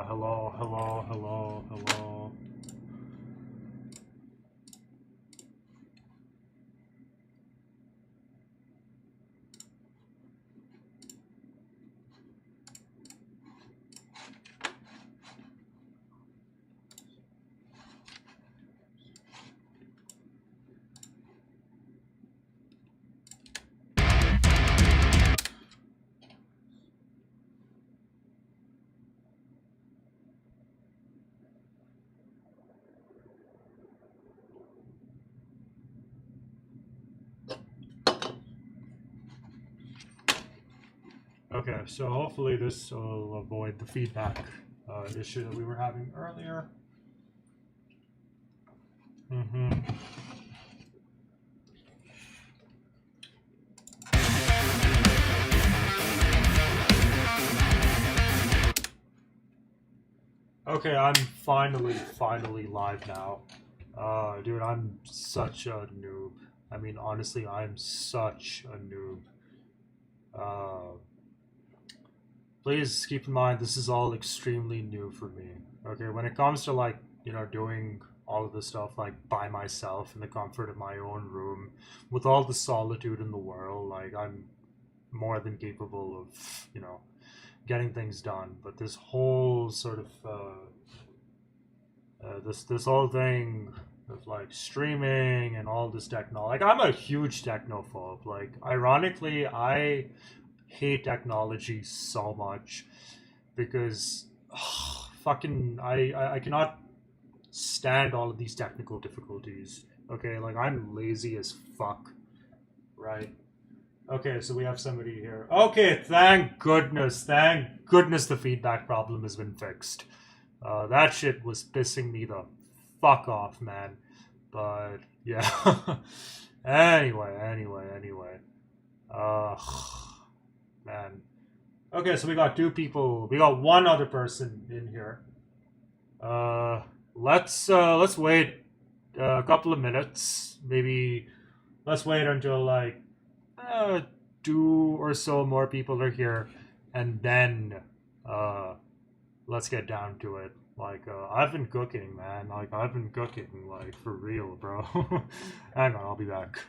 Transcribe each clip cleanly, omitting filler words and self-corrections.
Hello, hello, hello, hello. Okay, so hopefully this will avoid the feedback issue that we were having earlier. Mm-hmm. Okay, I'm finally live now. Dude, I'm such a noob. I mean, honestly, I'm such a noob. Uh, Please keep in mind this is all extremely new for me. Okay, when it comes to like, doing all of this stuff like by myself in the comfort of my own room with all the solitude in the world, like I'm more than capable of, getting things done. But this whole sort of this whole thing of like streaming and all this techno, like I'm a huge technophobe. Like ironically, I hate technology so much because fucking I cannot stand all of these technical difficulties. Okay, like I'm lazy as fuck, right? Okay, so we have somebody here. Okay, thank goodness the feedback problem has been fixed. That shit was pissing me the fuck off, man. But yeah. anyway. Uh, man. Okay, so we got two people. We got one other person in here. Uh, let's wait a couple of minutes. Maybe let's wait until like uh, two or so more people are here, and then uh, let's get down to it. Like I've been cooking, man. Like I've been cooking, like for real, bro. Hang on, I'll be back.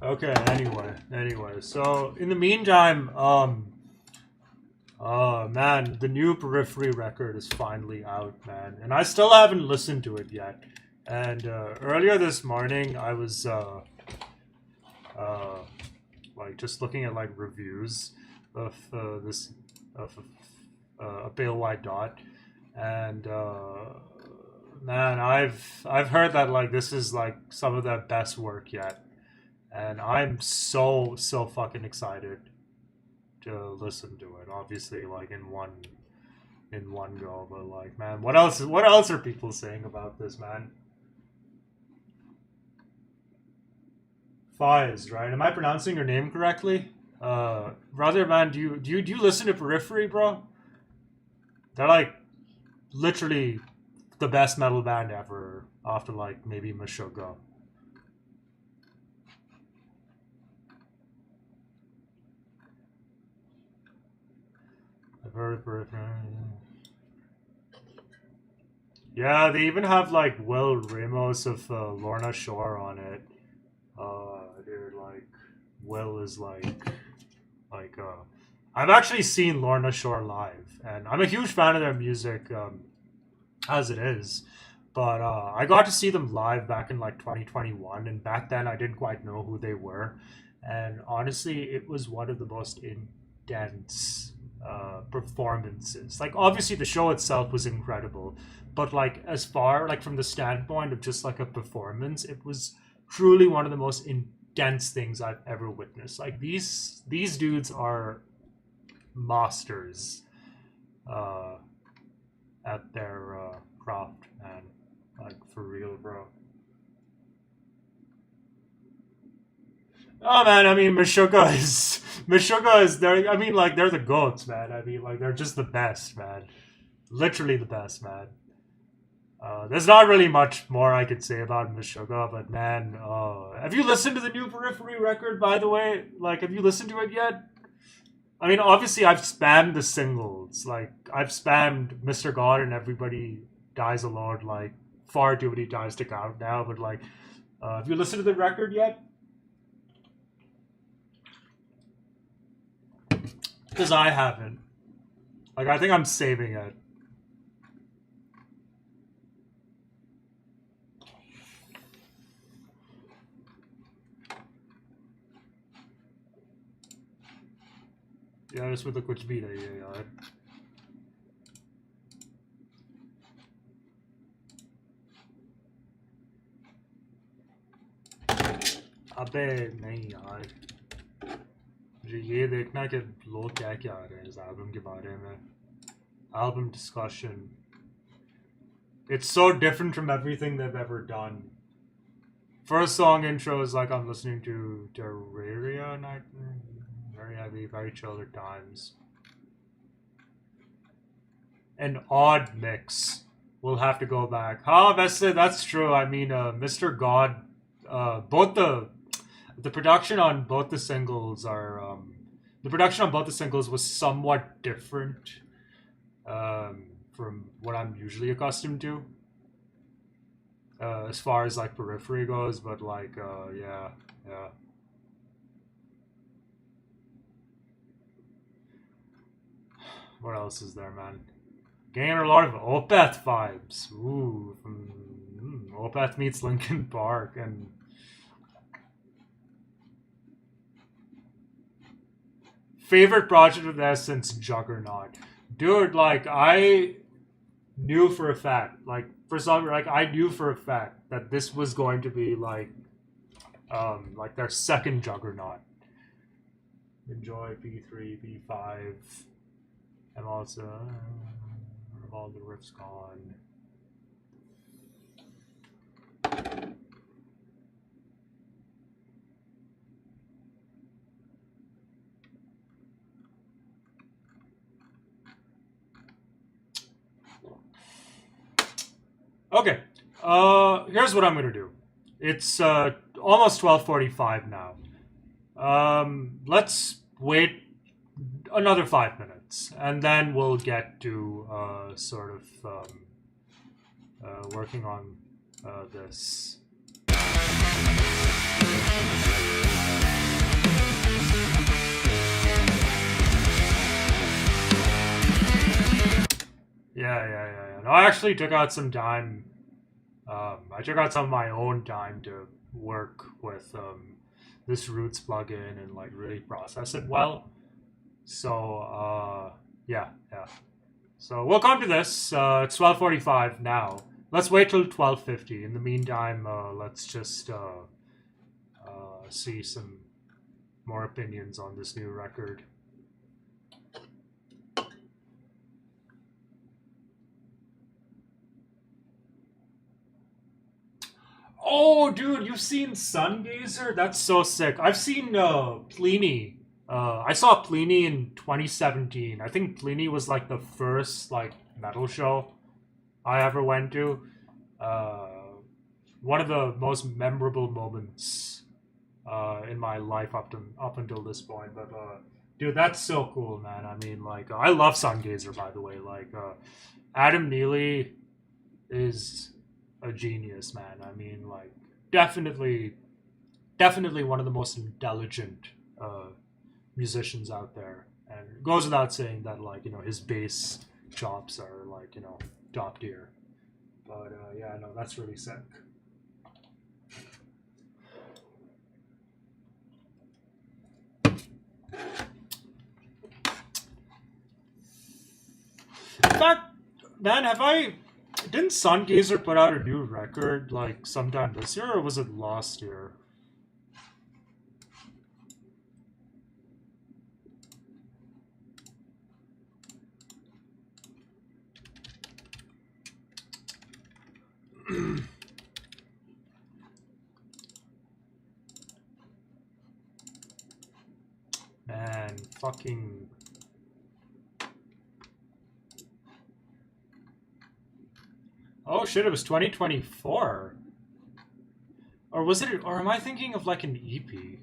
Okay. Anyway. So in the meantime, man, the new Periphery record is finally out, man, and I still haven't listened to it yet. And earlier this morning, I was uh, like just looking at like reviews of this of a pale white dot, and man, I've heard that like this is like some of their best work yet, and I'm so fucking excited to listen to it. Obviously, like in one go, but like, man, what else are people saying about this, man? Fies, right? Am I pronouncing your name correctly? Brother, man, do you listen to Periphery, bro? They're like literally the best metal band ever, after like maybe Meshuggah. I've heard of Periphery. Yeah, they even have like Will Ramos of Lorna Shore on it. Dude, like Will is like I've actually seen Lorna Shore live, and I'm a huge fan of their music as it is. But I got to see them live back in like 2021, and back then I didn't quite know who they were. And honestly, it was one of the most intense performances. Like, obviously, the show itself was incredible, but like as far like from the standpoint of just like a performance, it was truly one of the most intense dense things I've ever witnessed. Like these dudes are masters at their craft, man. Like for real, bro. Oh man, I mean Meshuggah is they're I mean like they're the goats, man. I mean like they're just the best, man. Literally the best, man. There's not really much more I could say about Meshuggah, but man, have you listened to the new Periphery record, by the way? Like, have you listened to it yet? I mean, obviously, I've spammed the singles. Like, I've spammed Mr. God and Everybody Dies Alone, like, far too many times to count now, but, like, have you listened to the record yet? Because I haven't. Like, I think I'm saving it. यार इसमें तो कुछ भी नहीं है यार अबे नहीं यार मुझे ये देखना कि लोग क्या क्या आ रहे हैं इस एल्बम के बारे में album discussion it's so different from everything they've ever done first song intro is like I'm listening to Terraria night very heavy, very chill at times. An odd mix. We'll have to go back. That's true. I mean, Mr. God, both the production on both the singles are the production on both the singles was somewhat different from what I'm usually accustomed to. As far as like Periphery goes, but like yeah. What else is there, man? Getting a lot of Opeth vibes. Ooh, Opeth meets Linkin Park, and favorite project of theirs since Juggernaut, dude. Like I knew for a fact, like for some, like I knew for a fact that this was going to be like their second Juggernaut. Enjoy B3, B5. And also, all the riffs gone. Okay, here's what I'm gonna do. It's almost 12:45 now. Let's wait another 5 minutes, and then we'll get to sort of working on this. Yeah. No, I actually took out some time. I took out some of my own time to work with this Roots plugin and like really process it well. So yeah. So we'll come to this. It's 12:45 now. Let's wait till 12:50. In the meantime, let's just see some more opinions on this new record. Oh, dude, you've seen Sungazer? That's so sick. I've seen Pliny. I saw Pliny in 2017. I think Pliny was like the first like metal show I ever went to. One of the most memorable moments in my life up until this point. But dude, that's so cool, man. I mean, like, I love Sungazer, by the way. Like, Adam Neely is a genius, man. I mean, like, definitely one of the most intelligent musicians out there. And it goes without saying that, like, you know, his bass chops are, like, you know, top tier. But yeah, no, that's really sick. In fact, man, didn't Sungazer put out a new record like sometime this year, or was it last year? Fucking... Oh shit, it was 2024. Or was it... Or am I thinking of like an EP?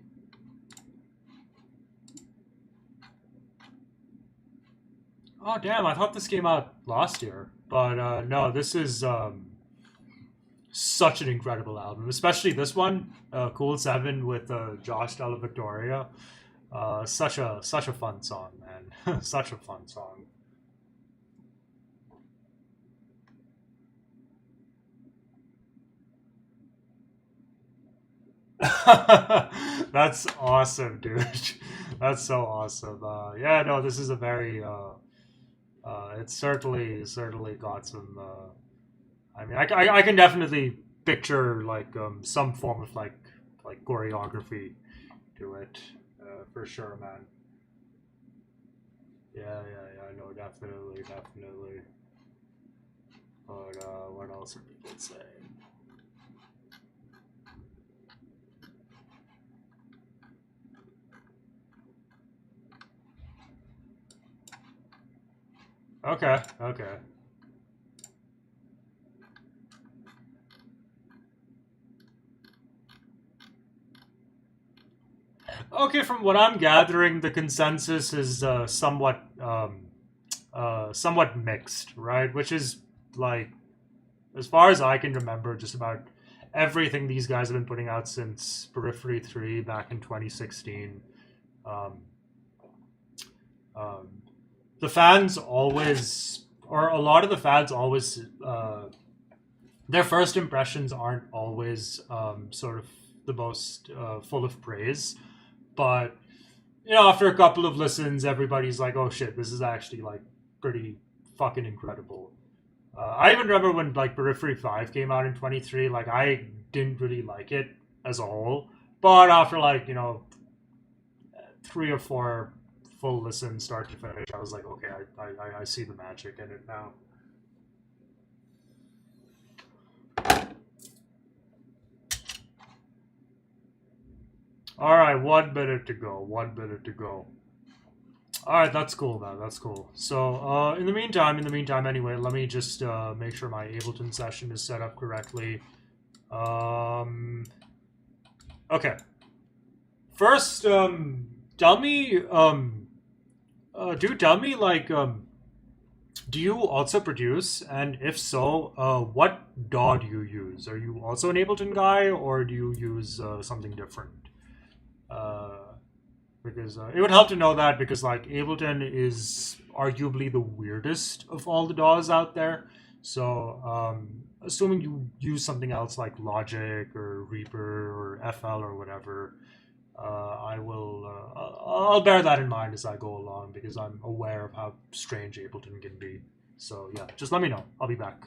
Oh damn, I thought this came out last year. But no, this is such an incredible album. Especially this one, Cool 7 with Josh Della Victoria. Such a fun song, man. Such a fun song. That's awesome, dude. That's so awesome. Yeah, no, this is a very it's certainly got some. I mean, I can definitely picture like some form of like choreography to it, for sure, man. Yeah. No, definitely. But what else are people saying? Okay. Okay, from what I'm gathering, the consensus is somewhat mixed, right? Which is like, as far as I can remember, just about everything these guys have been putting out since Periphery 3 back in 2016. Um, um, the fans always, or a lot of the fans always, their first impressions aren't always sort of the most full of praise. But after a couple of listens, everybody's like, "Oh shit, this is actually like pretty fucking incredible." I even remember when like Periphery 5 came out in 23. Like I didn't really like it as a whole, but after like 3 or 4 full listens, start to finish, I was like, okay, I see the magic in it now. All right, 1 minute to go. 1 minute to go. All right, that's cool, man. That's cool. So, in the meantime, anyway, let me just make sure my Ableton session is set up correctly. Okay. First, tell me, tell me, like, do you also produce? And if so, what DAW do you use? Are you also an Ableton guy, or do you use something different? Uh, because it would help to know that, because like Ableton is arguably the weirdest of all the DAWs out there. So assuming you use something else like Logic or Reaper or FL or whatever, I'll bear that in mind as I go along, because I'm aware of how strange Ableton can be. So yeah, just let me know. I'll be back.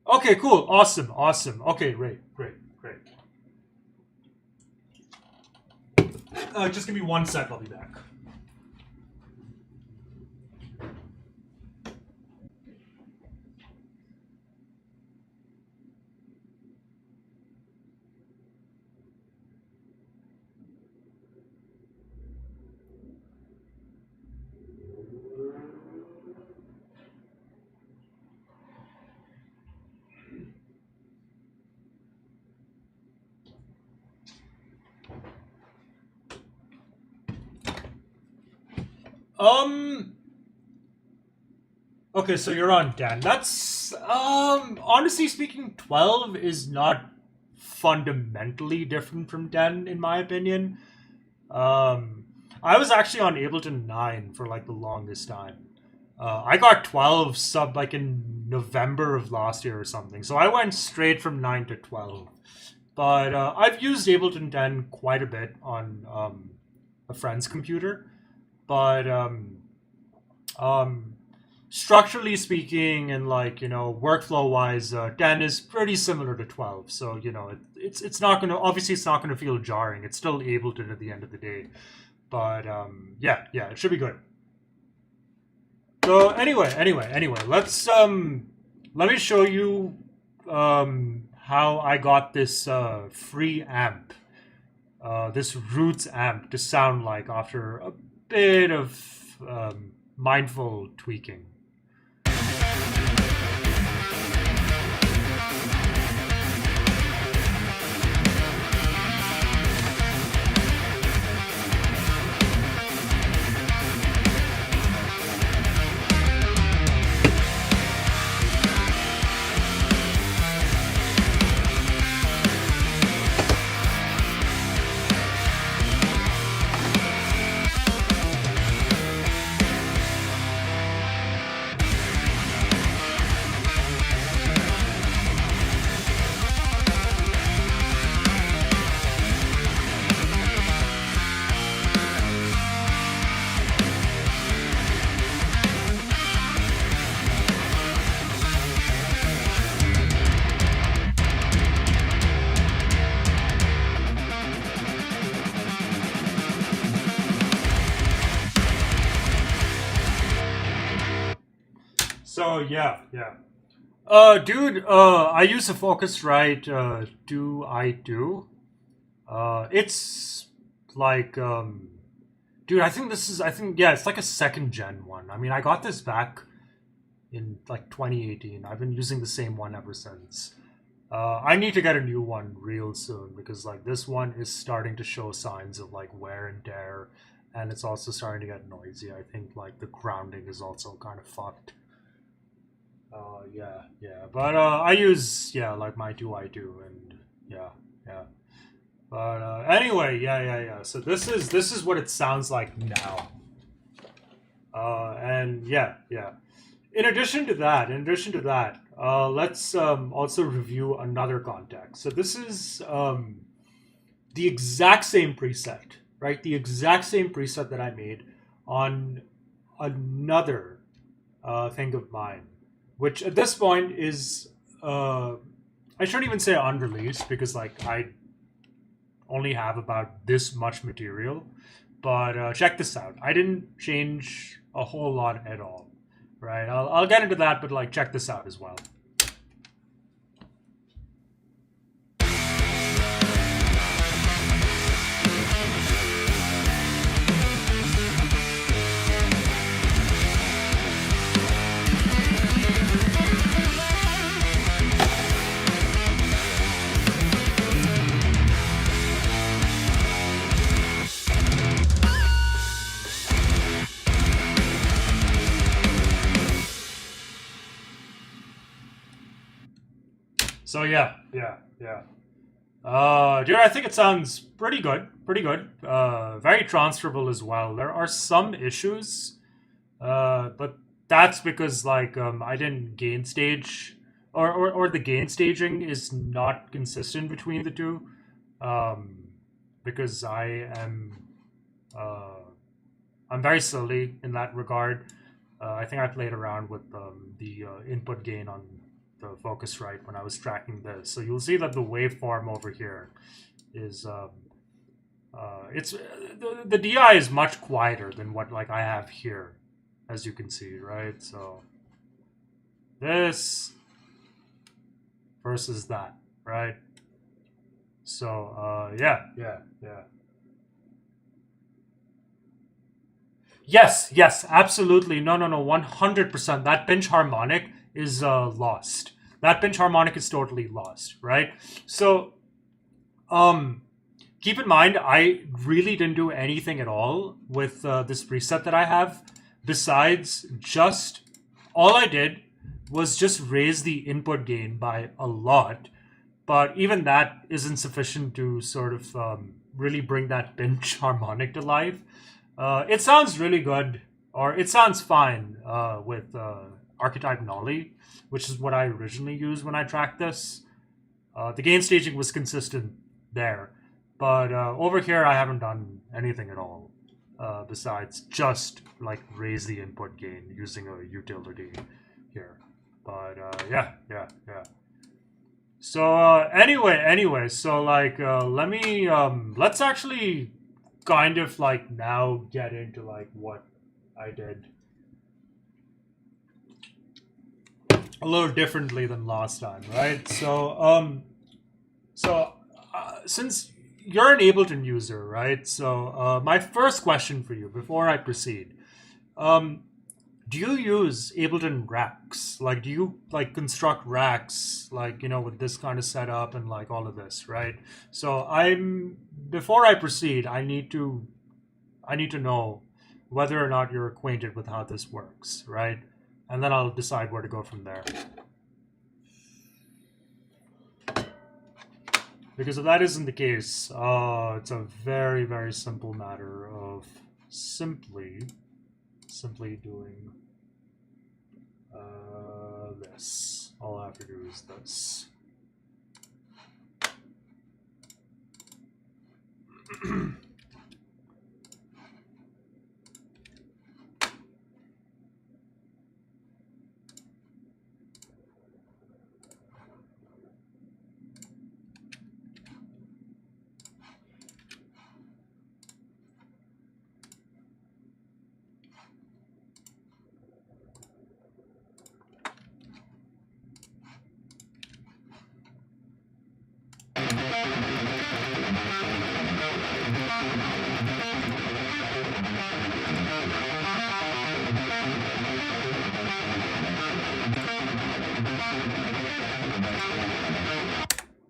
Okay, cool, awesome. Okay, great. Just give me 1 sec. I'll be back. Um. Okay, so you're on 10. That's honestly speaking, 12 is not fundamentally different from 10 in my opinion. Um, I was actually on Ableton 9 for like the longest time. I got 12 sub like in November of last year or something. So I went straight from 9 to 12. But I've used Ableton 10 quite a bit on a friend's computer. But um, structurally speaking, and like workflow wise, 10 is pretty similar to 12. So it's not gonna, obviously it's not gonna feel jarring. It's still Ableton at the end of the day. But yeah, it should be good. So anyway, let me show you how I got this free amp. this Roots amp to sound like after a bit of mindful tweaking. So yeah, yeah. Dude, I use a Focusrite. Do I do? It's like, dude. I think this is. I think yeah, it's like a second gen one. I mean, I got this back in like 2018. I've been using the same one ever since. I need to get a new one real soon because like this one is starting to show signs of like wear and tear, and it's also starting to get noisy. I think like the grounding is also kind of fucked. Yeah, yeah. But I use yeah like my do I do and yeah, yeah. But anyway, yeah, yeah, yeah. So this is what it sounds like now. And yeah, yeah. In addition to that, let's also review another context. So this is the exact same preset, right? The exact same preset that I made on another thing of mine, which at this point is I shouldn't even say unreleased because like I only have about this much material. But check this out. I didn't change a whole lot at all, right? I'll get into that, but like check this out as well. So yeah, yeah, yeah. Dude, I think it sounds pretty good, pretty good. Very transferable as well. There are some issues, but that's because like I didn't gain stage, or the gain staging is not consistent between the two, um, because uh, I'm very silly in that regard. I think I played around with the input gain on the Focusrite when I was tracking this. So you'll see that the waveform over here is it's the DI is much quieter than what like I have here, as you can see, right? So this versus that, right? So yeah, yeah, yeah. Yes, yes, absolutely. No, no, no, 100%. That pinch harmonic is lost. That pinch harmonic is totally lost, right? So, um, keep in mind, I really didn't do anything at all with this preset that I have, besides just all I did was just raise the input gain by a lot. But even that isn't sufficient to sort of really bring that pinch harmonic to life. It sounds really good, or it sounds fine with archetype Nolly, which is what I originally used when I tracked this. The gain staging was consistent there, but over here I haven't done anything at all besides just like raise the input gain using a utility here. But yeah, yeah, yeah. So anyway, so like let's actually kind of like now get into like what I did a little differently than last time, right? So since you're an Ableton user, right? So my first question for you before I proceed, do you use Ableton racks? Like, do you like construct racks, like, with this kind of setup and like all of this, right? So before I proceed, I need to know whether or not you're acquainted with how this works, right? And then I'll decide where to go from there. Because if that isn't the case, it's a very, very simple matter of simply doing this. All I have to do is this.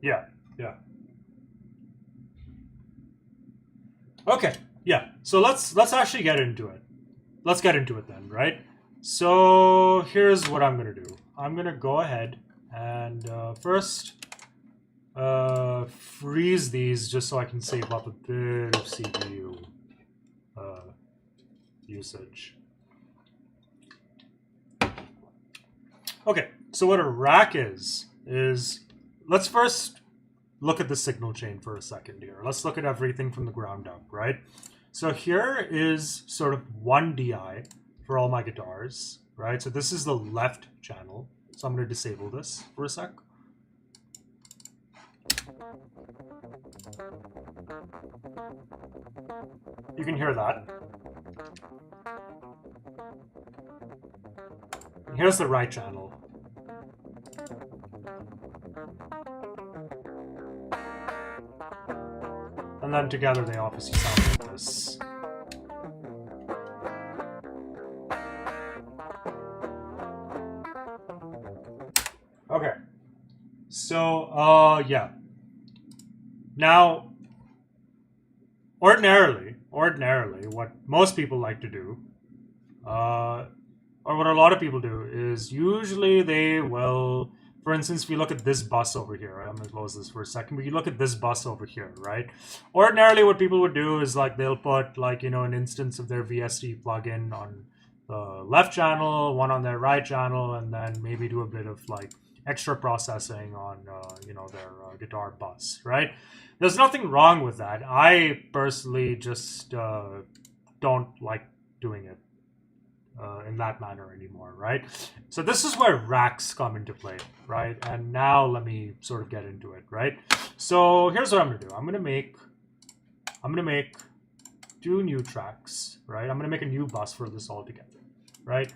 Yeah, yeah. Okay, yeah. So let's actually get into it. Let's get into it then, right? So here's what I'm gonna do. I'm gonna go ahead and first freeze these just so I can save up a bit of CPU usage. Okay, so what a rack is let's first look at the signal chain for a second here. Let's look at everything from the ground up, right? So here is sort of one DI for all my guitars, right? So this is the left channel. So I'm going to disable this for a sec. You can hear that. Here's the right channel. And then together they obviously sound like this. Okay. So, yeah. Now, ordinarily, what most people like to do, or what a lot of people do, is usually they will, for instance, if you look at this bus over here, I'm going to close this for a second, but you look at this bus over here, right? Ordinarily, what people would do is like they'll put like, an instance of their VST plugin on the left channel, one on their right channel, and then maybe do a bit of like extra processing on, their guitar bus, right? There's nothing wrong with that. I personally just don't like doing it in that manner anymore, right? So this is where racks come into play, right? And now let me sort of get into it, right? So here's what I'm gonna do. I'm gonna make 2 new tracks, right? I'm gonna make a new bus for this all together, right?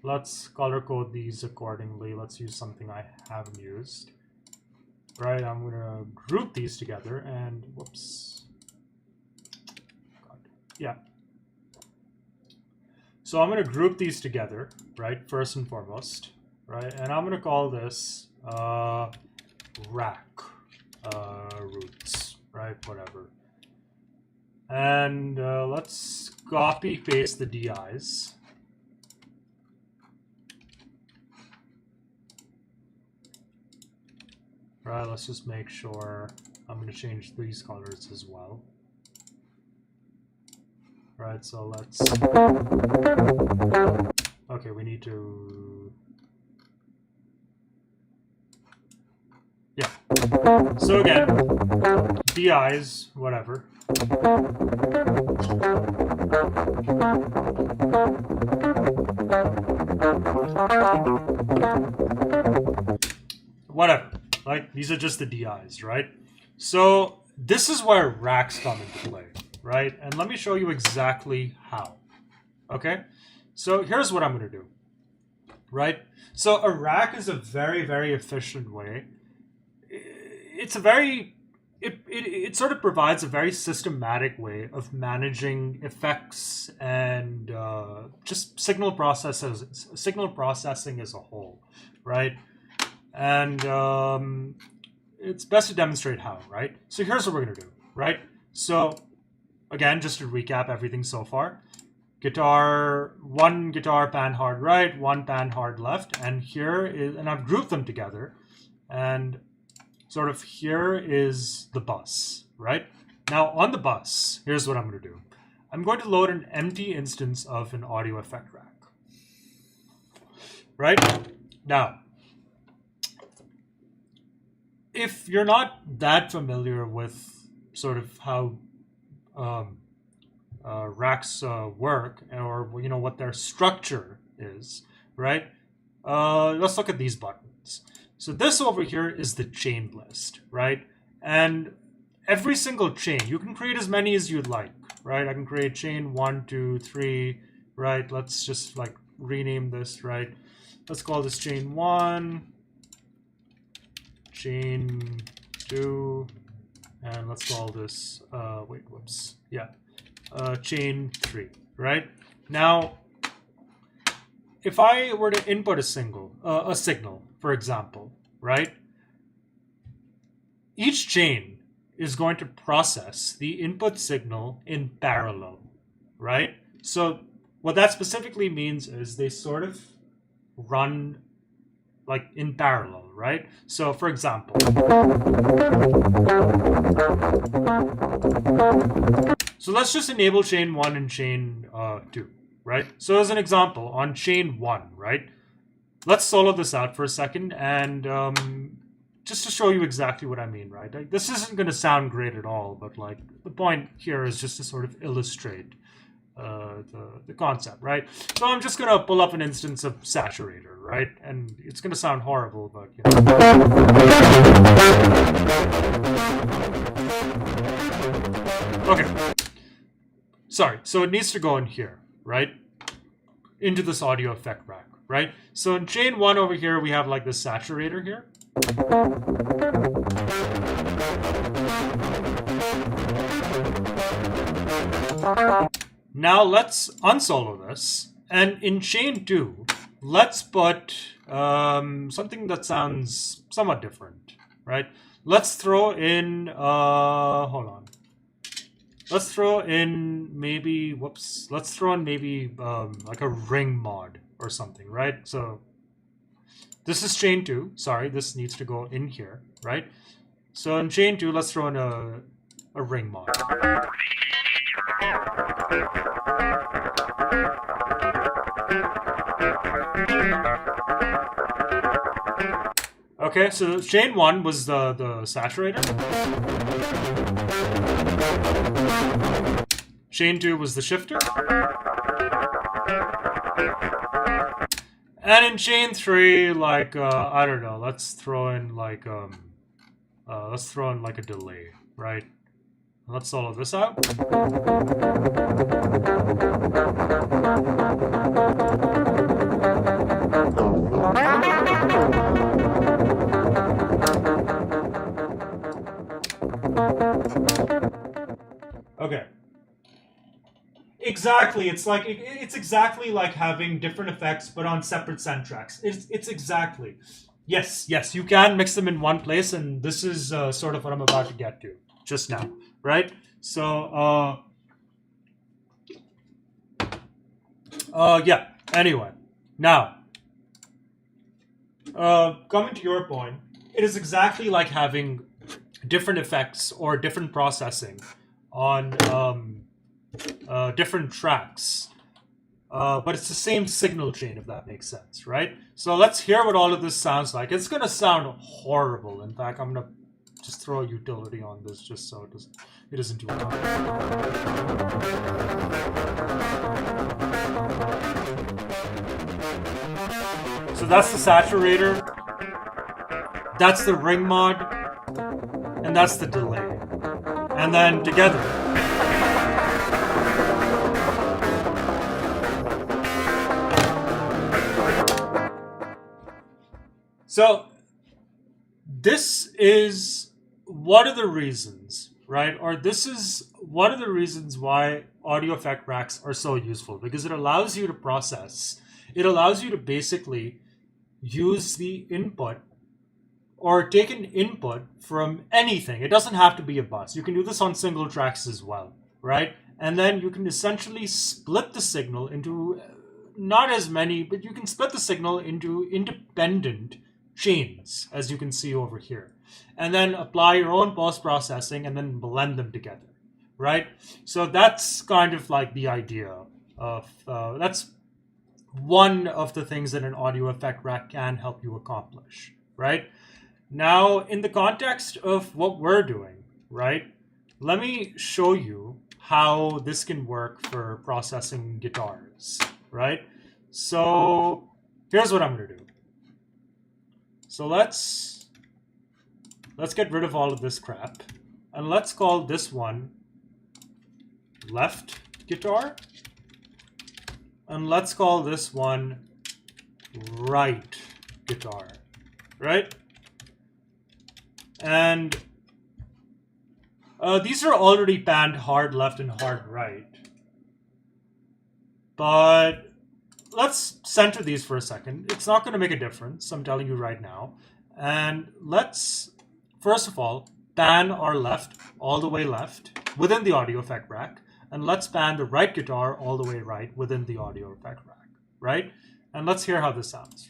Let's color code these accordingly. Let's use something I haven't used, right? I'm gonna group these together and whoops. God. Yeah. So I'm going to group these together, right, first and foremost, right, and I'm going to call this rack roots, right, whatever. And let's copy paste the DIs. Right, let's just make sure. I'm going to change these colors as well. Right, so let's... Okay, we need to... Yeah. So again, DIs, whatever. Whatever. Like, these are just the DIs, right? So this is where racks come into play. Right? And let me show you exactly how. Okay? So here's what I'm going to do. Right? So a rack is a very, very efficient way. It's a very it sort of provides a very systematic way of managing effects and just signal processing as a whole, right? And it's best to demonstrate how, right? So here's what we're going to do, right? So again, just to recap everything so far, one guitar pan hard right, one pan hard left, and and I've grouped them together, and sort of here is the bus, right? Now on the bus, here's what I'm going to do. I'm going to load an empty instance of an audio effect rack, right? Now, if you're not that familiar with sort of how racks work, or what their structure is, right? Let's look at these buttons. So this over here is the chain list, right? And every single chain, you can create as many as you'd like, right? I can create chain 1, 2, 3, right? Let's just like rename this, right? Let's call this chain 1, chain 2, and let's call this, chain 3, right? Now, if I were to input a signal, for example, right? Each chain is going to process the input signal in parallel, right? So what that specifically means is they sort of run like in parallel, right? So for example, so let's just enable chain 1 and chain 2, right? So as an example, on chain 1, right? Let's solo this out for a second, and just to show you exactly what I mean, right? Like, this isn't going to sound great at all, but like the point here is just to sort of illustrate the concept, right? So I'm just going to pull up an instance of saturator, right? And it's going to sound horrible, but Okay. Sorry, so it needs to go in here, right? Into this audio effect rack, right? So in chain 1 over here, we have like this saturator here. Now let's unsolo this, and in chain 2, let's put something that sounds somewhat different, right? Let's throw in, hold on. Let's throw in maybe, like a ring mod or something, right? So this is chain 2. Sorry, this needs to go in here, right? So in chain 2, let's throw in a ring mod. Okay, so chain 1 was the saturator. Chain 2 was the shifter. And in chain 3, like, I don't know, let's throw in like a delay, right? Let's solo this out. Okay. Exactly. It's exactly like having different effects but on separate send tracks. It's exactly. Yes, you can mix them in one place, and this is sort of what I'm about to get to just now, right? So yeah. Anyway, now coming to your point, it is exactly like having different effects or different processing on different tracks, but it's the same signal chain, if that makes sense, right? So let's hear what all of this sounds like. It's gonna sound horrible. In fact, I'm gonna just throw a utility on this just so it isn't too loud. So that's the saturator, that's the ring mod, and that's the delay. And then together, so this is what are the reasons, right? Or this is one of the reasons why audio effect racks are so useful, because it allows you to process. It allows you to basically use the input or take an input from anything. It doesn't have to be a bus. You can do this on single tracks as well, right? And then you can essentially split the signal into not as many, but you can split the signal into independent chains, as you can see over here, and then apply your own post-processing and then blend them together, right? So that's kind of like the idea of, that's one of the things that an audio effect rack can help you accomplish, right? Now, in the context of what we're doing, right, let me show you how this can work for processing guitars, right? So here's what I'm going to do. So let's get rid of all of this crap, and let's call this one left guitar, and let's call this one right guitar, right? And these are already panned hard left and hard right, but let's center these for a second. It's not going to make a difference, I'm telling you right now. And let's, first of all, pan our left all the way left within the audio effect rack, and let's pan the right guitar all the way right within the audio effect rack, right? And let's hear how this sounds.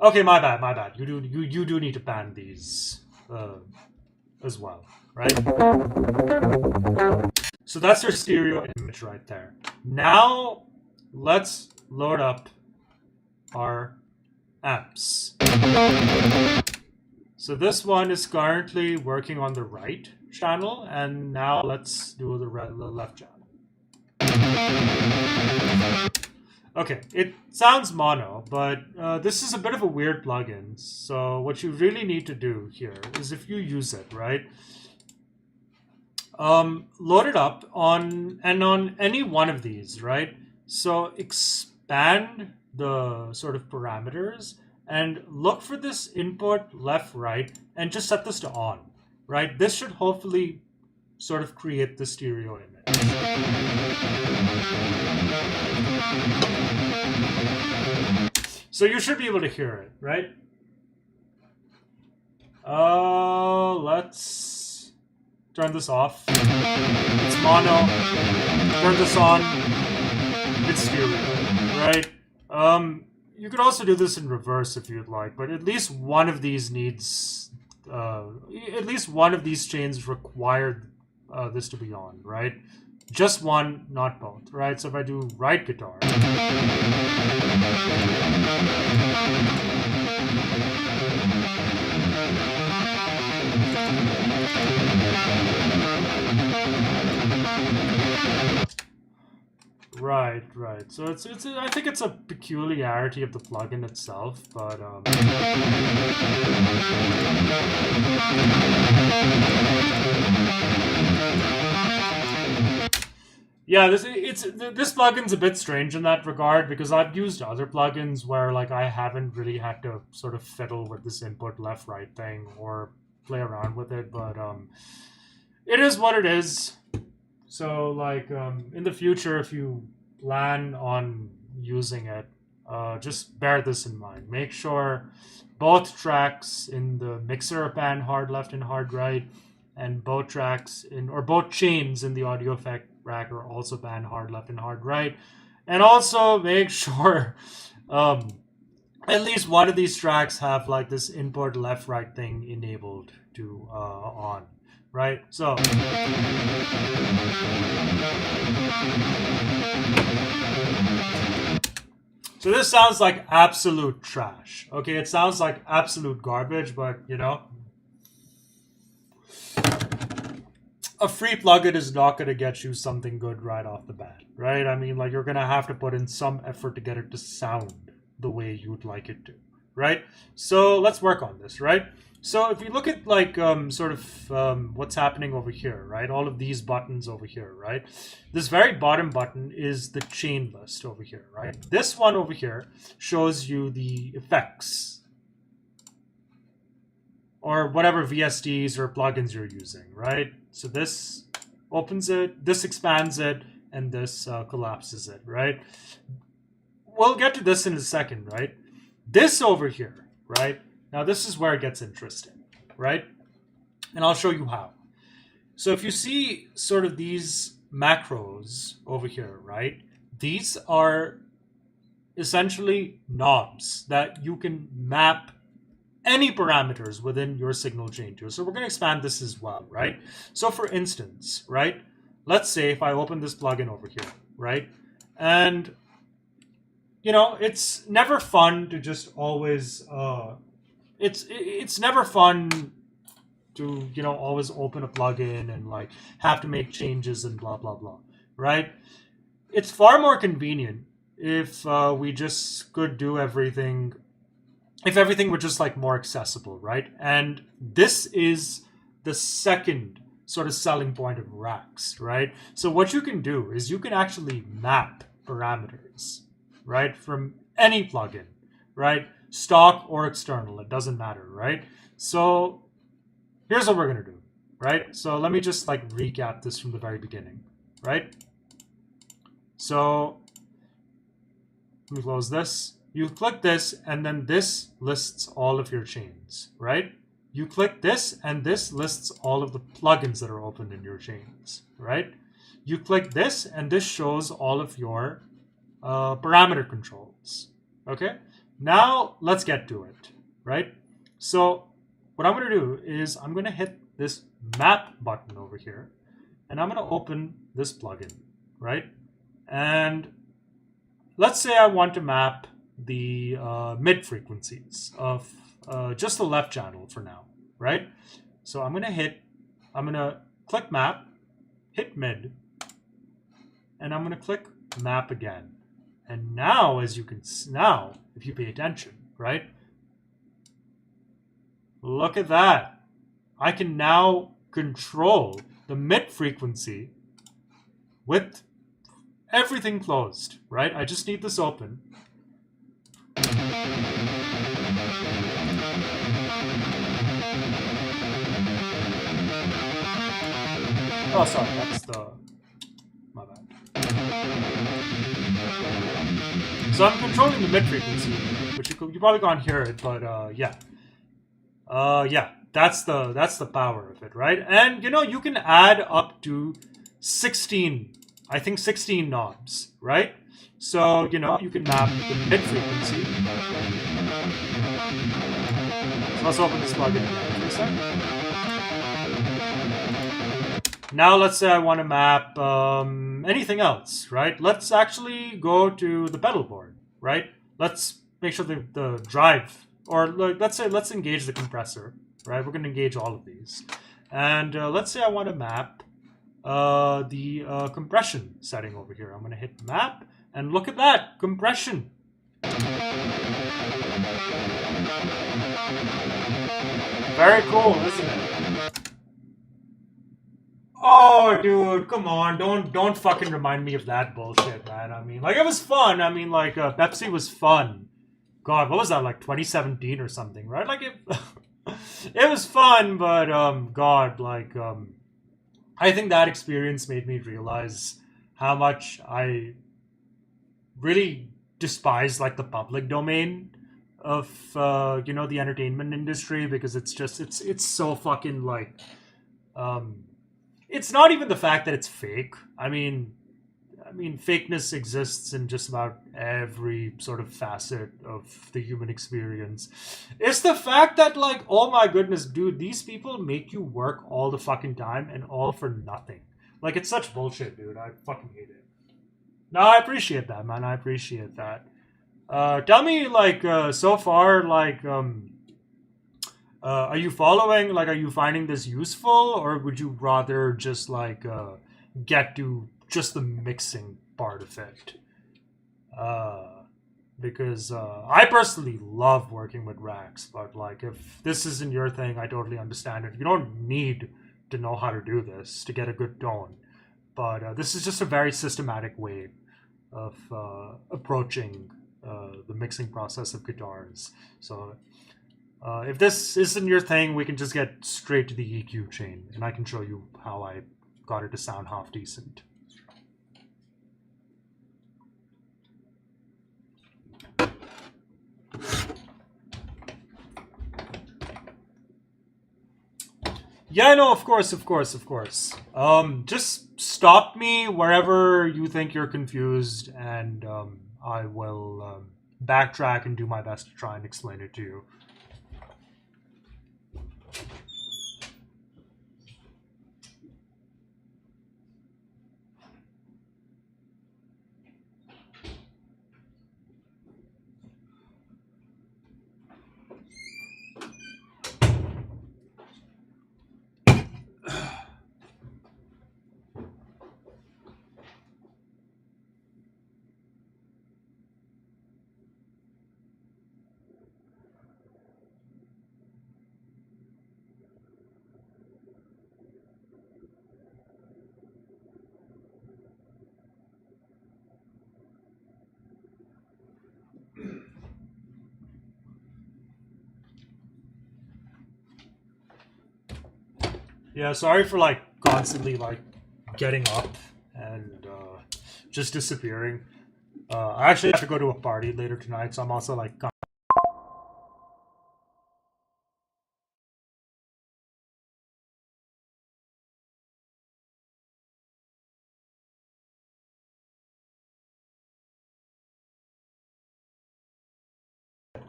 Okay, my bad. You do need to pan these as well, right? So that's your stereo image right there. Now let's load up our amps. So this one is currently working on the right channel, and now let's do the left channel. Okay, it sounds mono, but this is a bit of a weird plugin. So what you really need to do here is, if you use it, right, load it up on any one of these, right? So expand the sort of parameters and look for this input left, right, and just set this to on, right? This should hopefully sort of create the stereo image. So you should be able to hear it, right? Let's turn this off. It's mono. Turn this on. It's stereo, right? You could also do this in reverse if you'd like, but at least one of these needs, at least one of these chains required this to be on, right? Just one, not both, right? So if I do right guitar, right. So it's I think it's a peculiarity of the plugin itself, but yeah, this plugin's a bit strange in that regard, because I've used other plugins where like I haven't really had to sort of fiddle with this input left right thing or play around with it, but it is what it is. So like in the future, if you plan on using it, just bear this in mind. Make sure both tracks in the mixer are pan hard left and hard right, and both tracks both chains in the audio effect rack are also pan hard left and hard right. And also make sure at least one of these tracks have like this input left right thing enabled to on, right? So this sounds like absolute trash. Okay, it sounds like absolute garbage, but you know, a free plugin is not going to get you something good right off the bat, right? I mean, like, you're going to have to put in some effort to get it to sound the way you'd like it to, right? So let's work on this, right? So if we look at like what's happening over here, right? All of these buttons over here, right? This very bottom button is the chain list over here, right? This one over here shows you the effects or whatever VSDs or plugins you're using, right? So this opens it, this expands it, and this collapses it, right? We'll get to this in a second, right? This over here, right? Now this is where it gets interesting, right? And I'll show you how. So if you see sort of these macros over here, right? These are essentially knobs that you can map any parameters within your signal chain to. So we're going to expand this as well, right? So for instance, right? Let's say if I open this plugin over here, right? And you know, it's never fun to just always it's never fun to, you know, always open a plugin and like have to make changes and blah blah blah, right? It's far more convenient if we just could do everything, if everything were just like more accessible, right? And this is the second sort of selling point of racks, right? So what you can do is you can actually map parameters, right, from any plugin, right? Stock or external, it doesn't matter, right? So here's what we're going to do, right? So let me just like recap this from the very beginning, right? So let me close this. You click this, and then this lists all of your chains, right? You click this, and this lists all of the plugins that are open in your chains, right? You click this, and this shows all of your parameter controls, okay? Now let's get to it, right? So what I'm going to do is I'm going to hit this map button over here, and I'm going to open this plugin, right? And let's say I want to map the mid frequencies of just the left channel for now, right? So I'm going to click map, hit mid, and I'm going to click map again. And now, as you can, now, if you pay attention, right? Look at that. I can now control the mid frequency with everything closed, right? I just need this open. Oh, sorry, that's the... my bad. So I'm controlling the mid frequency, which you probably can't hear it, but yeah. Yeah, that's the power of it, right? And you know, you can add up to 16, I think 16 knobs, right? So, you know, you can map the mid frequency. So let's open this plugin again for a second. Now let's say I want to map anything else, right? Let's actually go to the pedal board, right? Let's make sure the drive, or let's engage the compressor, right? We're going to engage all of these. And let's say I want to map the compression setting over here. I'm going to hit map, and look at that, compression. Very cool, isn't it? Oh, dude, come on! Don't fucking remind me of that bullshit, man. I mean, like, it was fun. I mean, like, Pepsi was fun. God, what was that, like 2017 or something, right? Like, it it was fun, but God, like, I think that experience made me realize how much I really despise like the public domain of you know, the entertainment industry, because it's just it's so fucking like it's not even the fact that it's fake. I mean, fakeness exists in just about every sort of facet of the human experience. It's the fact that, like, oh my goodness, dude, these people make you work all the fucking time and all for nothing. Like, it's such bullshit, dude. I fucking hate it. No, I appreciate that, man. I appreciate that. Tell me, like, so far, like, are you following? Like, are you finding this useful, or would you rather just like get to just the mixing part of it? because I personally love working with racks, but like if this isn't your thing, I totally understand it. You don't need to know how to do this to get a good tone, but this is just a very systematic way of approaching the mixing process of guitars. So if this isn't your thing, we can just get straight to the EQ chain, and I can show you how I got it to sound half decent. Yeah, no, of course, of course, of course. Just stop me wherever you think you're confused, and I will backtrack and do my best to try and explain it to you. Yeah, sorry for like constantly like getting up and just disappearing. I actually have to go to a party later tonight, so I'm also like.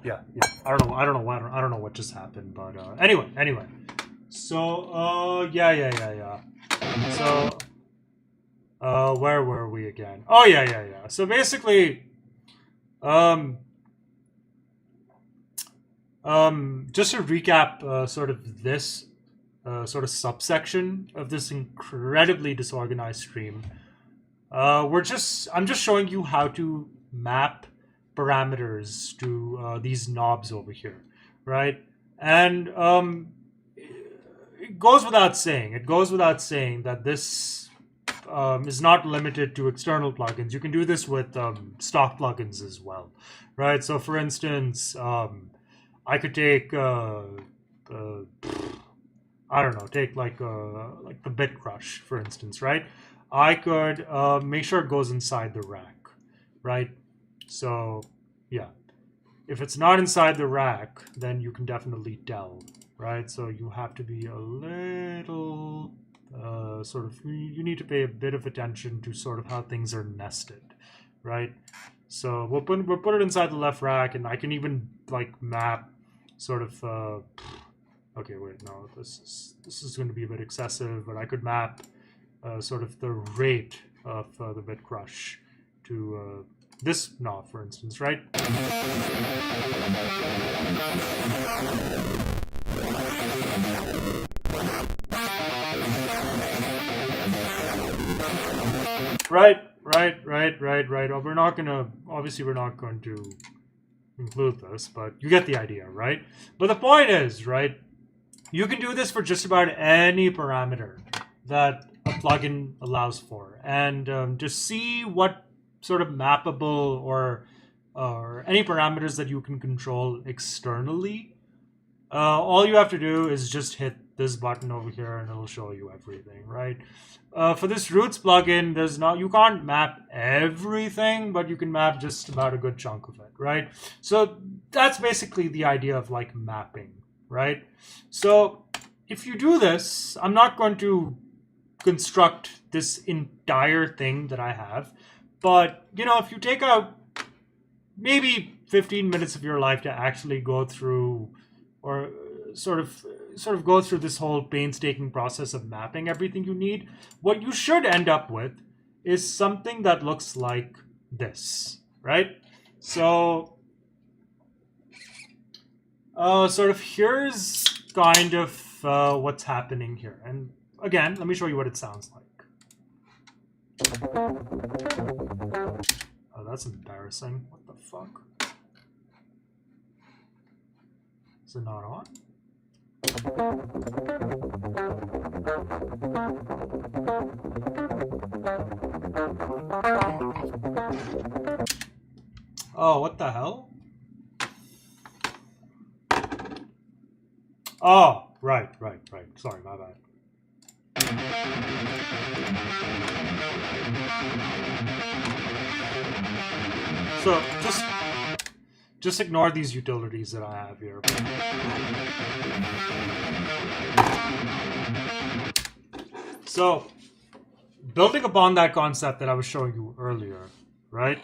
Yeah, yeah. I don't know what just happened, but anyway. So, yeah. So, where were we again? Oh, yeah. So basically, um, just to recap, sort of this, sort of subsection of this incredibly disorganized stream. I'm just showing you how to map parameters to these knobs over here, right? And it goes without saying. It goes without saying that this is not limited to external plugins. You can do this with stock plugins as well, right? So, for instance, I could take uh, I don't know, take like the bit crush, for instance, right? I could make sure it goes inside the rack, right? So, yeah, if it's not inside the rack, then you can definitely tell, right? So you have to be a little sort of, you need to pay a bit of attention to sort of how things are nested, right? So we'll put it inside the left rack, and I can even like map sort of. Okay, wait, no, this is going to be a bit excessive, but I could map sort of the rate of the bit crush to this knob, for instance, right? Right. Oh, we're not going to include this, but you get the idea, right? But the point is, right, you can do this for just about any parameter that a plugin allows for, and just see what sort of mappable or any parameters that you can control externally. All you have to do is just hit this button over here, and it'll show you everything, right? For this Roots plugin, you can't map everything, but you can map just about a good chunk of it, right? So that's basically the idea of like mapping, right? So if you do this, I'm not going to construct this entire thing that I have, but if you take out maybe 15 minutes of your life to actually go through or sort of go through this whole painstaking process of mapping everything you need, what you should end up with is something that looks like this, right? So sort of here's kind of what's happening here. And again, let me show you what it sounds like. Oh, that's embarrassing. What the fuck? Is it not on? Oh, what the hell? Oh, right. Sorry, my bad. So just ignore these utilities that I have here. So, building upon that concept that I was showing you earlier, right?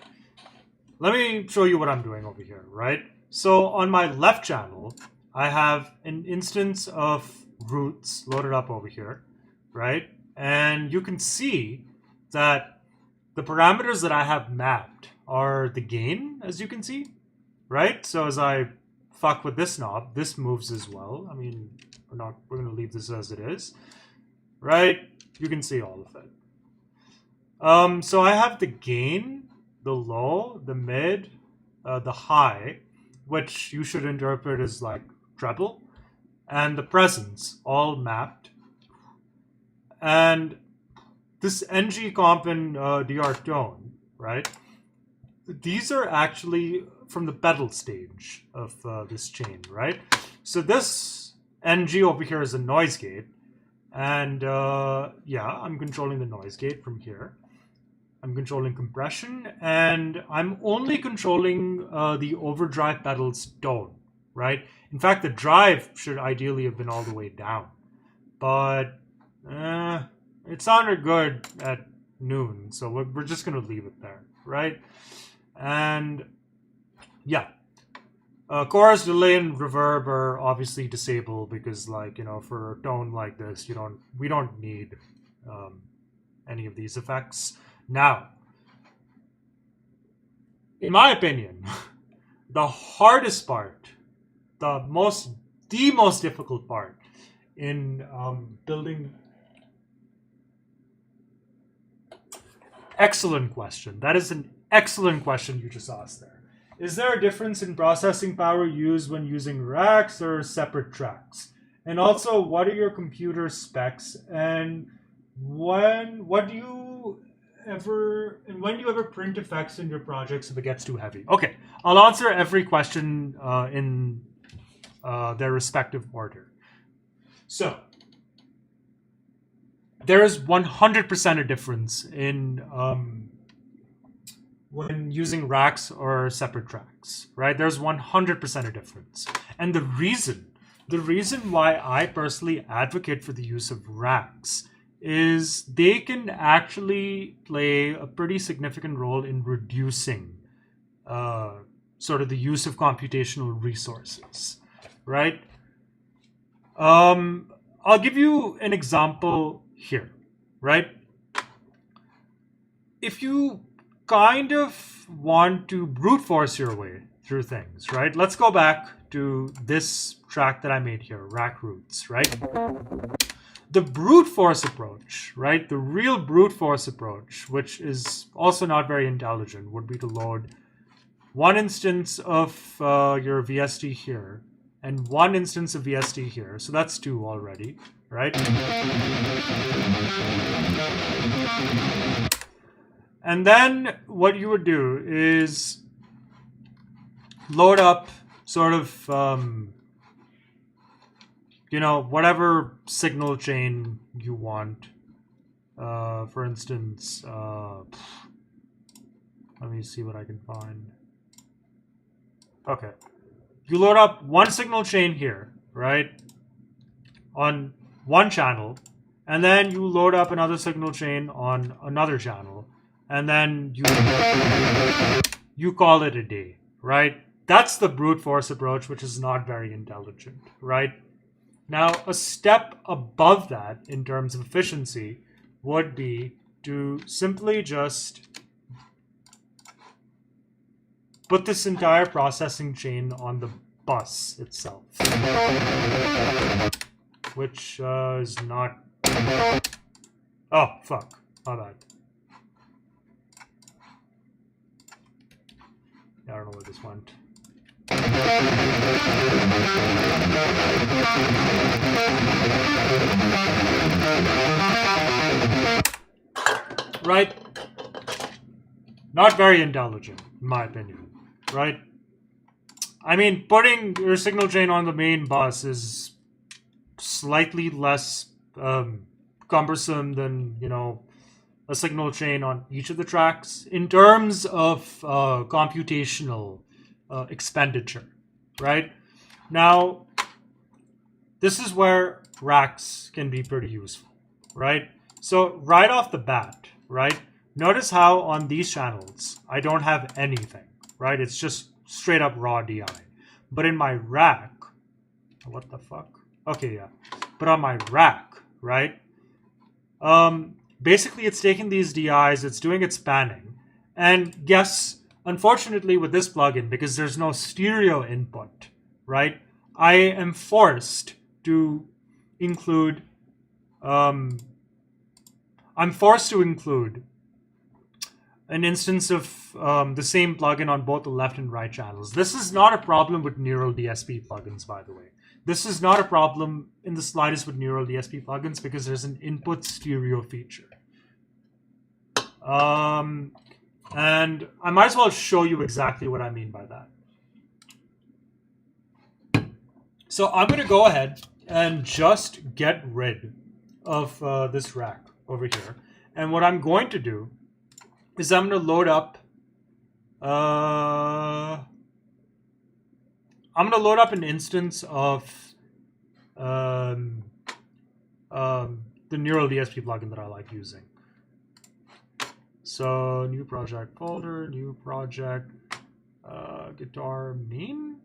Let me show you what I'm doing over here, right? So on my left channel, I have an instance of roots loaded up over here, right? And you can see that the parameters that I have mapped are the gain, as you can see, right? So as I fuck with this knob, this moves as well. I mean, we're gonna leave this as it is, right? You can see all of it. So I have the gain, the low, the mid, the high, which you should interpret as like treble, and the presence all mapped. And this ng comp and dr tone, right? These are actually from the pedal stage of this chain, right? So this ng over here is a noise gate, and yeah, I'm controlling the noise gate from here. I'm controlling compression, and I'm only controlling the overdrive pedal's tone, right? In fact, the drive should ideally have been all the way down, but it sounded good at noon, so we're just gonna leave it there, right? And yeah, chorus, delay, and reverb are obviously disabled because, like, you know, for a tone like this, we don't need any of these effects. Now, in my opinion, the hardest part, the most difficult part in building. Excellent question. That is an excellent question you just asked there. Is there a difference in processing power used when using racks or separate tracks? And also, what are your computer specs? And when do you ever print effects in your projects if it gets too heavy? Okay, I'll answer every question in their respective order. So, there is 100% a difference in when using racks or separate tracks, right? There's 100% a difference. And the reason why I personally advocate for the use of racks is they can actually play a pretty significant role in reducing sort of the use of computational resources, right? I'll give you an example here, right? If you kind of want to brute force your way through things, right? Let's go back to this track that I made here, rack roots, right? The brute force approach, right? The real brute force approach, which is also not very intelligent, would be to load one instance of your VST here and one instance of VST here. So that's two already, right? And then what you would do is load up sort of, whatever signal chain you want. For instance, let me see what I can find. Okay. You load up one signal chain here, right? On one channel, and then you load up another signal chain on another channel, and then you call it a day, right? That's the brute force approach, which is not very intelligent, right? Now, a step above that in terms of efficiency would be to simply just put this entire processing chain on the bus itself, which is not... Oh, fuck. My bad. I don't know where this went. Right? Not very intelligent, in my opinion. Right? I mean, putting your signal chain on the main bus is slightly less cumbersome than, a signal chain on each of the tracks in terms of computational expenditure, right? Now, this is where racks can be pretty useful, right? So right off the bat, right, notice how on these channels, I don't have anything, right? It's just straight up raw DI. But in my rack, what the fuck? Okay, yeah. But on my rack, right, basically it's taking these DIs, it's doing its spanning. And yes, unfortunately with this plugin, because there's no stereo input, right, I am forced to include, I'm forced to include an instance of the same plugin on both the left and right channels. This is not a problem with Neural DSP plugins, by the way. This is not a problem in the slightest with Neural DSP plugins because there's an input stereo feature. And I might as well show you exactly what I mean by that. So I'm going to go ahead and just get rid of this rack over here. And what I'm going to do is I'm going to load up an instance of the Neural DSP plugin that I like using. So new project folder, new project, guitar main.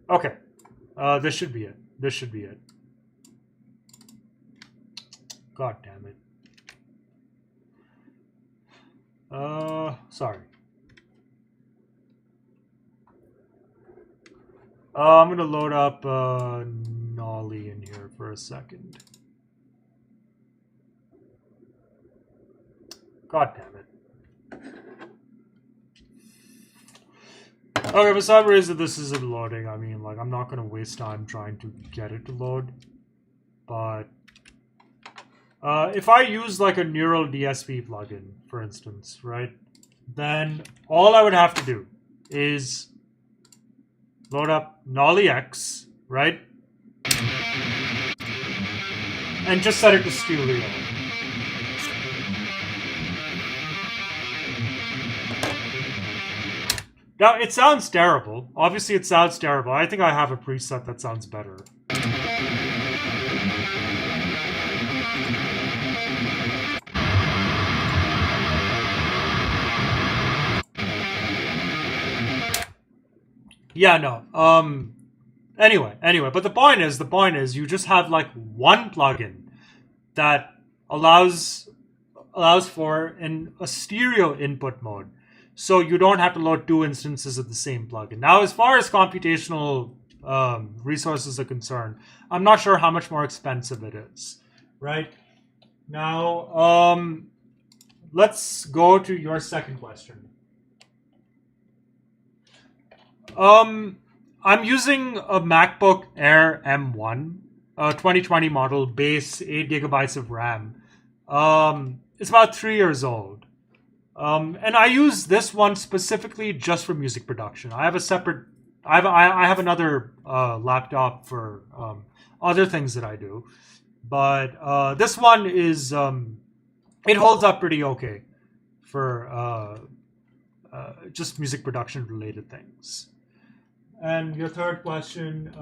Okay, this should be it. This should be it. God damn it. Sorry. I'm gonna load up Nolly in here for a second. God damn it. Okay, for some reason this isn't loading. I mean, like, I'm not gonna waste time trying to get it to load. But if I use like a Neural DSP plugin, for instance, right, then all I would have to do is load up Nolly X, right, and just set it to stereo. Now, it sounds terrible. Obviously, it sounds terrible. I think I have a preset that sounds better. Yeah, no. Anyway, but the point is you just have like one plugin that allows for a stereo input mode. So you don't have to load two instances of the same plugin. Now, as far as computational resources are concerned, I'm not sure how much more expensive it is, right? Now, let's go to your second question. I'm using a MacBook Air M1, 2020 model, base 8 gigabytes of RAM. It's about 3 years old. And I use this one specifically just for music production. I have a separate, I have another laptop for other things that I do, but this one is it holds up pretty okay for just music production related things. And your third question.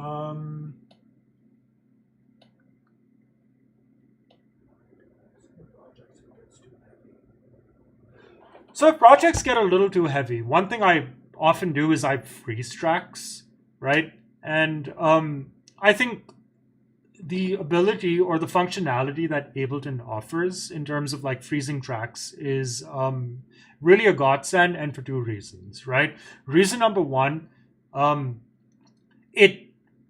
So if projects get a little too heavy, one thing I often do is I freeze tracks, right? And I think the ability or the functionality that Ableton offers in terms of like freezing tracks is really a godsend, and for two reasons, right? Reason number one, it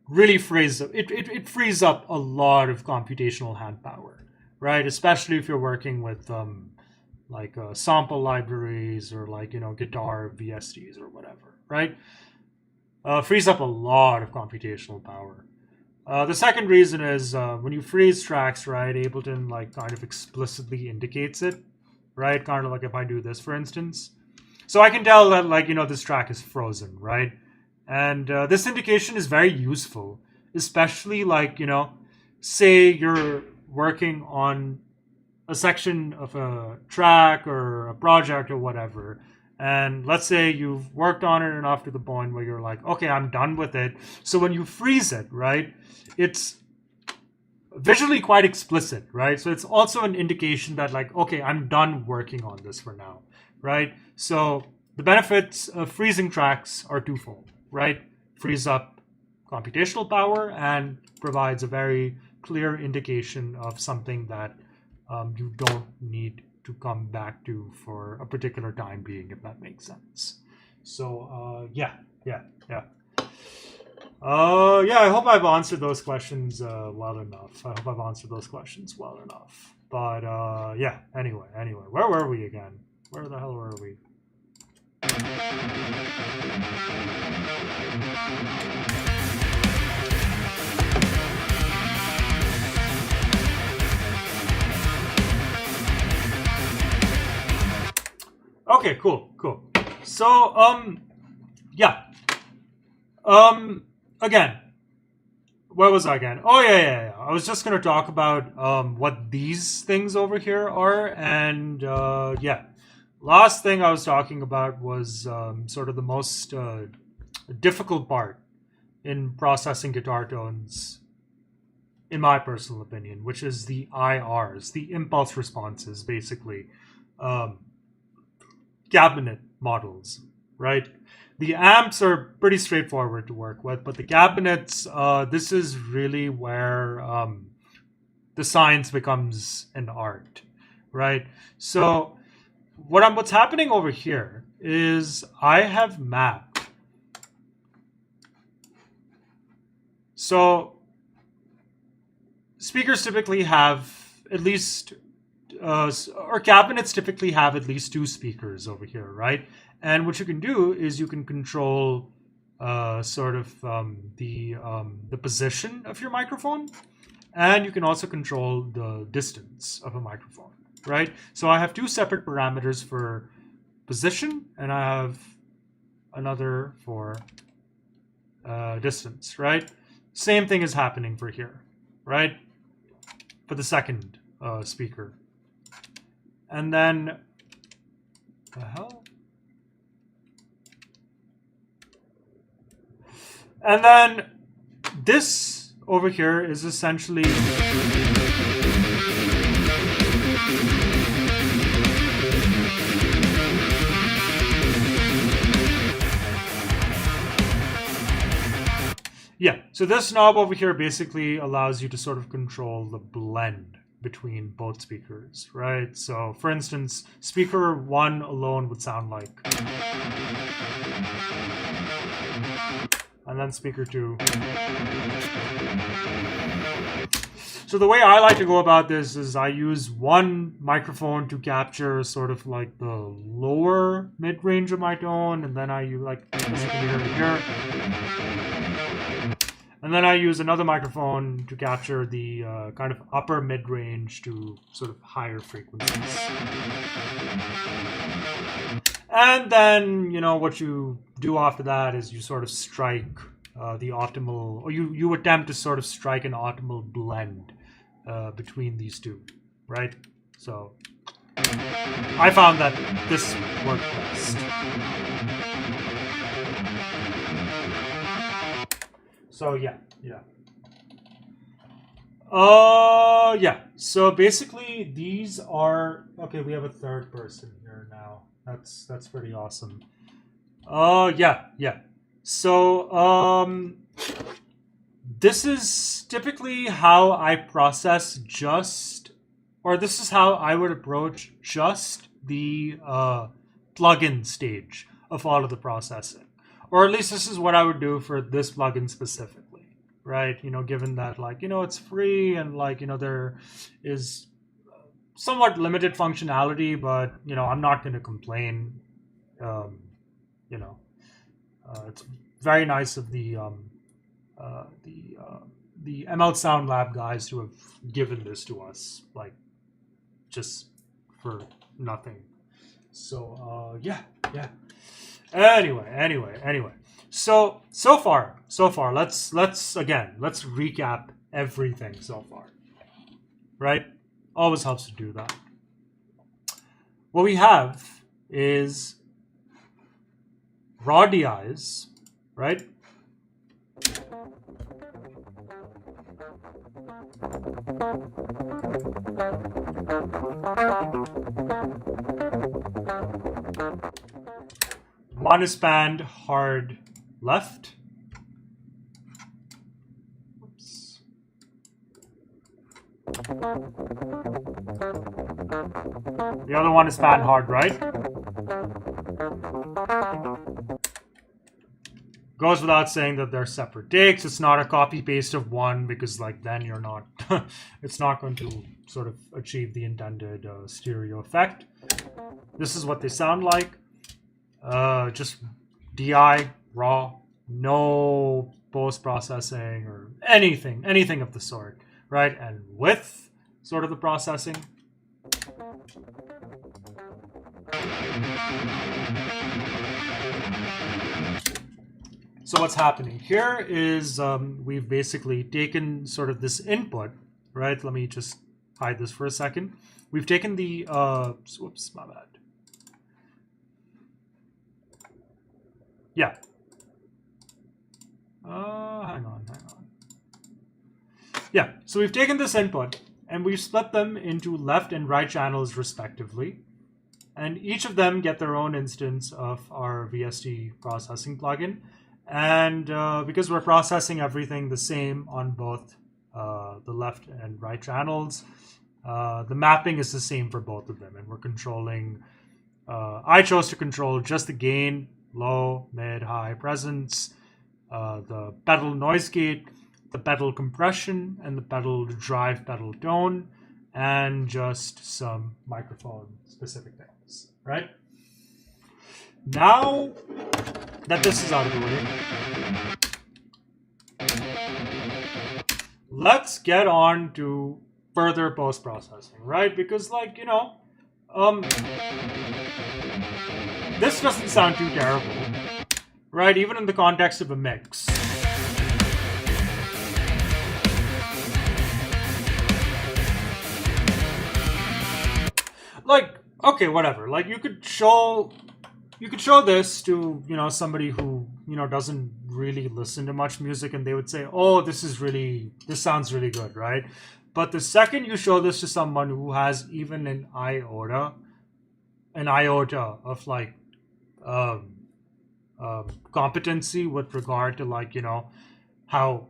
really frees up, it frees up a lot of computational hand power, right? Especially if you're working with like sample libraries or like, guitar VSTs or whatever, right? Frees up a lot of computational power. The second reason is when you freeze tracks, right, Ableton like kind of explicitly indicates it, right? Kind of like if I do this, for instance. So I can tell that like, this track is frozen, right? And this indication is very useful, especially like, say you're working on a section of a track or a project or whatever. And let's say you've worked on it enough to the point where you're like, okay, I'm done with it. So when you freeze it, right, it's visually quite explicit, right? So it's also an indication that like, okay, I'm done working on this for now, right? So the benefits of freezing tracks are twofold, right? Frees up computational power and provides a very clear indication of something that you don't need to come back to for a particular time being, if that makes sense. So yeah. I hope I've answered those questions well enough. But yeah, anyway, where were we again? Where the hell were we? Okay, cool. So, yeah. Again, where was I again? Oh, yeah. I was just going to talk about what these things over here are. And, yeah. Last thing I was talking about was sort of the most difficult part in processing guitar tones, in my personal opinion, which is the IRs, the impulse responses, basically. Cabinet models, right? The amps are pretty straightforward to work with, but the cabinets, this is really where the science becomes an art, right? So what's happening over here is I have mapped. So speakers typically have at least or cabinets typically have at least two speakers over here, right? And what you can do is you can control sort of the position of your microphone, and you can also control the distance of a microphone, right? So I have two separate parameters for position, and I have another for distance, right? Same thing is happening for here, right? For the second speaker. And then, the hell? And then this over here is essentially yeah. So this knob over here basically allows you to sort of control the blend between both speakers, right? So for instance, speaker 1 alone would sound like, and then speaker 2. So the way I like to go about this is I use one microphone to capture sort of like the lower mid-range of my tone, and then I use like here. And then I use another microphone to capture the kind of upper mid-range to sort of higher frequencies. And then, what you do after that is you sort of strike the optimal, or you attempt to sort of strike an optimal blend between these two, right? So I found that this worked best. So yeah. Yeah. So basically, these are okay. We have a third person here now. That's pretty awesome. Yeah. So this is typically how I process this is how I would approach just the plugin stage of all of the processing. Or at least this is what I would do for this plugin specifically, right? Given that, like, it's free and, like, there is somewhat limited functionality, but I'm not going to complain. Um, you know, it's very nice of uh, the uh, the ML Sound Lab guys who have given this to us, like just for nothing. So yeah, yeah. Anyway. So far, let's recap everything so far, right? Always helps to do that. What we have is raw DIs, right? One is spanned hard left. Oops. The other one is spanned hard right. Goes without saying that they're separate takes. It's not a copy paste of one, because like then you're not it's not going to sort of achieve the intended stereo effect. This is what they sound like. Just DI raw, no post processing or anything of the sort, right? And with sort of the processing. So what's happening here is we've basically taken sort of this input, right? Let me just hide this for a second. We've taken the, whoops, my bad. Yeah. Hang on. Yeah, so we've taken this input and we've split them into left and right channels respectively. And each of them get their own instance of our VST processing plugin. And because we're processing everything the same on both the left and right channels, the mapping is the same for both of them. And we're controlling, I chose to control just the gain, low, mid, high presence, the pedal noise gate, the pedal compression, and the pedal drive pedal tone, and just some microphone specific things, right? Now that this is out of the way, let's get on to further post-processing, right? Because like, this doesn't sound too terrible, right? Even in the context of a mix. Like, okay, whatever. Like you could show this to, somebody who, doesn't really listen to much music, and they would say, oh, this sounds really good, right? But the second you show this to someone who has even an iota of like competency with regard to like, how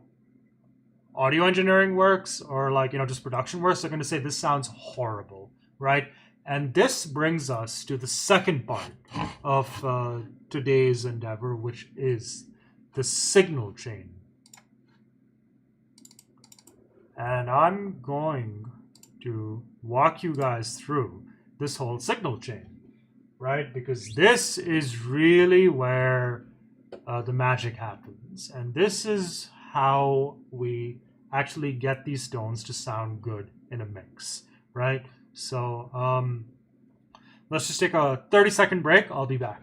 audio engineering works, or like, just production works, they're going to say this sounds horrible, right? And this brings us to the second part of today's endeavor, which is the signal chain. And I'm going to walk you guys through this whole signal chain, right? Because this is really where the magic happens. And this is how we actually get these tones to sound good in a mix, right? So let's just take a 30-second break. I'll be back.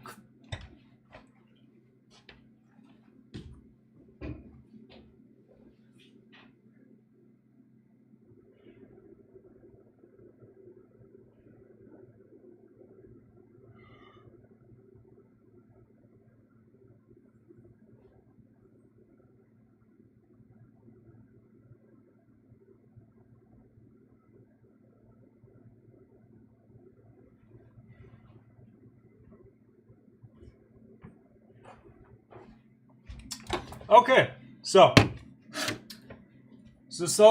Okay, so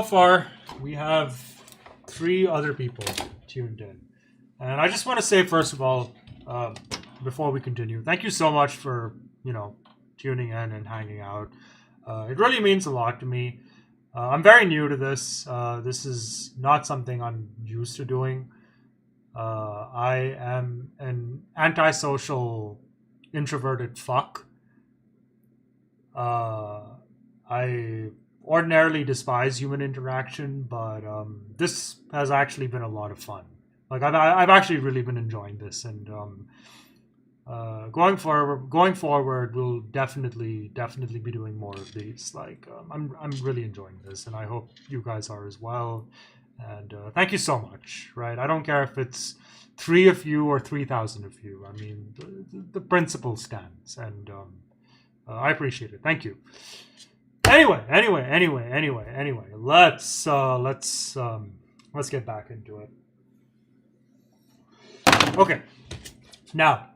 far we have 3 other people tuned in, and I just want to say, first of all, before we continue, thank you so much for tuning in and hanging out. It really means a lot to me. I'm very new to this. This is not something I'm used to doing. I am an antisocial, introverted fuck. I ordinarily despise human interaction, but this has actually been a lot of fun. Like I've actually really been enjoying this, and going forward, we'll definitely be doing more of these. Like I'm really enjoying this, and I hope you guys are as well. And thank you so much. Right, I don't care if it's 3 of you or 3,000 of you. I mean, the principle stands, and I appreciate it. Thank you. Anyway, let's get back into it. Okay, now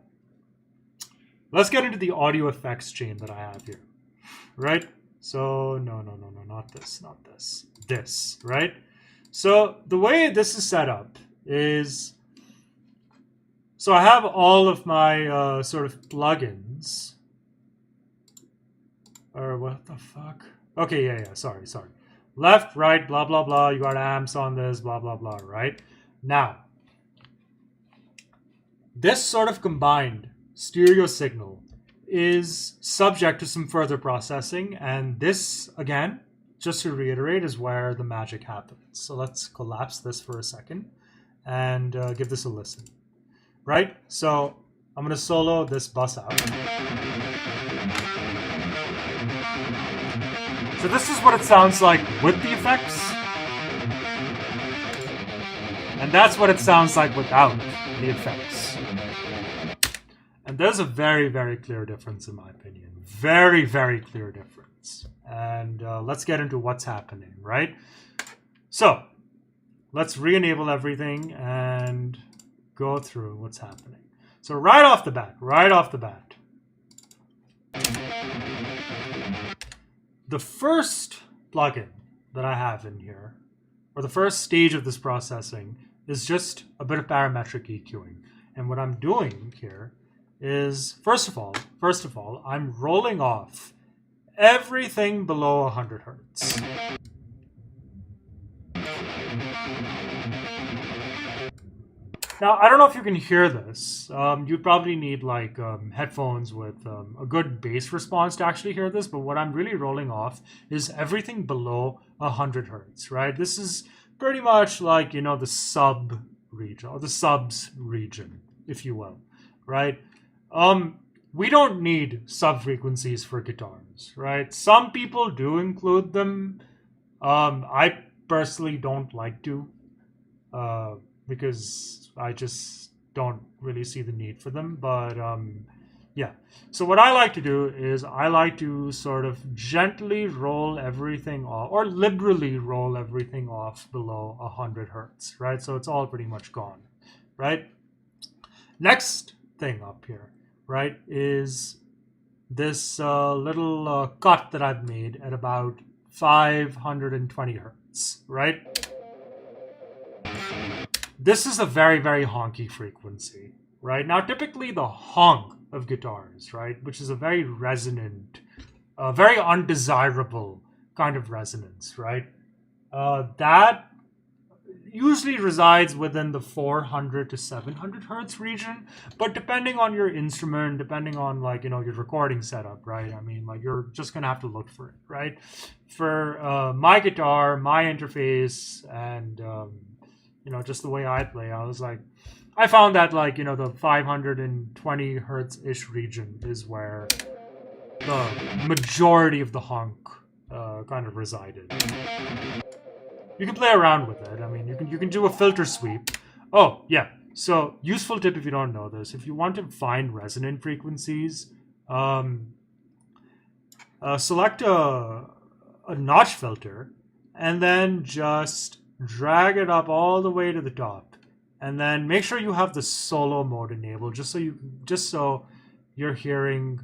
let's get into the audio effects chain that I have here, right? So no, not this, right? So the way this is set up is, so I have all of my sort of plugins. Or what the fuck? Okay, yeah, sorry. Left, right, blah, blah, blah. You got amps on this, blah, blah, blah, right? Now, this sort of combined stereo signal is subject to some further processing, and this, again, just to reiterate, is where the magic happens. So let's collapse this for a second and give this a listen, right? So I'm going to solo this bus out. So this is what it sounds like with the effects, and that's what it sounds like without the effects. And there's a very, very clear difference in my opinion. Very, very clear difference. And let's get into what's happening, right? So let's re-enable everything and go through what's happening. So right off the bat, the first plugin that I have in here, or the first stage of this processing, is just a bit of parametric EQing. And what I'm doing here is, first of all, I'm rolling off everything below 100 hertz. Now, I don't know if you can hear this. You'd probably need like headphones with a good bass response to actually hear this, but what I'm really rolling off is everything below 100 hertz, right? This is pretty much like, you know, the sub region, or the subs region, if you will, right? We don't need sub frequencies for guitars, right? Some people do include them. I personally don't like to, because I just don't really see the need for them. But yeah. So what I like to do is I like to sort of gently roll everything off, or liberally roll everything off below 100 hertz, right? So it's all pretty much gone, right? Next thing up here, right, is this little cut that I've made at about 520 hertz, right? This is a very, very honky frequency, right? Now, typically the honk of guitars, right, which is a very resonant, very undesirable kind of resonance, right? That usually resides within the 400 to 700 hertz region, but depending on your instrument, depending on, like, you know, your recording setup, right? I mean, like, you're just gonna have to look for it, right? For my guitar, my interface, and you know, just the way I play, I found that, like, you know, the 520 hertz ish region is where the majority of the honk kind of resided. You can play around with it. I mean, you can do a filter sweep. Oh, yeah. So, useful tip if you don't know this. If you want to find resonant frequencies, select a notch filter and then just drag it up all the way to the top. And then make sure you have the solo mode enabled, just so your hearing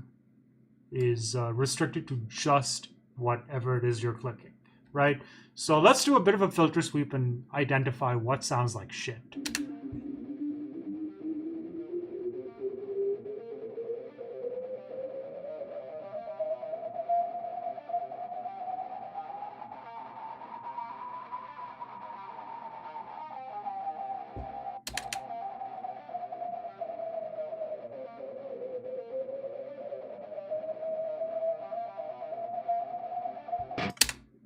is restricted to just whatever it is you're clicking, right? So let's do a bit of a filter sweep and identify what sounds like shit.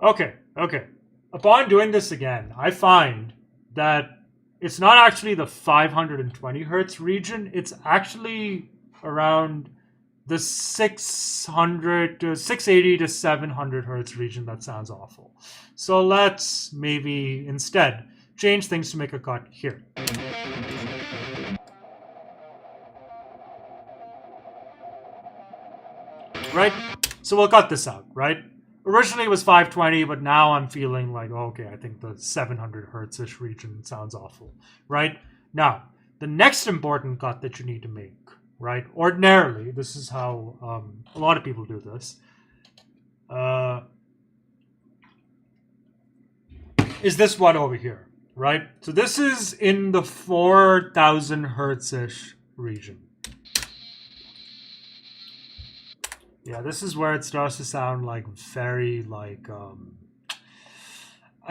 Okay, okay. Upon doing this again, I find that it's not actually the 520 hertz region, it's actually around the 600 to 680 to 700 hertz region that sounds awful. So let's maybe instead change things to make a cut here. Right? So we'll cut this out, right? Originally it was 520, but now I'm feeling like, okay, I think the 700 hertz-ish region sounds awful, right? Now, the next important cut that you need to make, right? Ordinarily, this is how a lot of people do this, is this one over here, right? So this is in the 4,000 hertz-ish region. Yeah, this is where it starts to sound like very like I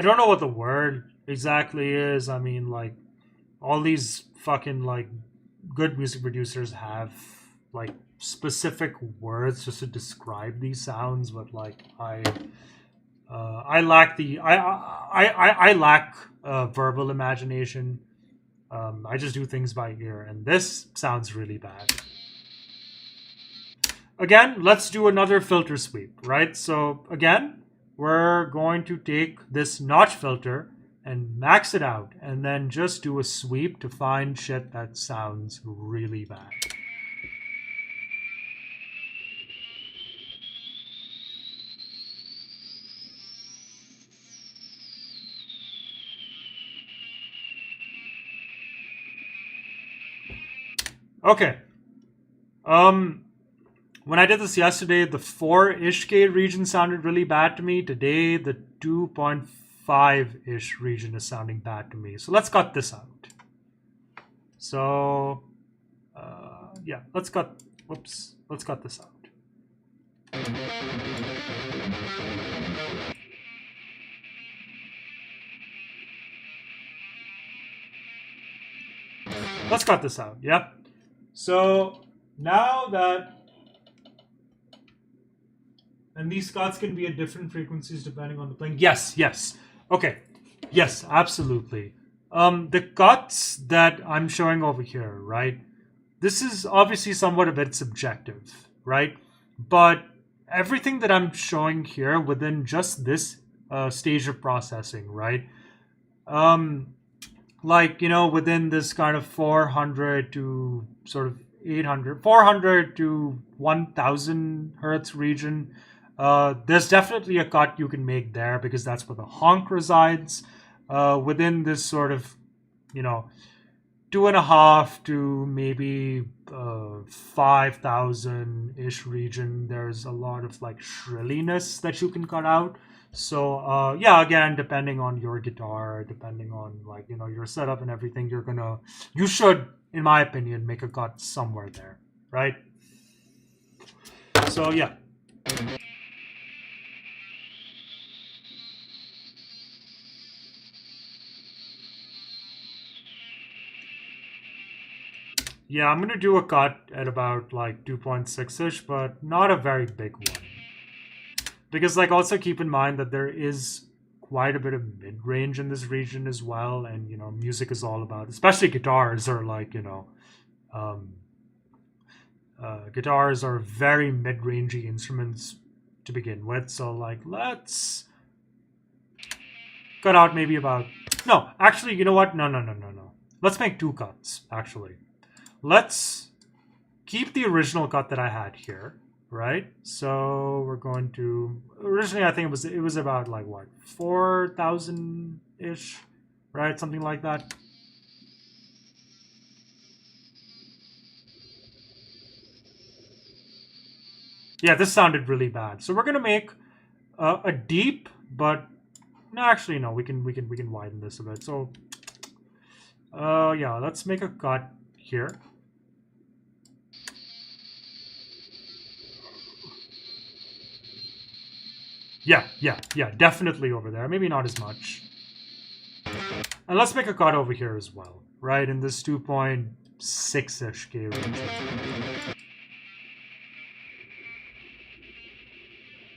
don't know what the word exactly is. I mean, like all these fucking like good music producers have like specific words just to describe these sounds, but like I lack the I lack verbal imagination. I just do things by ear, and this sounds really bad. Again, let's do another filter sweep, right? So again, we're going to take this notch filter and max it out, and then just do a sweep to find shit that sounds really bad. Okay. When I did this yesterday, the 4-ish K region sounded really bad to me. Today, the 2.5-ish region is sounding bad to me. So let's cut this out. So, yeah, let's cut this out. Let's cut this out, yeah? So, now that... And these cuts can be at different frequencies depending on the playing. Yes, yes. Okay. Yes, absolutely. The cuts that I'm showing over here, right? This is obviously somewhat a bit subjective, right? But everything that I'm showing here within just this stage of processing, right? Like, you know, within this kind of 400 to sort of 800, 400 to 1000 hertz region, there's definitely a cut you can make there because that's where the honk resides. Within this sort of, you know, 2.5 to maybe 5,000 ish region, there's a lot of like shrilliness that you can cut out. So yeah, again, depending on your guitar, depending on like, you know, your setup and everything, you should, in my opinion, make a cut somewhere there, right? So yeah. Yeah, I'm gonna do a cut at about like 2.6-ish, but not a very big one. Because like also keep in mind that there is quite a bit of mid-range in this region as well, and you know, music is all about, especially guitars are like, you know, um, guitars are very mid-rangey instruments to begin with. So like, let's cut out maybe about, no, actually, you know what? No. Let's make two cuts, actually. Let's keep the original cut that I had here, right? So we're going to, originally I think it was about like what, 4,000 ish, right? Something like that. Yeah, this sounded really bad. So we're gonna make a deep, but no, actually no, we can widen this a bit. So yeah, let's make a cut here. Yeah, definitely over there. Maybe not as much. And let's make a cut over here as well, right? In this 2.6-ish K range.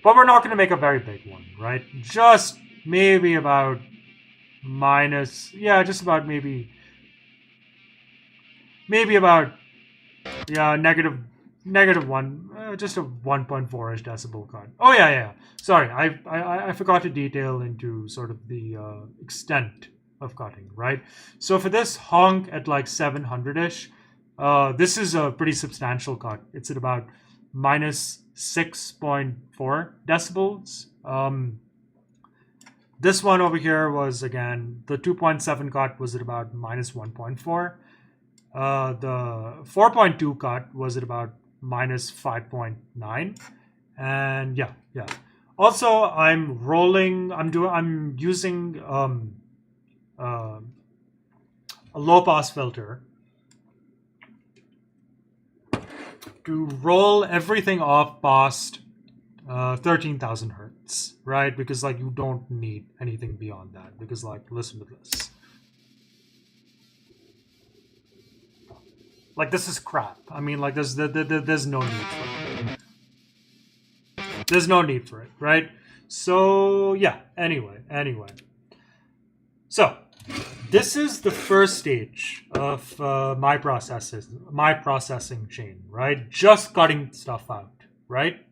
But we're not going to make a very big one, right? Just maybe about minus, yeah, just about maybe about, yeah, negative one, just a 1.4-ish decibel cut. Oh yeah. Sorry, I forgot to detail into sort of the extent of cutting, right? So for this honk at like 700-ish, this is a pretty substantial cut. It's at about minus 6.4 decibels. This one over here was, again, the 2.7 cut was at about minus 1.4. The 4.2 cut was at about minus 5.9. And yeah. Also, I'm using a low pass filter to roll everything off past 13,000 hertz, right? Because like you don't need anything beyond that. Because like, listen to this. Like, this is crap. I mean, like, there's no need for it. There's no need for it, right? So yeah. Anyway. So this is the first stage of my processing chain, right? Just cutting stuff out, right?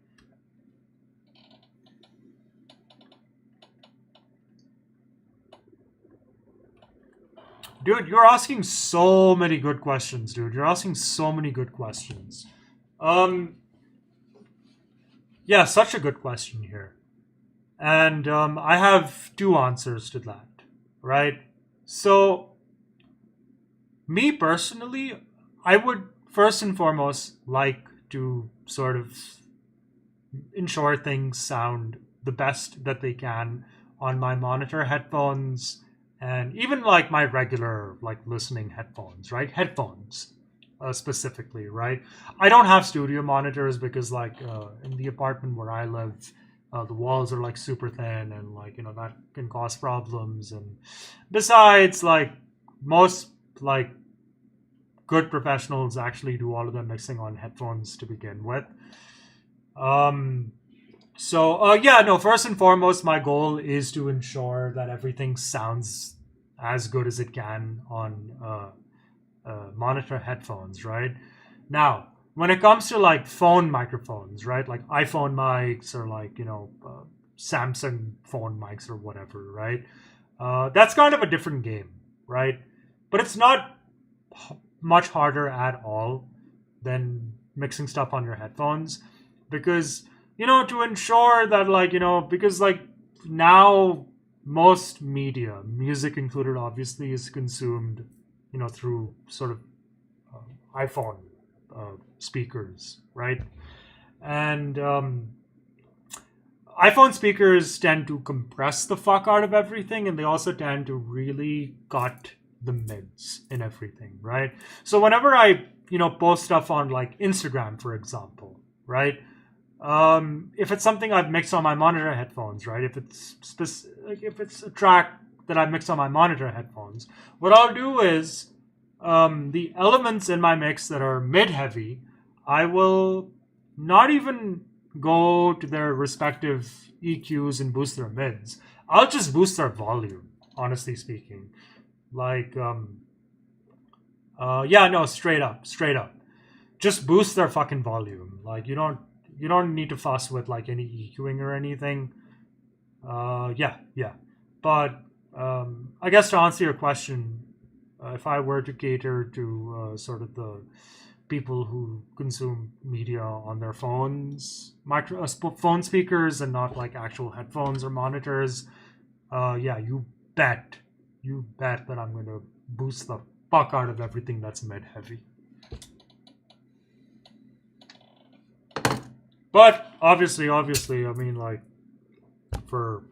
Dude, you're asking so many good questions, dude. You're asking so many good questions. Yeah, such a good question here. And I have two answers to that, right? So, me personally, I would first and foremost like to sort of ensure things sound the best that they can on my monitor headphones and even like my regular like listening headphones, right? Headphones specifically, right? I don't have studio monitors because like in the apartment where I live, the walls are like super thin and like that can cause problems. And besides, like most like good professionals actually do all of their mixing on headphones to begin with. First and foremost, my goal is to ensure that everything sounds as good as it can on monitor headphones, right? Now, when it comes to like phone microphones, right? Like iPhone mics or like, Samsung phone mics or whatever, right? That's kind of a different game, right? But it's not much harder at all than mixing stuff on your headphones because to ensure that because like now most media, music included obviously, is consumed through sort of iPhone speakers, right? And iPhone speakers tend to compress the fuck out of everything, and they also tend to really cut the mids in everything, right? So whenever I post stuff on like Instagram, for example, right? If it's something I've mixed on my monitor headphones, right? If it's a track that I've mixed on my monitor headphones, what I'll do is the elements in my mix that are mid-heavy, I will not even go to their respective EQs and boost their mids. I'll just boost their volume, honestly speaking. Like, straight up. Just boost their fucking volume. Like, you don't need to fuss with like any EQing or anything. But I guess to answer your question, if I were to cater to sort of the people who consume media on their phones, phone speakers, and not like actual headphones or monitors, you bet that I'm going to boost the fuck out of everything that's mid-heavy. But obviously, I mean, like, for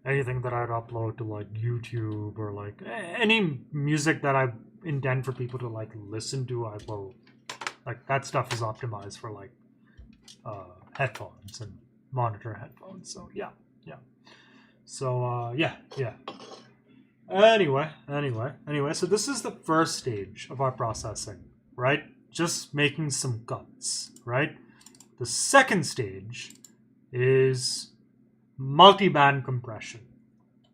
anything that I'd upload to like YouTube or like any music that I intend for people to like listen to, I will like that stuff is optimized for like headphones and monitor headphones. So yeah. So yeah. Anyway. So this is the first stage of our processing, right? Just making some cuts, right? The second stage is multi-band compression,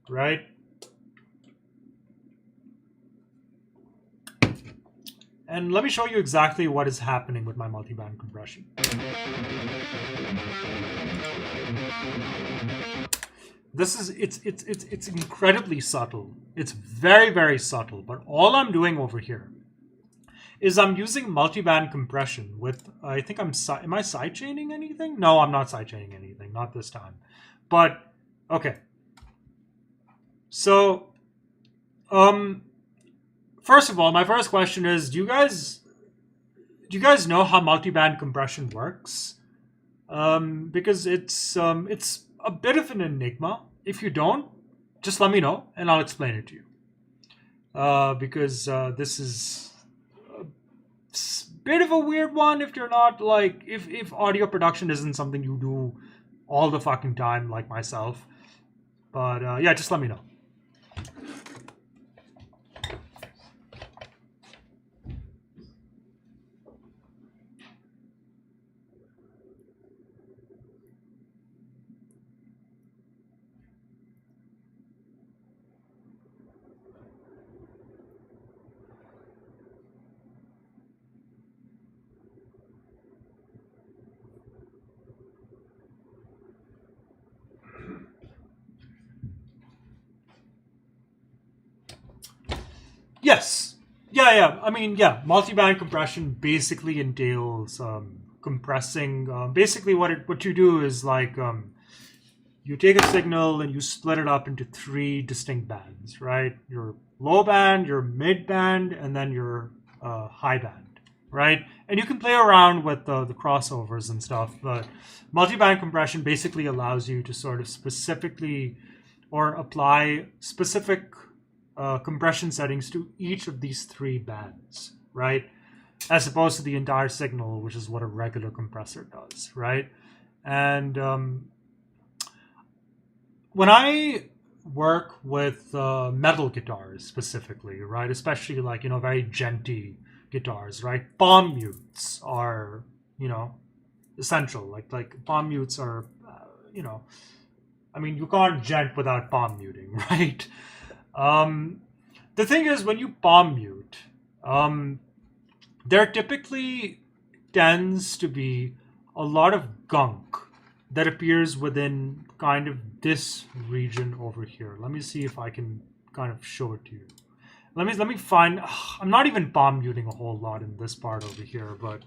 right? And let me show you exactly what is happening with my multi-band compression. It's incredibly subtle. It's very, very subtle. But all I'm doing over here is I'm using multi-band compression with, I think am I sidechaining anything? No, I'm not sidechaining anything, not this time. But, okay. So, first of all, my first question is, do you guys know how multi-band compression works? Because it's a bit of an enigma. If you don't, just let me know and I'll explain it to you. Because this is a bit of a weird one if you're not like, if audio production isn't something you do all the fucking time like myself. But yeah, just let me know. Yes. Yeah. I mean, yeah. Multi-band compression basically entails compressing. Basically, what you do is like you take a signal and you split it up into three distinct bands, right? Your low band, your mid band, and then your high band, right? And you can play around with the crossovers and stuff, but multi-band compression basically allows you to sort of specifically or apply specific compression settings to each of these three bands, right? As opposed to the entire signal, which is what a regular compressor does, right? And when I work with metal guitars specifically, right, especially like, very djenty guitars, right, palm mutes are, essential. Like palm mutes are, I mean, you can't djent without palm muting, right? The thing is, when you palm mute, there typically tends to be a lot of gunk that appears within kind of this region over here. Let me see if I can kind of show it to you. Let me find. I'm not even palm muting a whole lot in this part over here, but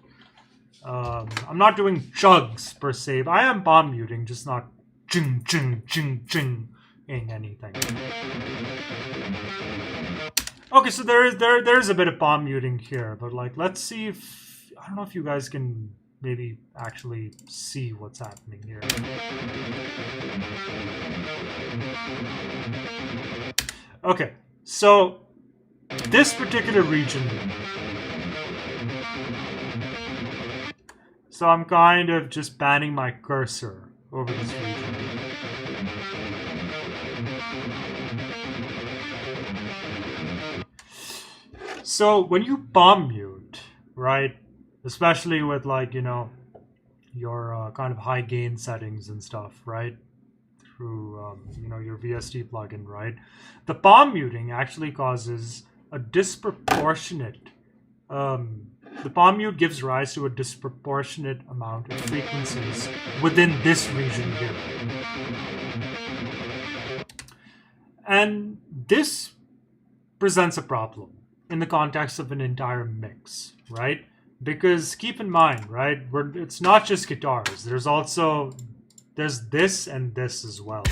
I'm not doing chugs per se. But I am palm muting, just not ching ching ching ching in anything. Okay, so there's a bit of palm muting here, but like let's see if I don't know if you guys can maybe actually see what's happening here. Okay, so this particular region. So I'm kind of just panning my cursor over this region. So when you palm mute, right, especially with like, your kind of high gain settings and stuff, right, through, your VST plugin, right, the palm muting actually causes a disproportionate, the palm mute gives rise to a disproportionate amount of frequencies within this region here. And this presents a problem in the context of an entire mix, right? Because keep in mind, right, it's not just guitars. There's this and this as well.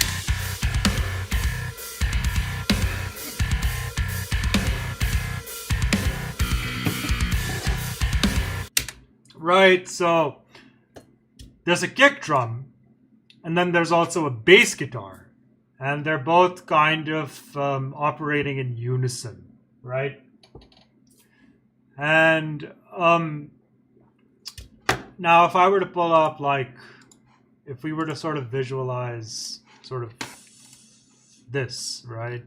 Right, so there's a kick drum, and then there's also a bass guitar, and they're both kind of operating in unison, right? And now if I were to pull up, like, if we were to sort of visualize sort of this, right?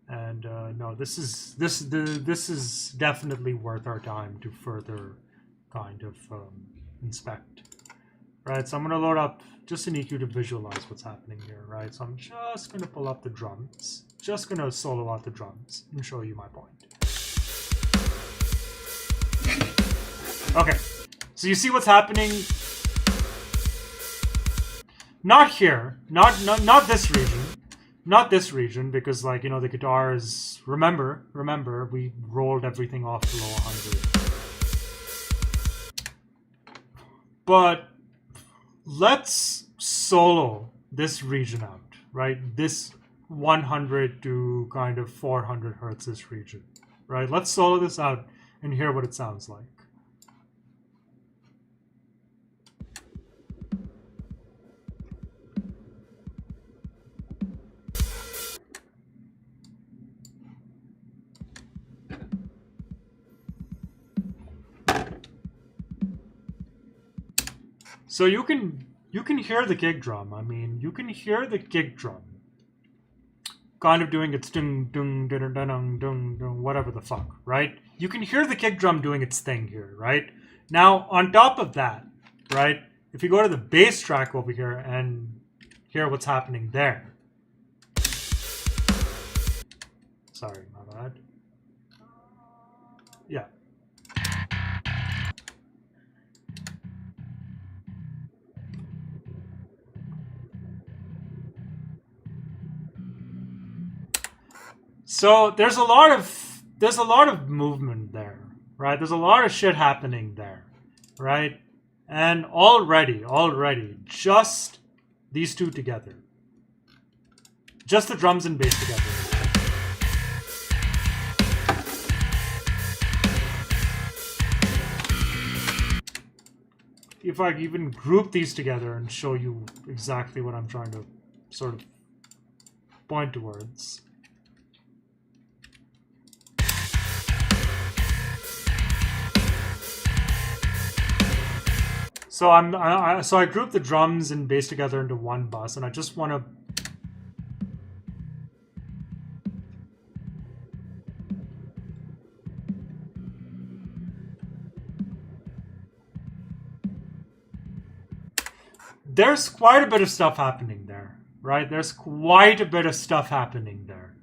And no, this is definitely worth our time to further kind of inspect. right? So I'm going to load up just an EQ to visualize what's happening here, right? So I'm just going to pull up the drums, just going to solo out the drums and show you my point. Okay, so you see what's happening? Not here, not this region, not this region, because like, you know, the guitar is, remember, we rolled everything off below 100. But let's solo this region out, right? This 100 to kind of 400 hertz this region, right? Let's solo this out and hear what it sounds like. So you can hear the kick drum. I mean, you can hear the kick drum kind of doing its dung dung dung dung dung dung whatever the fuck, right? You can hear the kick drum doing its thing here, right? Now, on top of that, right? If you go to the bass track over here and hear what's happening there. Sorry, my bad. Yeah. So there's a lot of movement there, right? There's a lot of shit happening there, right? And already, just these two together, just the drums and bass together. If I even group these together and show you exactly what I'm trying to sort of point towards. So I grouped the drums and bass together into one bus, and I just want to. There's quite a bit of stuff happening there, right? There's quite a bit of stuff happening there,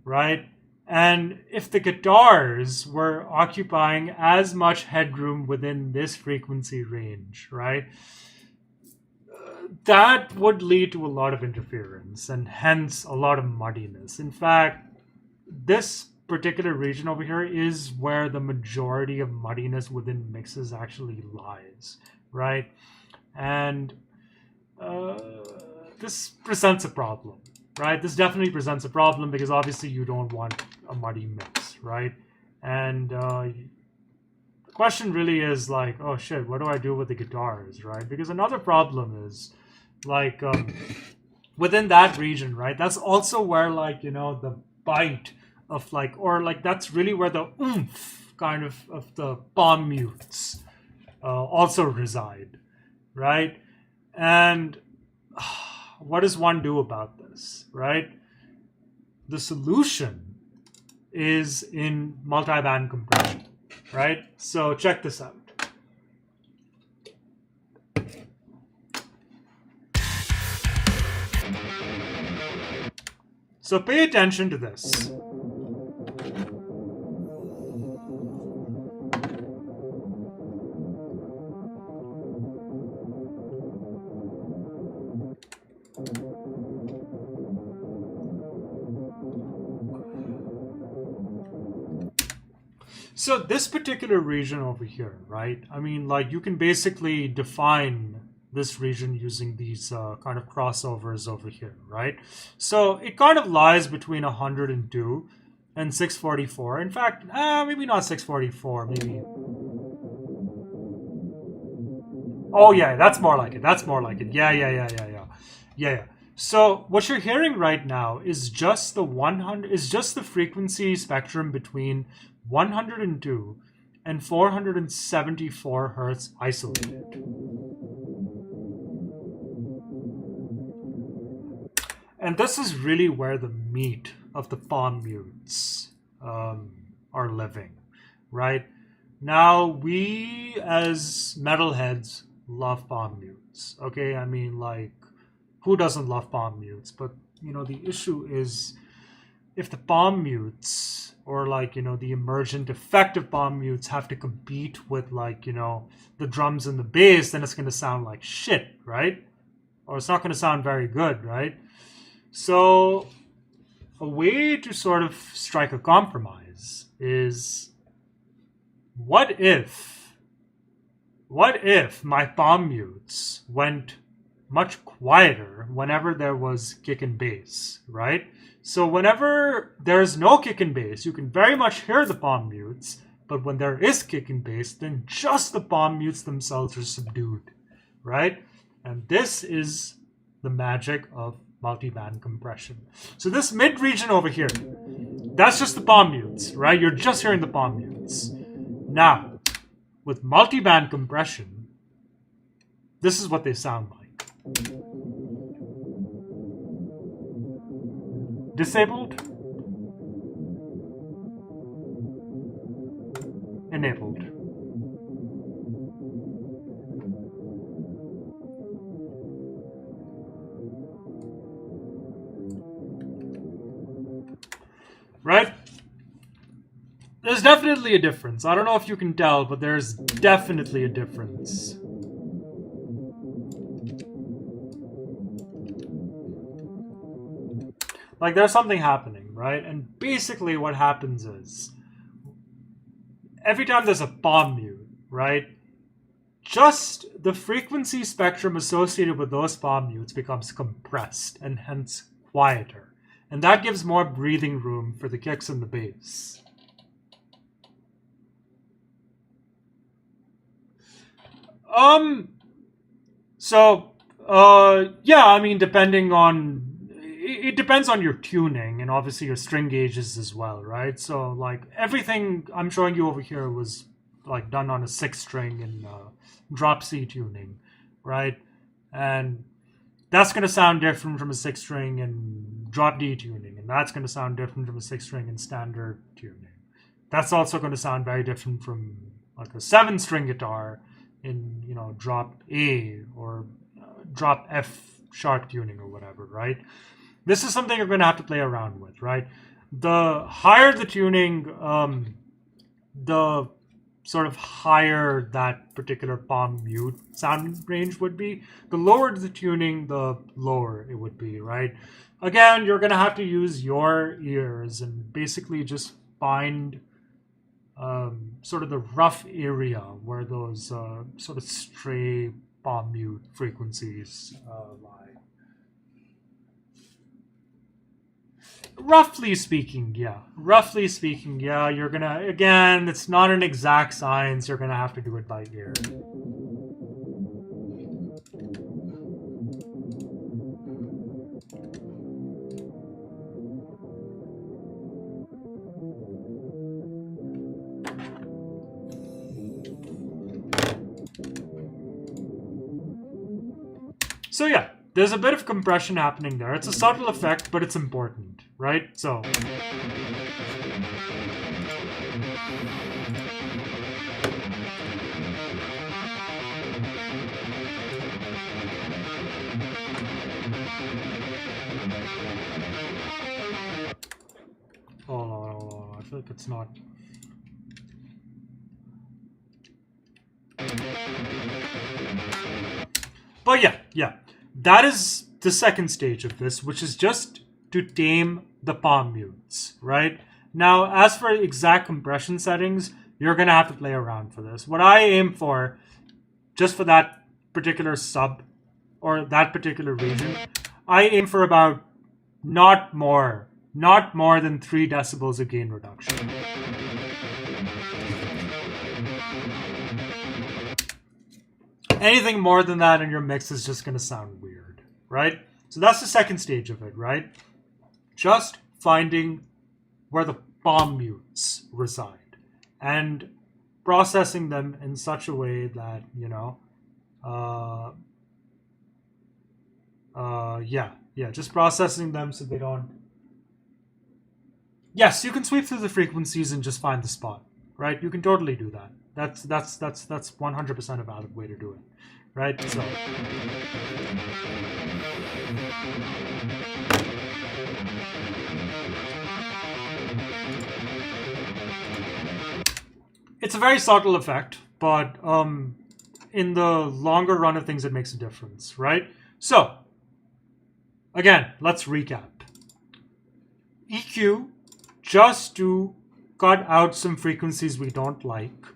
right? And if the guitars were occupying as much headroom within this frequency range, right, that would lead to a lot of interference and hence a lot of muddiness. In fact, this particular region over here is where the majority of muddiness within mixes actually lies, right? And this presents a problem, right? This definitely presents a problem because obviously you don't want a muddy mix, right? And the question really is like, oh shit, what do I do with the guitars, right? Because another problem is like within that region, right? That's also where like, you know, the bite of like, or like that's really where the oomph kind of the palm mutes also reside, right? And what does one do about this, right? The solution is in multi-band compression, right? So check this out. So pay attention to this. So this particular region over here, right? I mean, like you can basically define this region using these kind of crossovers over here, right? So it kind of lies between 102 and 644. In fact, maybe not 644, maybe. Oh yeah, that's more like it. That's more like it. Yeah. So what you're hearing right now is just the 100 is just the frequency spectrum between 102 and 474 hertz isolated. And this is really where the meat of the palm mutes are living, right? Now, we as metalheads love palm mutes. mutes. Okay, I mean, like, who doesn't love palm mutes? But the issue is if the palm mutes or like the emergent effective palm mutes have to compete with like the drums and the bass, then it's going to sound like shit, right? Or it's not going to sound very good, right? So a way to sort of strike a compromise is what if my palm mutes went much quieter whenever there was kick and bass, right? So whenever there's no kick and bass, you can very much hear the palm mutes, but when there is kick and bass, then just the palm mutes themselves are subdued, right? And this is the magic of multiband compression. So this mid region over here, that's just the palm mutes, right? You're just hearing the palm mutes. Now, with multiband compression, this is what they sound like. Disabled, enabled. Right? There's definitely a difference. I don't know if you can tell, but there's definitely a difference. Like, there's something happening, right? And basically what happens is, every time there's a palm mute, right, just the frequency spectrum associated with those palm mutes becomes compressed and hence quieter. And that gives more breathing room for the kicks and the bass. Yeah, I mean, it depends on your tuning and obviously your string gauges as well, right? So like everything I'm showing you over here was like done on a 6 string in drop C tuning, right? And that's going to sound different from a 6 string in drop D tuning, and that's going to sound different from a 6 string in standard tuning. That's also going to sound very different from like a 7 string guitar in drop A or drop F sharp tuning or whatever, right? This is something you're going to have to play around with, right? The higher the tuning, the sort of higher that particular palm mute sound range would be. The lower the tuning, the lower it would be, right? Again, you're going to have to use your ears and basically just find sort of the rough area where those sort of stray palm mute frequencies lie. Roughly speaking, yeah. You're gonna, again, it's not an exact science. You're gonna have to do it by ear. So yeah, there's a bit of compression happening there. It's a subtle effect, but it's important, right? So oh, I feel like it's not. But yeah. That is the second stage of this, which is just to tame the palm mutes, right? Now, as for exact compression settings, you're going to have to play around for this. What I aim for, just for that particular sub, or that particular region, I aim for about not more than 3 decibels of gain reduction. Anything more than that in your mix is just going to sound weird, right? So that's the second stage of it, right? Just finding where the palm mutes reside and processing them in such a way that, just processing them so they don't. Yes, you can sweep through the frequencies and just find the spot, right? You can totally do that. That's 100% a valid way to do it, right? So it's a very subtle effect, but in the longer run of things, it makes a difference, right? So again, let's recap. EQ, just to cut out some frequencies we don't like.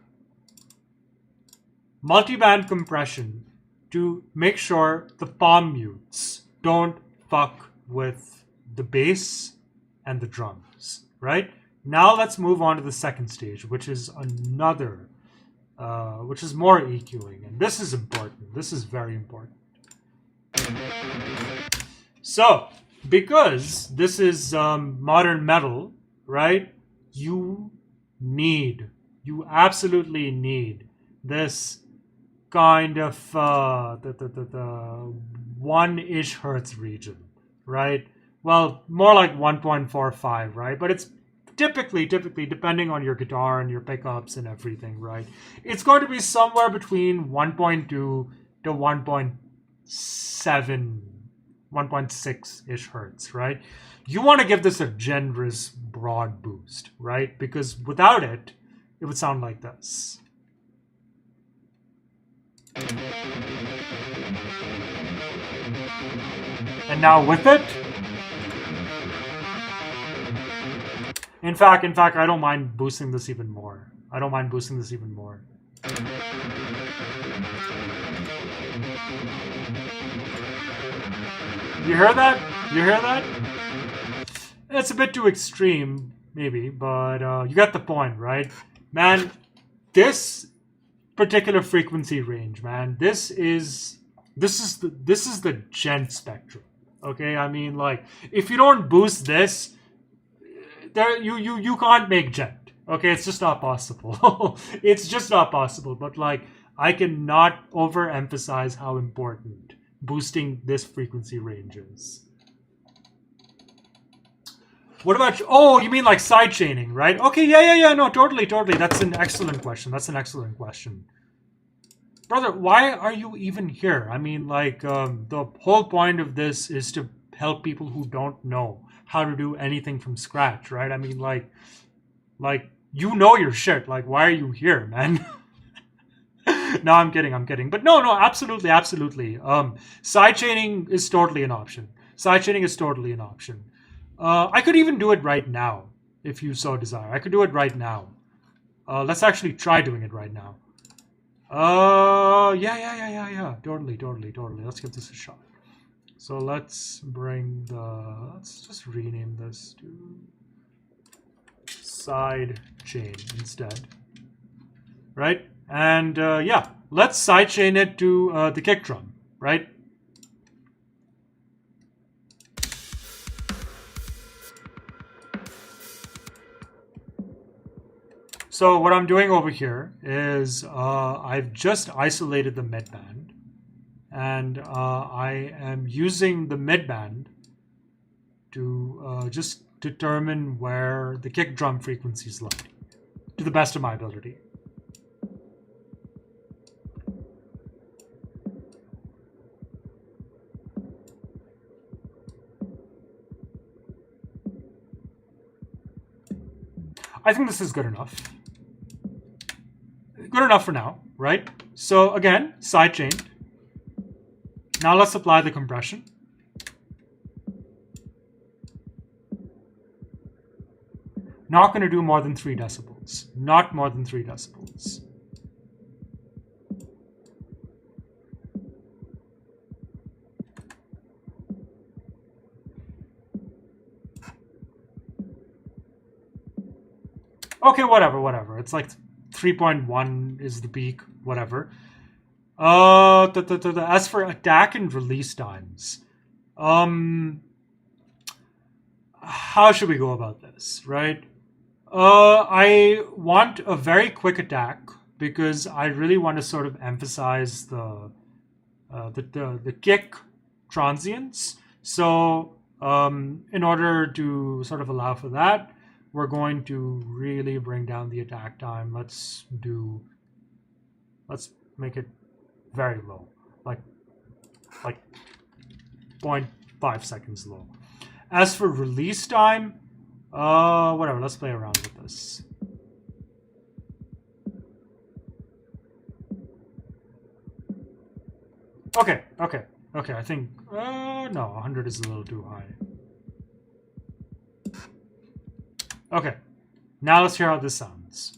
Multiband compression, to make sure the palm mutes don't fuck with the bass and the drums, right? Now let's move on to the second stage, which is which is more EQing, and this is important. This is very important. So, because this is modern metal, right? You absolutely need this kind of the 1-ish hertz region, right? Well, more like 1.45, right? But it's typically, depending on your guitar and your pickups and everything, right? It's going to be somewhere between 1.2 to 1.7, 1.6-ish hertz, right? You want to give this a generous, broad boost, right? Because without it, it would sound like this. And now with it, in fact, I don't mind boosting this even more. You hear that? It's a bit too extreme, maybe, but you get the point, right? Man, this particular frequency range, man, this is the gent spectrum. Okay, I mean, like, if you don't boost this, you can't make gent. Okay, it's just not possible. It's just not possible. But like, I cannot overemphasize how important boosting this frequency range is. What about, oh, you mean like side chaining, right? Okay, yeah, no, totally. That's an excellent question. Brother, why are you even here? I mean, like, the whole point of this is to help people who don't know how to do anything from scratch, right? I mean, like you know your shit. Like, why are you here, man? No, I'm kidding. But no, absolutely. Sidechaining is totally an option. I could even do it right now, if you so desire. I could do it right now. Let's actually try doing it right now. Yeah. Totally. Let's give this a shot. So let's just rename this to side chain instead. Right? And yeah, let's sidechain it to the kick drum, right? So what I'm doing over here is I've just isolated the midband, and I am using the midband to just determine where the kick drum frequencies lie, to the best of my ability. I think this is good enough. Good enough for now, right? So again, sidechained. Now let's apply the compression. Not going to do more than 3 decibels. Not more than 3 decibels. Okay, whatever. It's like 3.1 is the peak, whatever. As for attack and release times, how should we go about this, right? I want a very quick attack because I really want to sort of emphasize the kick transients. So in order to sort of allow for that, we're going to really bring down the attack time. Let's make it very low. like 0.5 seconds low. As for release time, whatever, let's play around with this. Okay, I think, no, 100 is a little too high. Okay, now let's hear how this sounds.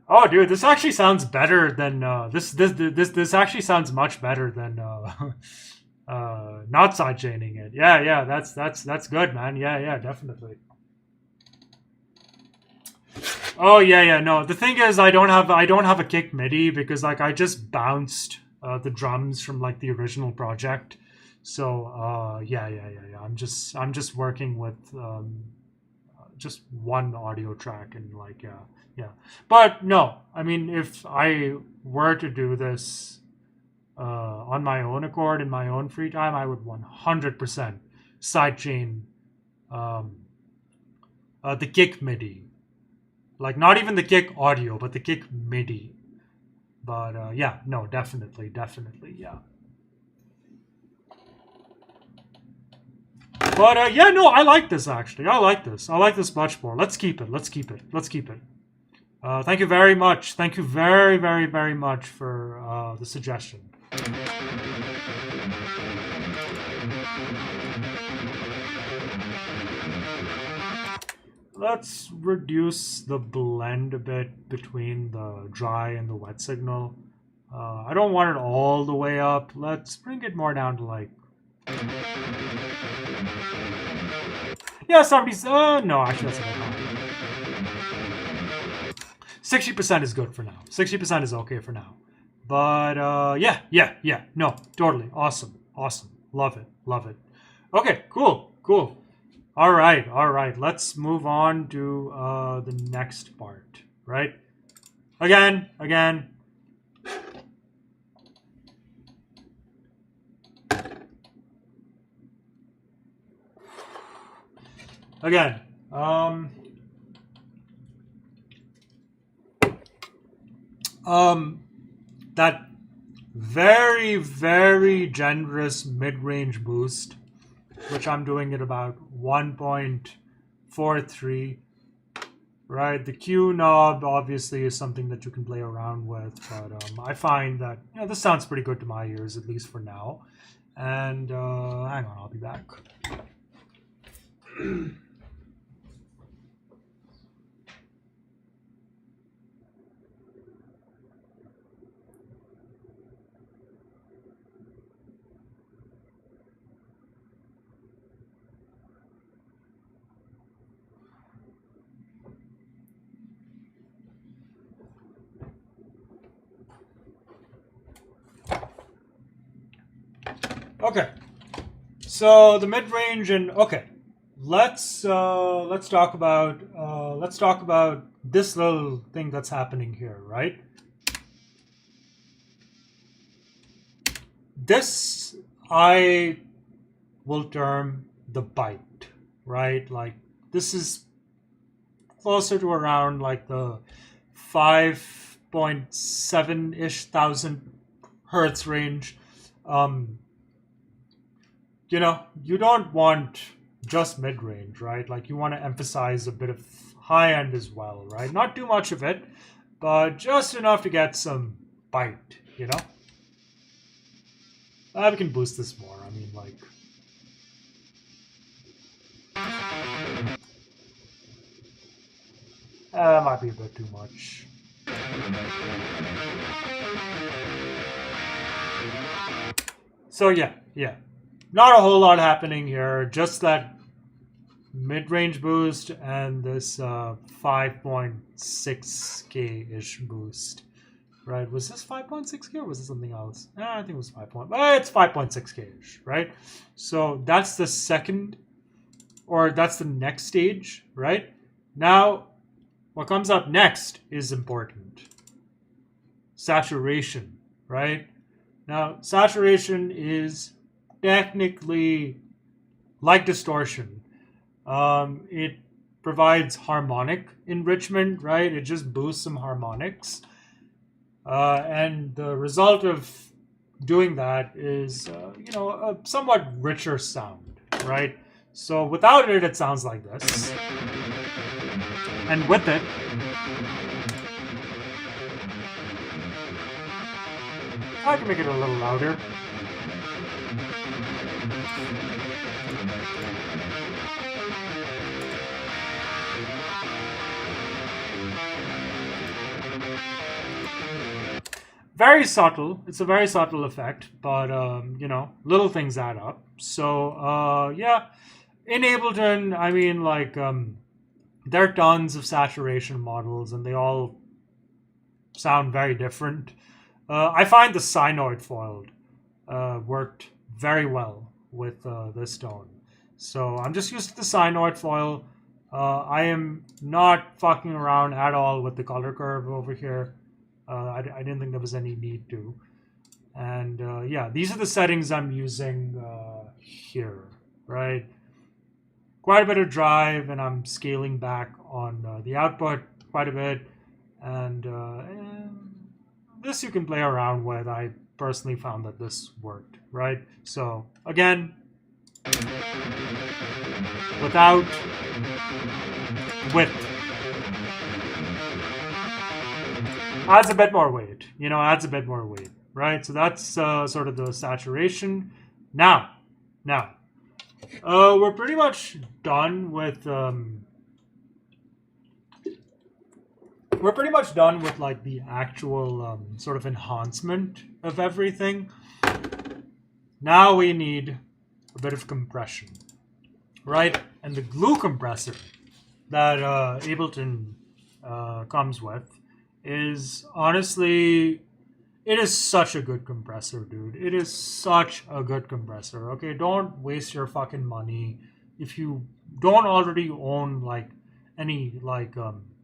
Oh, dude, this actually sounds better than this actually sounds much better than not sidechaining it. Yeah, that's good, man. Yeah, definitely. Oh yeah, no. The thing is, I don't have a kick MIDI because like I just bounced the drums from like the original project. So yeah. I'm just working with just one audio track and like yeah. But no, I mean if I were to do this on my own accord in my own free time, I would 100% sidechain the kick MIDI. Like not even the kick audio, but the kick MIDI. But yeah, no, definitely, yeah. But yeah, no, I like this actually. I like this much more. Let's keep it. Thank you very much. Thank you very, very, very much for the suggestion. Let's reduce the blend a bit between the dry and the wet signal. I don't want it all the way up. Let's bring it more down to like... Yeah, somebody's... no, actually that's a bit high. 60% is good for now. 60% is okay for now. But yeah. No, totally. Awesome. Love it. Okay, cool. All right. Let's move on to the next part, right? Again. That very, very generous mid-range boost, which I'm doing at about 1.43, right? The Q knob obviously is something that you can play around with, but I find that, this sounds pretty good to my ears, at least for now. And hang on, I'll be back. Okay, so the mid-range and let's talk about this little thing that's happening here, right? This I will term the bite, right? Like this is closer to around like the 5.7-ish thousand hertz range. You don't want just mid-range, right? Like you want to emphasize a bit of high end as well, right? Not too much of it, but just enough to get some bite, we can boost this more. I mean, like... that might be a bit too much. So yeah. Not a whole lot happening here, just that mid-range boost and this 5.6k-ish boost, right? Was this 5.6k or was it something else? I think it was 5. It's 5.6k-ish, right? So that's the second, or that's the next stage, right? Now, what comes up next is important. Saturation, right? Now, saturation is technically like distortion. It provides harmonic enrichment, right? It just boosts some harmonics. And the result of doing that is, a somewhat richer sound, right? So without it, it sounds like this. And with it, I can make it a little louder. Very subtle. It's a very subtle effect, but little things add up. So yeah, in Ableton, I mean, there are tons of saturation models, and they all sound very different. I find the Sinoid foiled worked very well with this tone. So I'm just used to the Sinoid foil. I am not fucking around at all with the color curve over here. I didn't think there was any need to. And yeah, these are the settings I'm using here, right? Quite a bit of drive, and I'm scaling back on the output quite a bit. And this you can play around with. I personally found that this worked, right? So again, without, with. Adds a bit more weight, adds a bit more weight, right? So that's sort of the saturation. Now, we're pretty much done with like the actual sort of enhancement of everything. Now we need a bit of compression, right? And the glue compressor that Ableton comes with is honestly, it is such a good compressor, dude. It is such a good compressor. Okay, don't waste your fucking money if you don't already own like any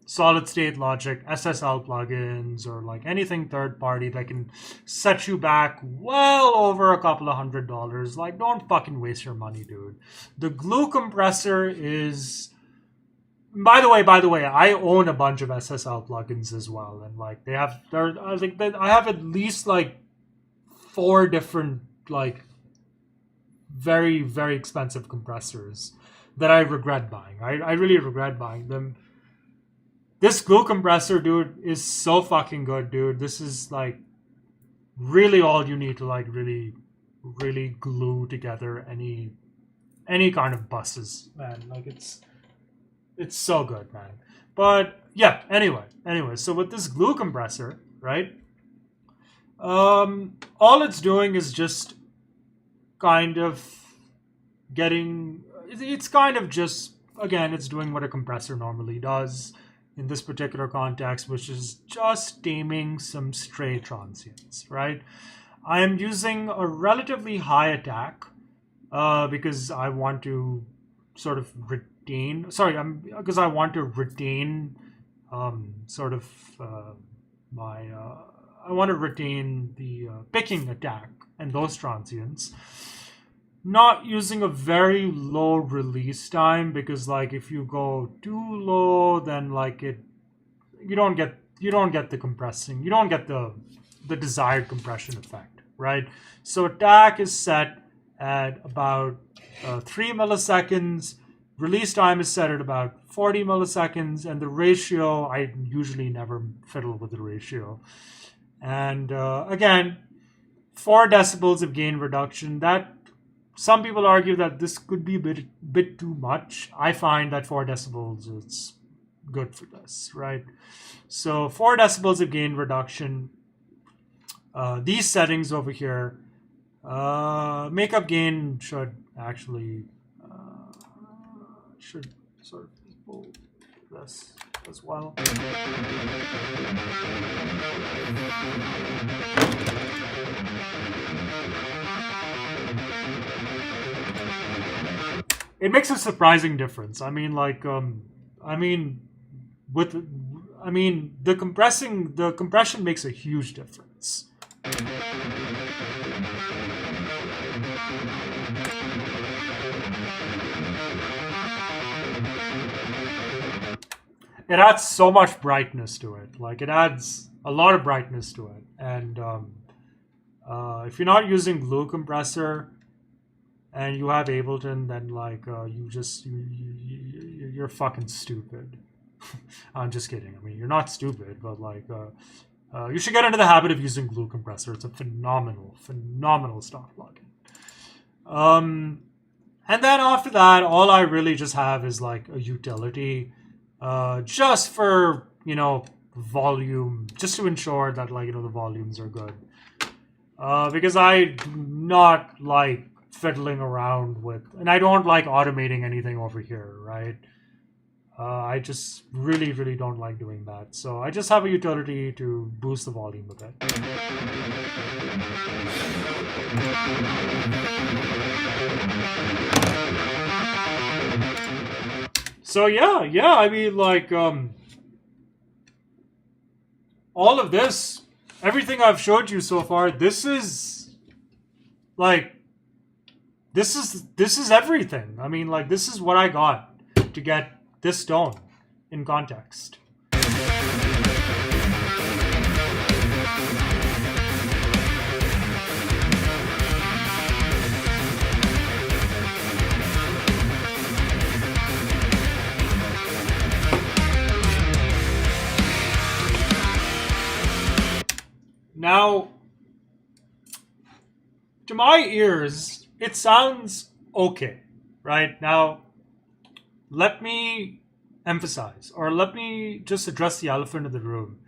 solid state Logic SSL plugins or like anything third party that can set you back well over a couple of $100. Like, don't fucking waste your money, dude. The glue compressor is. By the way, I own a bunch of SSL plugins as well, and like I have at least like 4 different like very, very expensive compressors that I regret buying. I really regret buying them. This glue compressor, dude, is so fucking good, dude. This is like really all you need to like really, really glue together any kind of buses, man. Like it's so good, man. But yeah, anyway. So with this glue compressor, right? All it's doing is just kind of getting. It's kind of just, again, it's doing what a compressor normally does in this particular context, which is just taming some stray transients, right? I am using a relatively high attack because I want to sort of because I want to retain sort of my I want to retain the picking attack and those transients. Not using a very low release time, because like if you go too low, then like you don't get the compressing, you don't get the desired compression effect, right? So attack is set at about 3 milliseconds. Release time is set at about 40 milliseconds, and the ratio, I usually never fiddle with the ratio. And again, 4 decibels of gain reduction. That some people argue that this could be a bit too much. I find that 4 decibels is good for this, right? So 4 decibels of gain reduction. These settings over here, makeup gain should actually should sort of equal this as well. It makes a surprising difference. I mean, the compression makes a huge difference. it adds so much brightness to it. Like it adds a lot of brightness to it. And if you're not using glue compressor and you have Ableton, then like you're fucking stupid. I'm just kidding. I mean, you're not stupid, but like you should get into the habit of using glue compressor. It's a phenomenal stock plugin. And then after that, all I really just have is like a utility, just for, volume, just to ensure that like, the volumes are good. Because I do not like fiddling around with, and I don't like automating anything over here, right? I just really, really don't like doing that. So I just have a utility to boost the volume a bit. So yeah, I mean, like, all of this, everything I've showed you so far, this is everything. I mean, like, this is what I got to get this tone in context. Now, to my ears, it sounds okay, right? Now, let me emphasize, or let me just address the elephant in the room.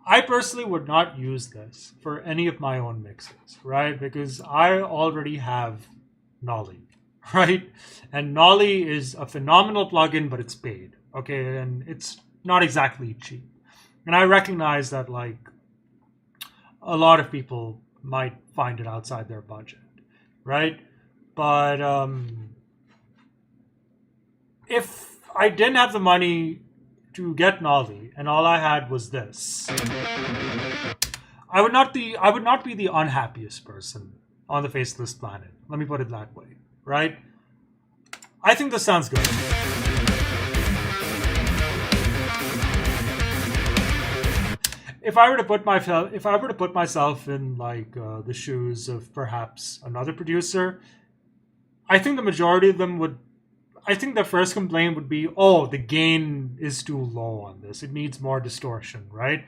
I personally would not use this for any of my own mixes, right? Because I already have Nolly, right? And Nolly is a phenomenal plugin, but it's paid, okay? And it's not exactly cheap. And I recognize that, like, a lot of people might find it outside their budget, right? But if I didn't have the money to get Nolly and all I had was this, I would not be the unhappiest person on the face of this planet. Let me put it that way, right? I think this sounds good. If I were to put myself in like the shoes of perhaps another producer, I think the majority of them would. I think the first complaint would be, "Oh, the gain is too low on this. It needs more distortion, right?"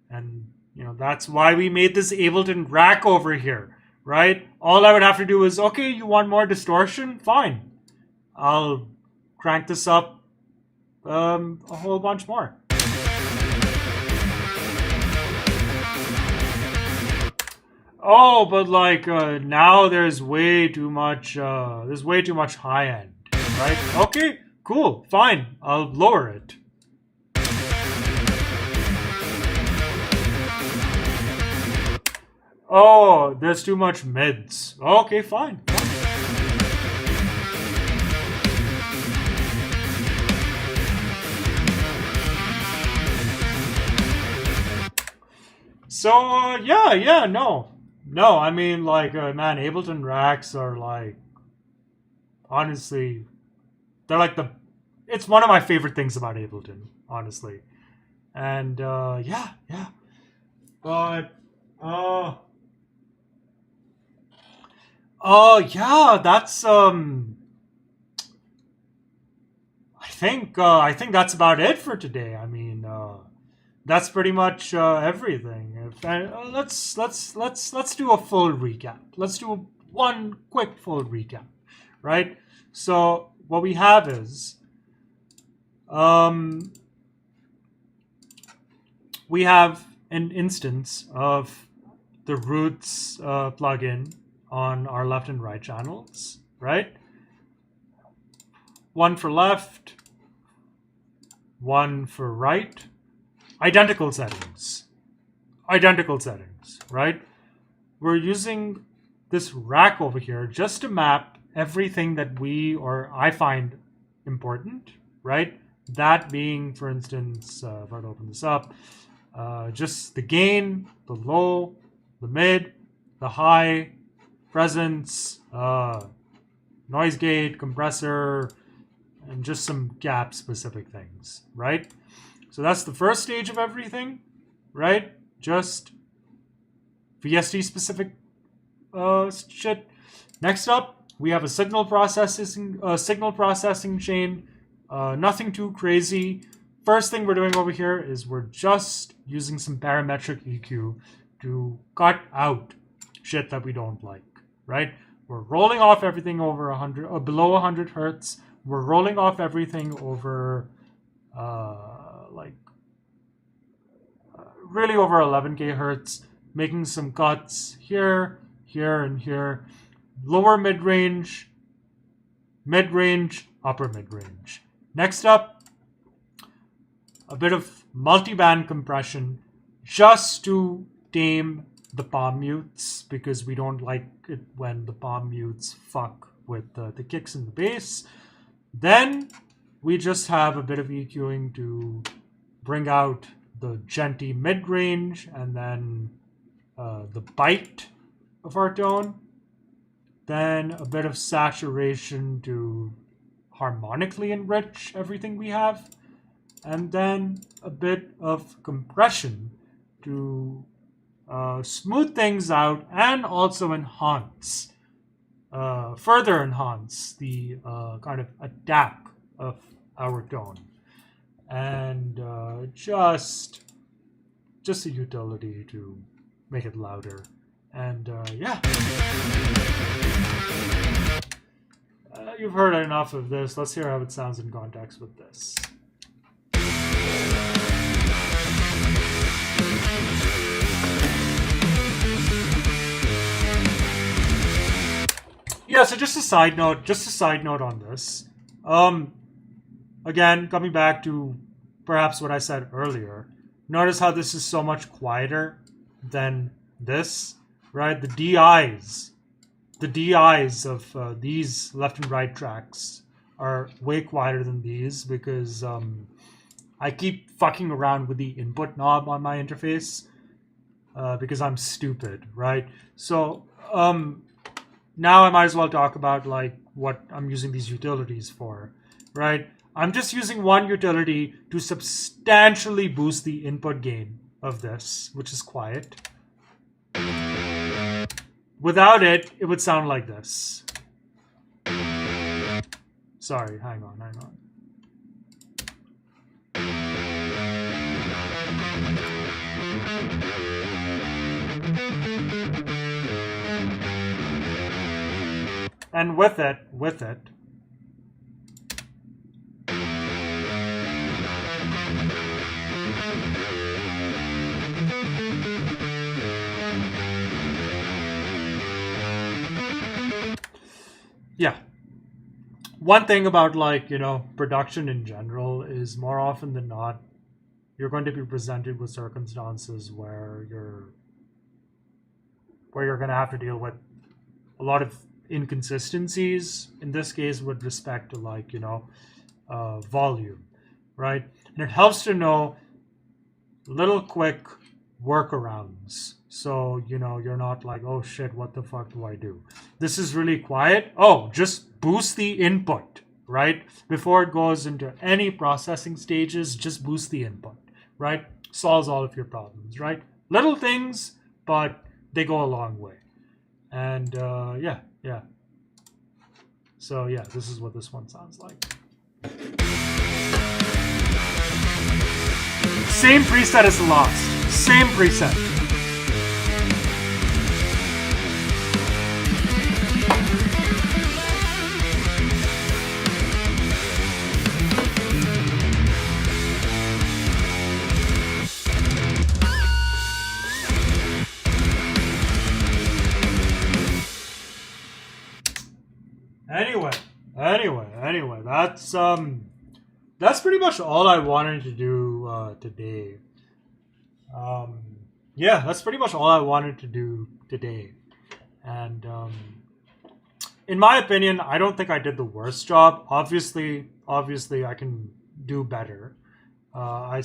And that's why we made this Ableton rack over here, right? All I would have to do is, okay, you want more distortion? Fine, I'll crank this up a whole bunch more. Oh, but like now there's way too much. There's way too much high end, right? Okay, cool, fine. I'll lower it. Oh, there's too much mids. Okay, fine. So no. I mean, like, man, Ableton racks are like, honestly, they're like it's one of my favorite things about Ableton, honestly. And yeah. But yeah, that's I think that's about it for today. I mean, that's pretty much everything. Let's do a full recap. Let's do one quick full recap, right? So what we have is we have an instance of the Roots plugin on our left and right channels, right? One for left, one for right. Identical settings, right? We're using this rack over here just to map everything that I find important, right? That being, for instance, if I open this up, just the gain, the low, the mid, the high, presence, noise gate, compressor, and just some gap specific things, right? So that's the first stage of everything, right? Just VST specific shit. Next up, we have a signal processing chain. Nothing too crazy. First thing we're doing over here is we're just using some parametric EQ to cut out shit that we don't like, right? We're rolling off everything over 100 or below 100 hertz. We're rolling off everything over really over 11k hertz, making some cuts here, here, and here. Lower mid-range, upper mid-range. Next up, a bit of multi-band compression just to tame the palm mutes, because we don't like it when the palm mutes fuck with the kicks and the bass. Then we just have a bit of EQing to bring out the genty mid-range and then the bite of our tone. Then a bit of saturation to harmonically enrich everything we have. And then a bit of compression to smooth things out and also further enhance the kind of attack of our tone. And just a utility to make it louder. And yeah. You've heard enough of this. Let's hear how it sounds in context with this. Yeah, so just a side note on this. Again, coming back to perhaps what I said earlier, notice how this is so much quieter than this, right? The DIs of these left and right tracks are way quieter than these because I keep fucking around with the input knob on my interface because I'm stupid, right? So now I might as well talk about like what I'm using these utilities for, right? I'm just using one utility to substantially boost the input gain of this, which is quiet. Without it, it would sound like this. Sorry, hang on. And with it, yeah. One thing about like, production in general is more often than not, you're going to be presented with circumstances where you're going to have to deal with a lot of inconsistencies, in this case with respect to like, volume, right? And it helps to know little quick workarounds. So, you're not like, oh shit, what the fuck do I do? This is really quiet. Oh, just boost the input, right? Before it goes into any processing stages, just boost the input, right? Solves all of your problems, right? Little things, but they go a long way. And yeah. So yeah, this is what this one sounds like. Same preset as the last. Same preset. Anyway, that's pretty much all I wanted to do today. Yeah, that's pretty much all I wanted to do today. And in my opinion, I don't think I did the worst job. Obviously, I can do better. I'll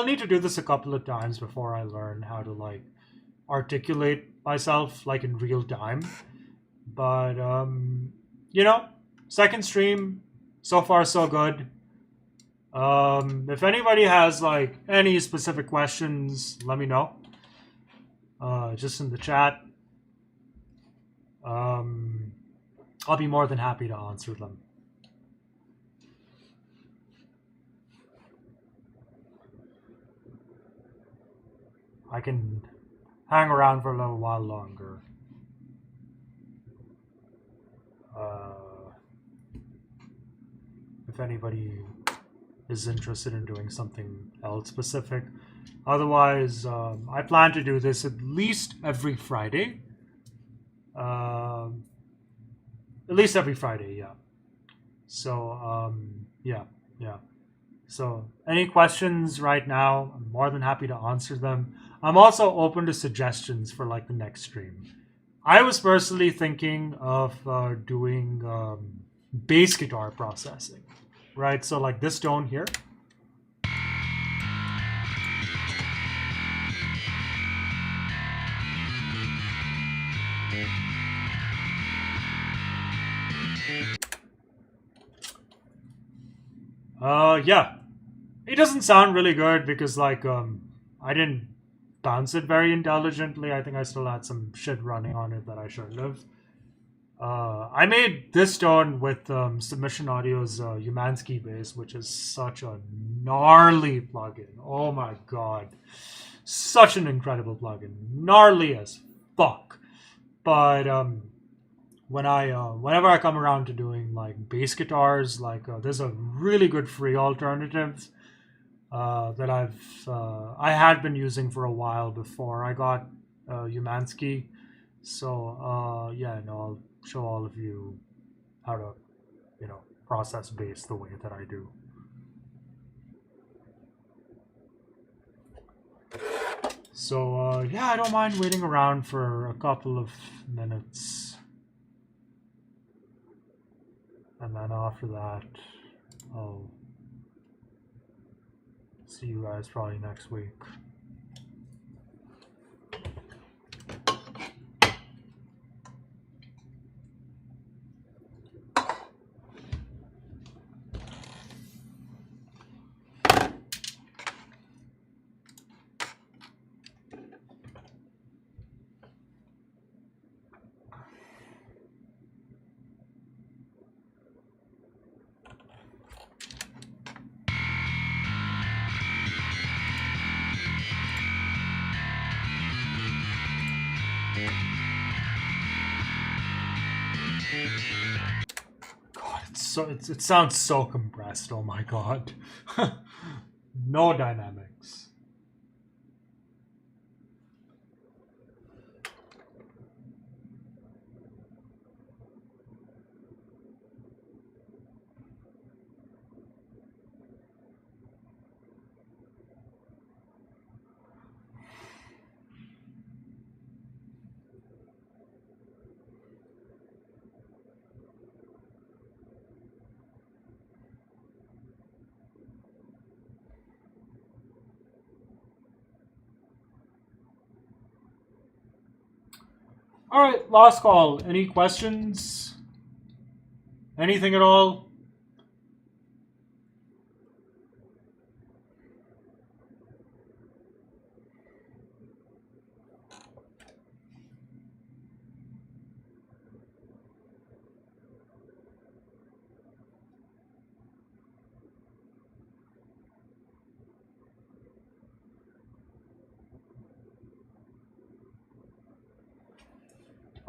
need to do this a couple of times before I learn how to like articulate myself like in real time. But second stream, so far so good. If anybody has like any specific questions, let me know. Just in the chat. I'll be more than happy to answer them. I can hang around for a little while longer. If anybody is interested in doing something else specific. Otherwise, I plan to do this at least every Friday. At least every Friday, yeah. So, yeah. So, any questions right now, I'm more than happy to answer them. I'm also open to suggestions for like the next stream. I was personally thinking of doing bass guitar processing, right? So, like this tone here. Yeah. It doesn't sound really good because like I didn't bounce it very intelligently. I think I still had some shit running on it that I shouldn't have. I made this tone with Submission Audio's Umansky bass, which is such a gnarly plugin. Oh my god. Such an incredible plugin. Gnarly as fuck. But whenever I come around to doing like bass guitars, like there's a really good free alternative that I had been using for a while before I got Umansky. So yeah, no, I'll show all of you how to process bass the way that I do. So yeah, I don't mind waiting around for a couple of minutes. And then after that, I'll see you guys probably next week. God, it sounds so compressed. Oh my god. No dynamics. All right, last call. Any questions? Anything at all?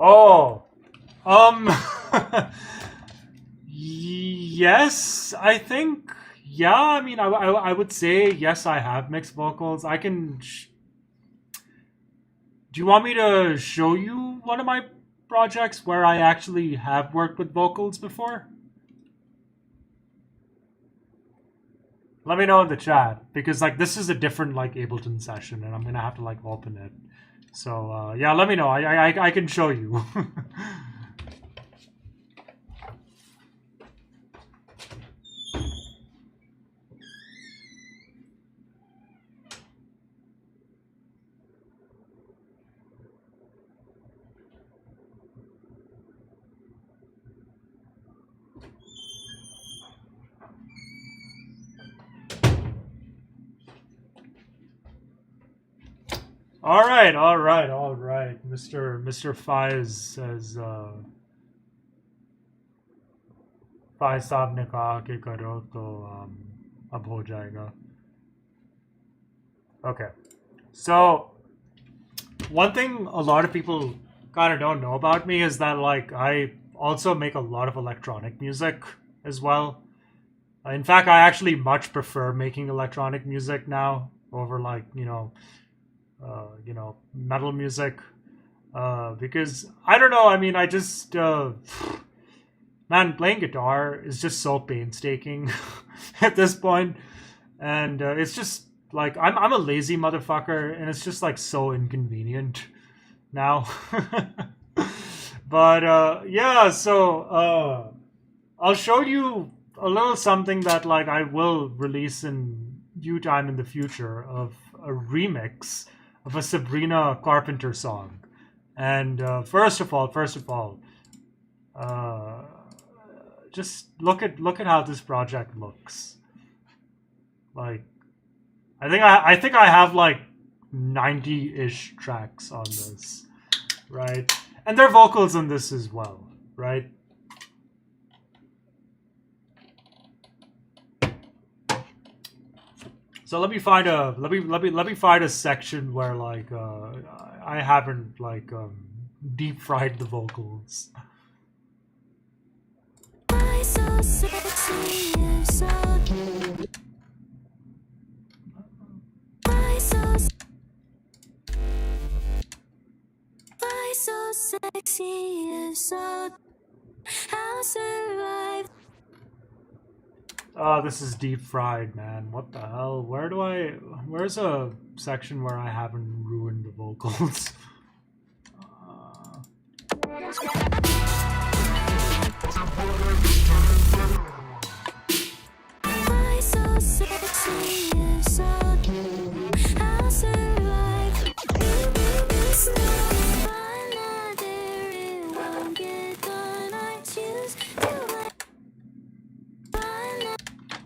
Oh, um, yes, I think. Yeah, I mean, I would say yes. I have mixed vocals. I can. Do you want me to show you one of my projects where I actually have worked with vocals before? Let me know in the chat because like this is a different like Ableton session, and I'm gonna have to like open it. So yeah, let me know. I can show you. All right. Mr. Faiz says, Faiz साहब ने कहा कि करो तो अब हो जाएगा. Okay. So one thing a lot of people kind of don't know about me is that like I also make a lot of electronic music as well. In fact, I actually much prefer making electronic music now over like metal music because I don't know. I mean, I just man, playing guitar is just so painstaking at this point, and it's just like I'm a lazy motherfucker, and it's just like so inconvenient now. But yeah, so I'll show you a little something that like I will release in due time in the future of a remix of a Sabrina Carpenter song. And first of all, uh, just look at how this project looks. Like I think I have like 90-ish tracks on this, right? And there are vocals on this as well, right? So let me find a section where like I haven't like deep fried the vocals. Oh, this is deep fried, man. What the hell? Where's a section where I haven't ruined the vocals? Uh,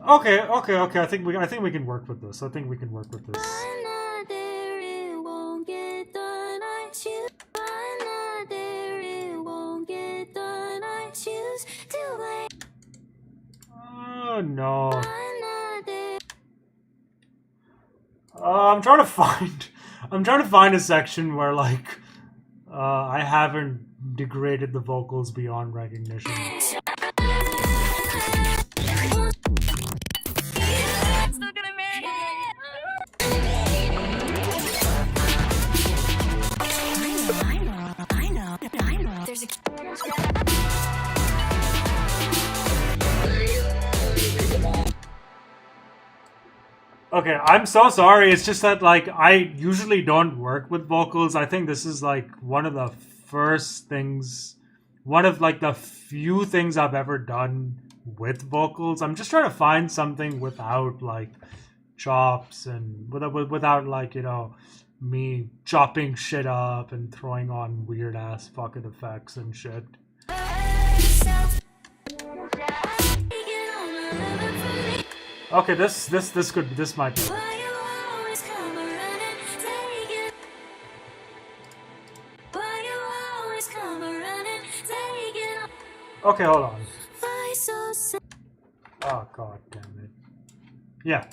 okay. I think we can work with this. I think we can work with this. Oh no. I'm trying to find. I'm trying to find a section where like I haven't degraded the vocals beyond recognition. Okay, I'm so sorry. It's just that like I usually don't work with vocals. I think this is like one of the first things, one of like the few things I've ever done with vocals. I'm just trying to find something without like chops and without like me chopping shit up and throwing on weird ass fucking effects and shit. Okay, this might be. Okay, hold on. Oh god damn it. Yeah.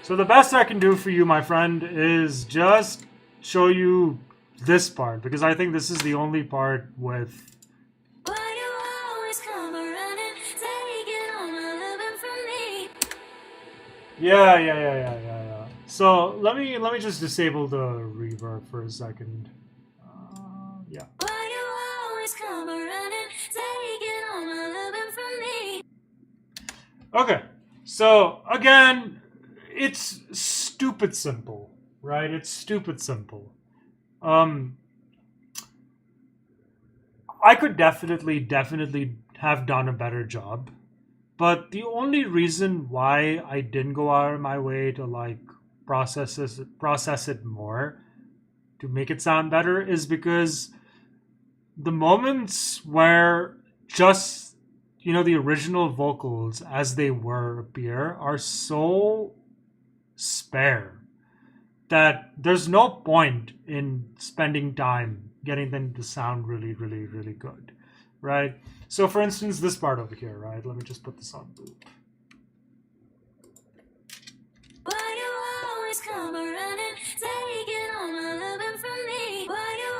So the best I can do for you, my friend, is just show you this part because I think this is the only part with. Yeah. So let me just disable the reverb for a second. Yeah. Okay. So again, it's stupid simple, right? It's stupid simple. Um, I could definitely have done a better job. But the only reason why I didn't go out of my way to like process it more to make it sound better is because the moments where just, the original vocals as they were appear are so spare that there's no point in spending time getting them to sound really, really, really good, right? So, for instance, this part over here, right? Let me just put this on loop. Why you always come running, taking all my loving from me? Why you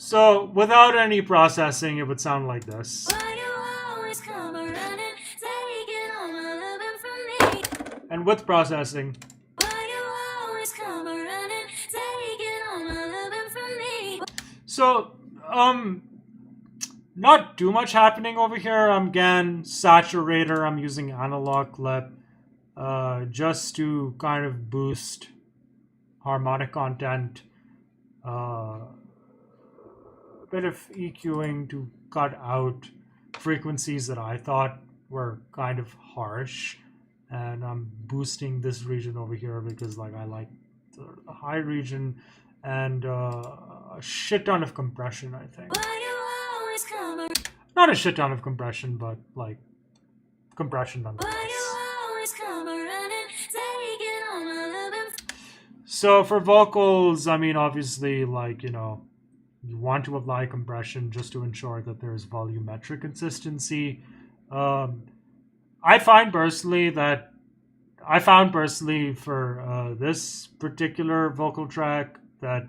So, without any processing, it would sound like this. Why you always come running, taking all my loving from me? And with processing. So, not too much happening over here. I'm GAN saturator. I'm using analog clip, just to kind of boost harmonic content. A bit of EQing to cut out frequencies that I thought were kind of harsh, and I'm boosting this region over here because I like the high region, and a shit ton of compression, I think. Not a shit ton of compression, but compression nonetheless. So for vocals, I mean, obviously, you want to apply compression just to ensure that there's volumetric consistency. I found personally for this particular vocal track that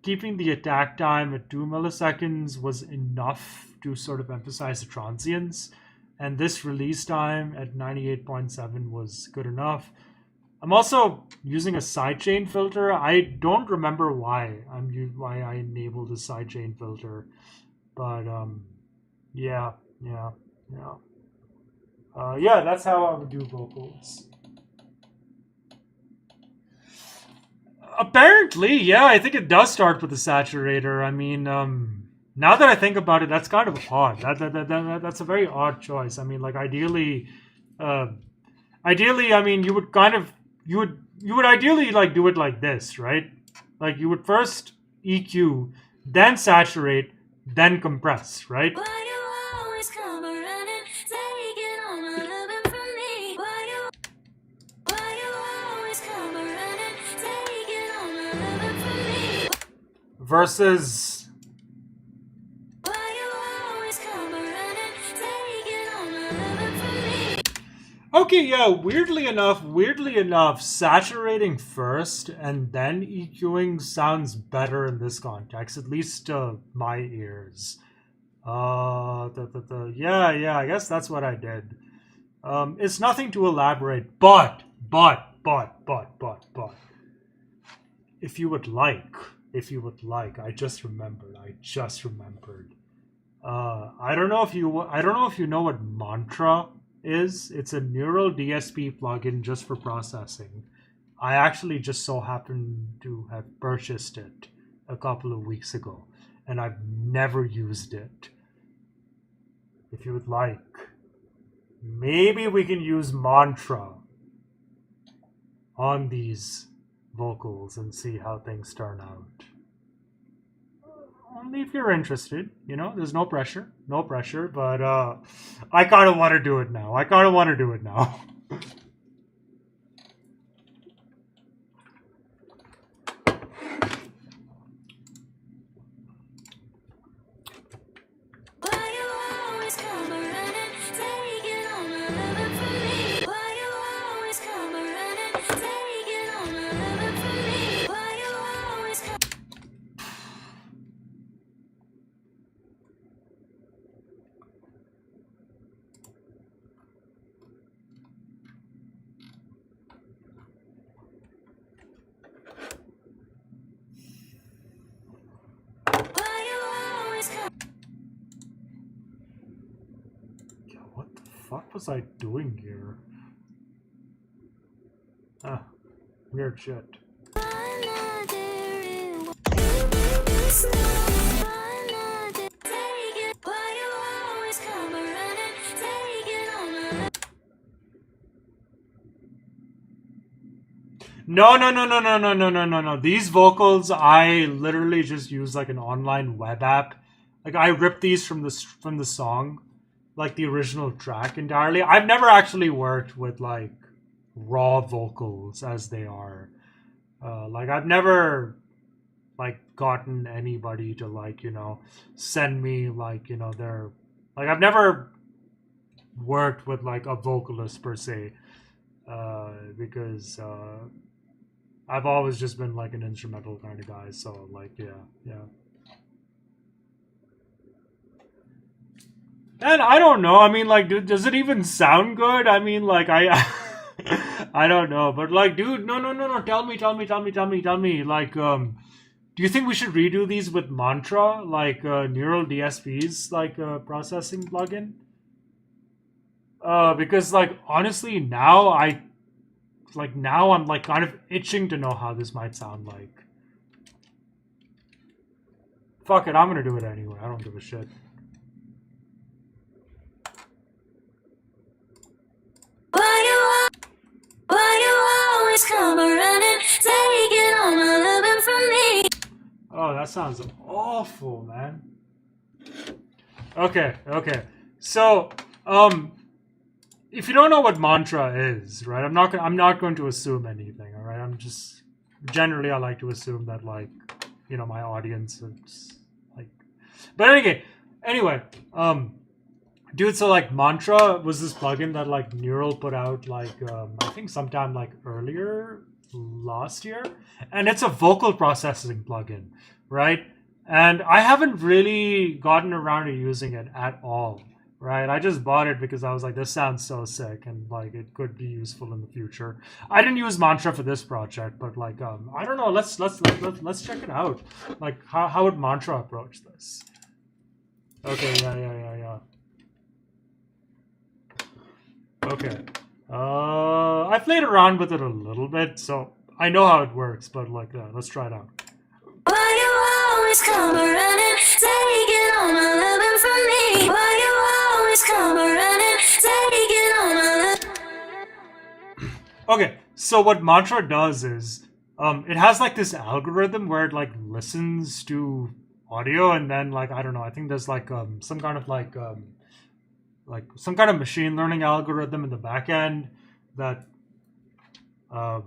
keeping the attack time at 2 milliseconds was enough to sort of emphasize the transients, and this release time at 98.7 was good enough. I'm also using a sidechain filter. I don't remember why I enabled the sidechain filter, but yeah. That's how I would do vocals. Apparently, yeah, I think it does start with the saturator. I mean, now that I think about it, that's kind of odd. That's a very odd choice. I mean, ideally, I mean, you would ideally do it like this, right? You would first EQ, then saturate, then compress, right? Versus okay, yeah, weirdly enough, saturating first and then EQing sounds better in this context, at least to my ears. Yeah, I guess that's what I did. It's nothing to elaborate, but. If you would like, I just remembered. I don't know if you know what Mantra is. It's a neural DSP plugin just for processing. I actually just so happened to have purchased it a couple of weeks ago, and I've never used it. If you would like, maybe we can use Mantra on these vocals and see how things turn out. Only if you're interested, there's no pressure, but I kind of want to do it now. What was I doing here? Weird shit. No. These vocals, I literally just use an online web app like I ripped these from the song, like the original track entirely. I've never actually worked with like raw vocals as they are. Like I've never like gotten anybody to like send me like their like I've never worked with like a vocalist per se, because I've always just been like an instrumental kind of guy. So like yeah. And I don't know. I mean, like, dude, does it even sound good? I mean, like, I don't know. But like, dude, no. Tell me. Like, do you think we should redo these with Mantra, like Neural DSP's like processing plugin? Because like honestly, now I'm like kind of itching to know how this might sound like. Fuck it, I'm gonna do it anyway. I don't give a shit. Why you always come running, taking all my loving from me? Oh, that sounds awful, man. Okay. So, if you don't know what mantra is, right? I'm not going to assume anything, all right? I'm just generally I like to assume that like, my audience is like. But anyway, dude, so like Mantra was this plugin that like Neural put out like I think sometime like earlier last year, and it's a vocal processing plugin, right? And I haven't really gotten around to using it at all, right? I just bought it because I was like, this sounds so sick, and like it could be useful in the future. I didn't use Mantra for this project, but like I don't know. Let's check it out. Like how would Mantra approach this? Okay, yeah. Okay. I played around with it a little bit, so I know how it works, but like, let's try it out. Why you always come running, taking all my loving from me? Why you always come running, taking all my love? Okay, so what Mantra does is, it has like this algorithm where it like listens to audio, and then like I don't know, I think there's like some kind of like some kind of machine learning algorithm in the back end that um,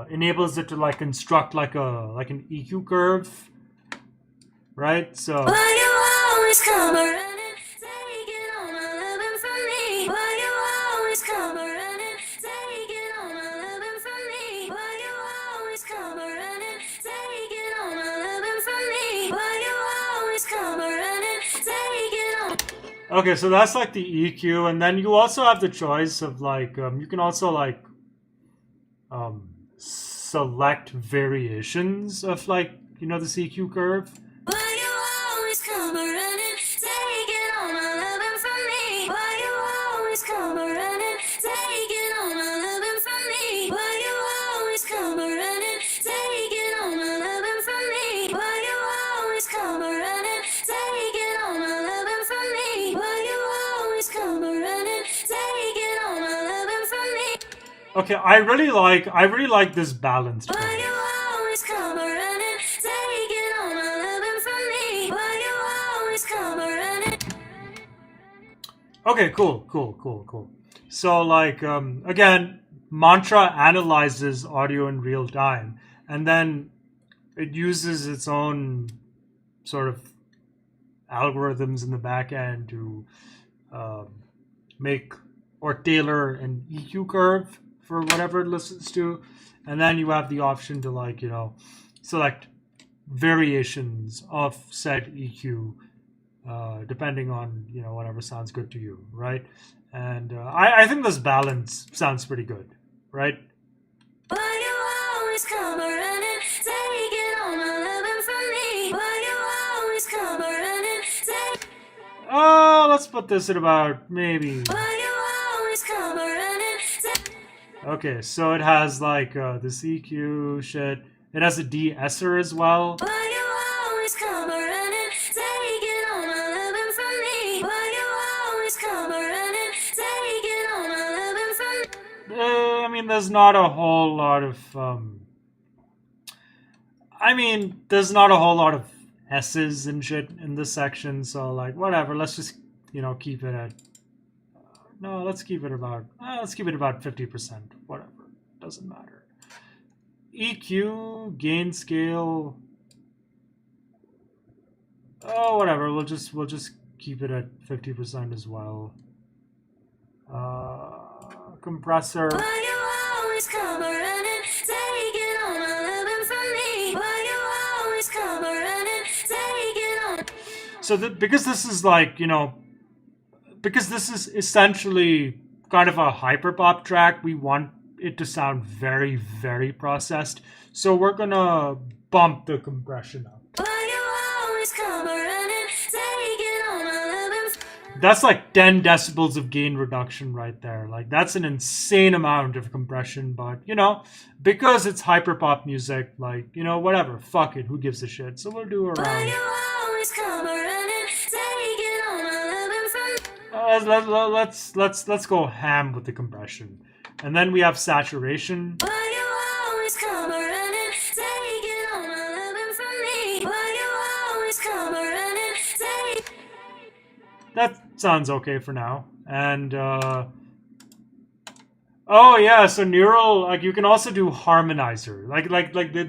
enables it to like construct like an EQ curve, right? So Why you always come running, taking all my loving from me? Why you always come running, taking all my loving from me? Why you always come running, taking all my loving from me? Why you always come running, taking all. okay, so that's like the EQ, and then you also have the choice of like you can also like select variations of like this EQ curve. Why you always come running, taking all my loving from me? Why you always come running, taking all my loving from me? Why you always come running, taking all my loving from me? Why you always come running, taking all my loving from me? Why you always come running, taking all my loving from me? Okay, I really like this balanced Why curve. you always come running, taking all my loving from me? Why you always come running? Okay, cool. So like again, Mantra analyzes audio in real time, and then it uses its own sort of algorithms in the back end to um, make or tailor an EQ curve for whatever it listens to, and then you have the option to like select variations of said EQ depending on whatever sounds good to you, right? And I think this balance sounds pretty good, right? Why you always come running, taking all my loving from me? Why you always come running, Let's put this at about maybe. why you always come running, Okay, so it has like this EQ shit. It has a de-esser as well. why you always come running, taking all my loving from me? Why you always come running, taking all my loving from me? I mean, there's not a whole lot of S's and shit in this section. So like whatever, let's just keep it at no, let's keep it about 50%. Whatever, doesn't matter. EQ, gain scale. Oh, whatever. We'll just keep it at 50% as well. Compressor. Why you always come running, taking all my loving from me? Why you always come running, taking all. So because this is like because this is essentially kind of a hyperpop track, we want it to sound very, very processed. So we're gonna bump the compression up. Why you always come running, taking all my loving. That's like 10 decibels of gain reduction right there. Like that's an insane amount of compression, but because it's hyperpop music, like whatever, fuck it, who gives a shit? So we'll do Why around. you always come running, taking all my loving from. Let's go ham with the compression, and then we have saturation. Why you always come running, taking all my loving from me? Why you always come running, take. That sounds okay for now. And oh yeah, so neural, like you can also do harmonizer.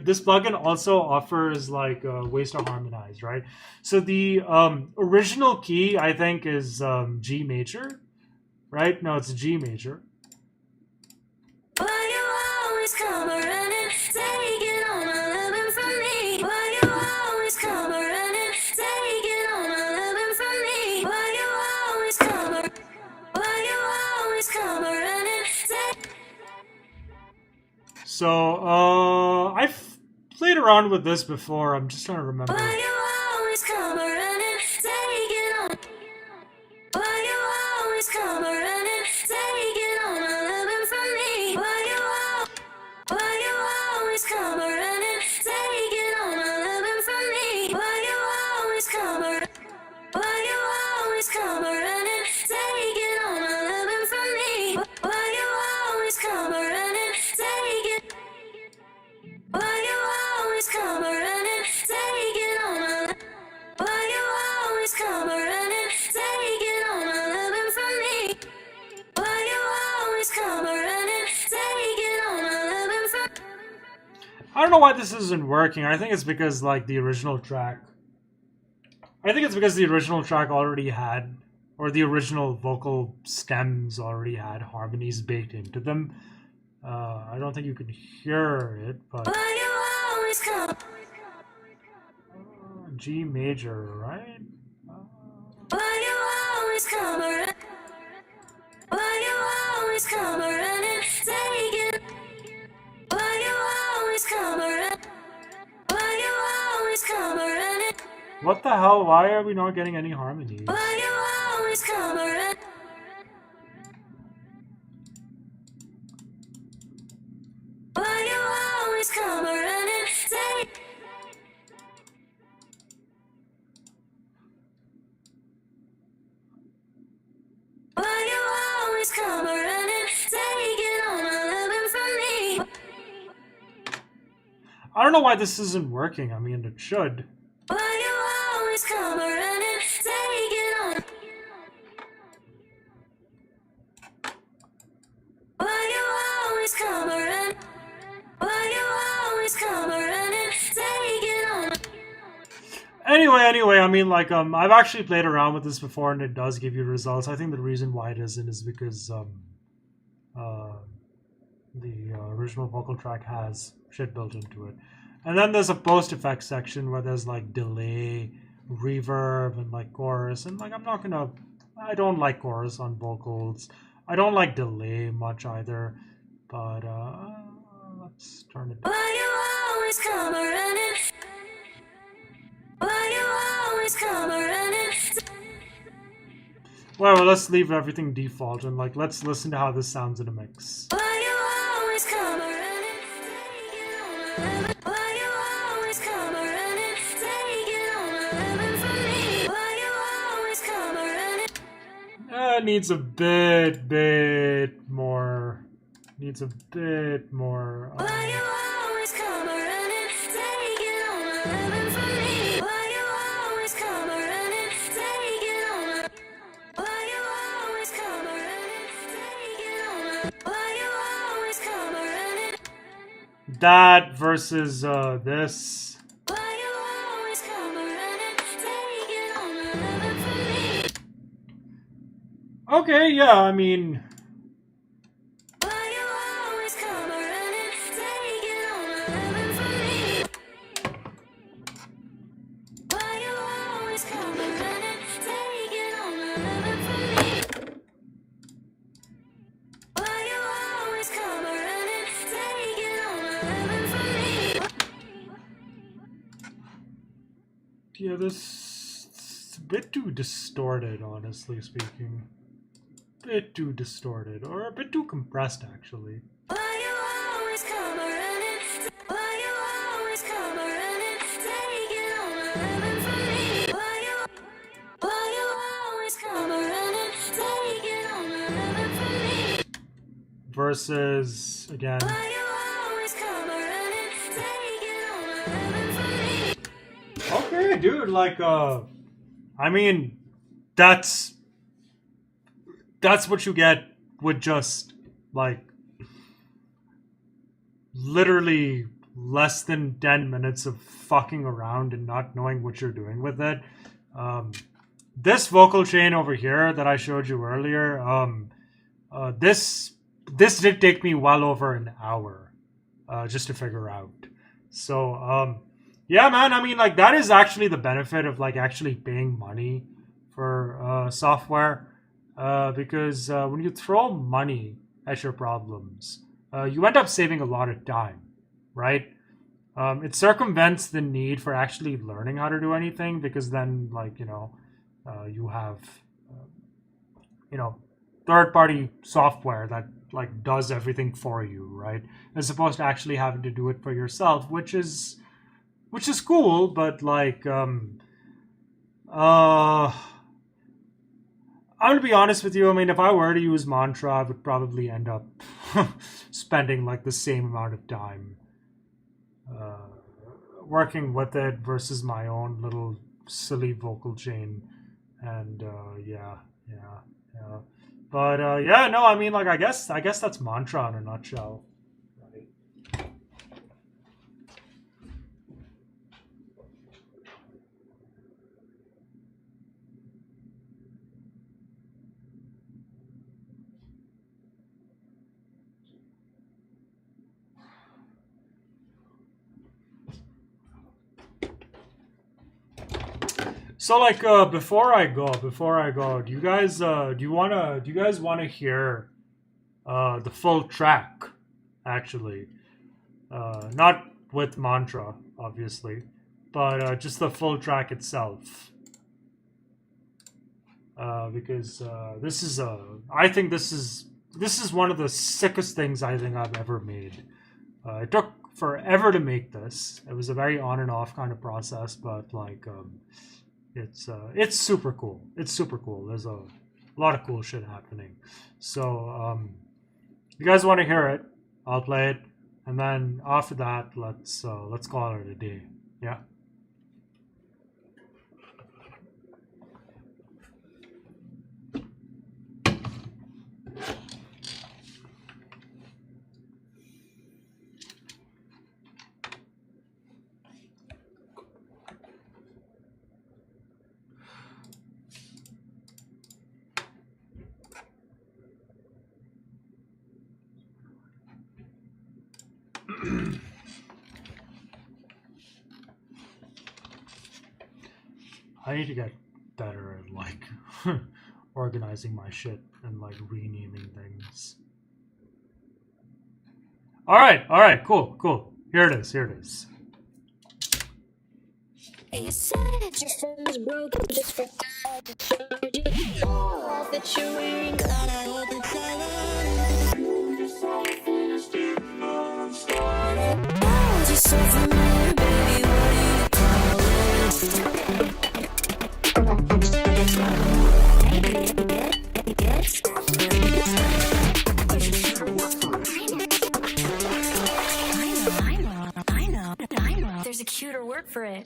This plugin also offers like ways to harmonize, right? So the original key I think is G major, right? No, it's G major. Why you always come running, taking all my loving from me? Why you always come running, taking all my loving from me? Why you always come? Why you always come running, take. So I've played around with this before. I'm just trying to remember. Why you always come running, taking all. Why you always come running, taking all my loving from me? Why you always come running, taking all my loving from me? Why you always come running? Why you always come running, taking all my loving from me? Why you always come running, taking. Why you always come running, taking all my. Why you always come running, taking all my loving from me? Why you always come running, taking all my loving from. I don't know why this isn't working. I think it's because like the original track. I think it's because the original track already had, or the original vocal stems already had harmonies baked into them. I don't think you can hear it, but Why you always come? G major, right? Why you always come running? Why you always come running, taking. Why you always come running? Why you always come running? What the hell? Why are we not getting any harmonies? Why you always come running? Why you always come running, take. Why you always come running, taking all my loving from me? I don't know why this isn't working. I mean, it should. Why you always come running, taking all. Why you always come running? Why you always come running, taking all. Anyway, I mean, like, I've actually played around with this before, and it does give you results. I think the reason why it isn't is because the original vocal track has shit built into it. And then there's a post-effects section where there's like delay, reverb, and like chorus. And like, I don't like chorus on vocals. I don't like delay much either. But let's turn it down. Why you always come running? Why you always come running? Well, let's leave everything default and like let's listen to how this sounds in a mix. Why you always come running? Why you always come running? Taking all my loving from me. Why you always come running? It needs a bit more. Needs a bit more. Why you always come running? Taking all my loving from me. Why you that versus this. Why you always come running, taking all my loving from me? Okay, yeah, I mean, Why you always come running, taking all my loving from me? Why you always come running, taking all my loving from me? Why you always come running, taking all my loving from me? yeah, this is a bit too distorted, honestly speaking. Bit too distorted, or a bit too compressed, actually. Why you always come running? Why you always come running, taking all my loving from me? Why you always come running, taking all my loving from me? Versus, again, Why you always come running, taking all my loving from me? okay, dude, like, I mean, that's what you get with just, like, literally less than 10 minutes of fucking around and not knowing what you're doing with it. This vocal chain over here that I showed you earlier, this did take me well over an hour just to figure out. So, yeah, man, I mean, like, that is actually the benefit of, like, actually paying money for software. Because when you throw money at your problems, you end up saving a lot of time, right? It circumvents the need for actually learning how to do anything, because then, like, you have, third-party software that, like, does everything for you, right? As opposed to actually having to do it for yourself, which is cool, but, like, I'm gonna be honest with you. I mean, if I were to use Mantra, I would probably end up spending like the same amount of time working with it versus my own little silly vocal chain. And yeah. But yeah, no, I mean, like, I guess that's Mantra in a nutshell. Right? So, like, before I go, do you guys wanna hear the full track? Actually, not with Mantra, obviously, but just the full track itself. Because I think this is one of the sickest things I think I've ever made. It took forever to make this. It was a very on and off kind of process, but like, it's super cool. It's super cool. There's a lot of cool shit happening. So, if you guys want to hear it, I'll play it, and then after that, let's call it a day. Yeah. I need to get better at like organizing my shit and like renaming things. All right, cool. Here it is. You said your phone was broken, just forgot to charge it. All outfit you're wearing, glad I hold the Why was you so familiar, baby? What do you call it? I know. There's a cuter word for it.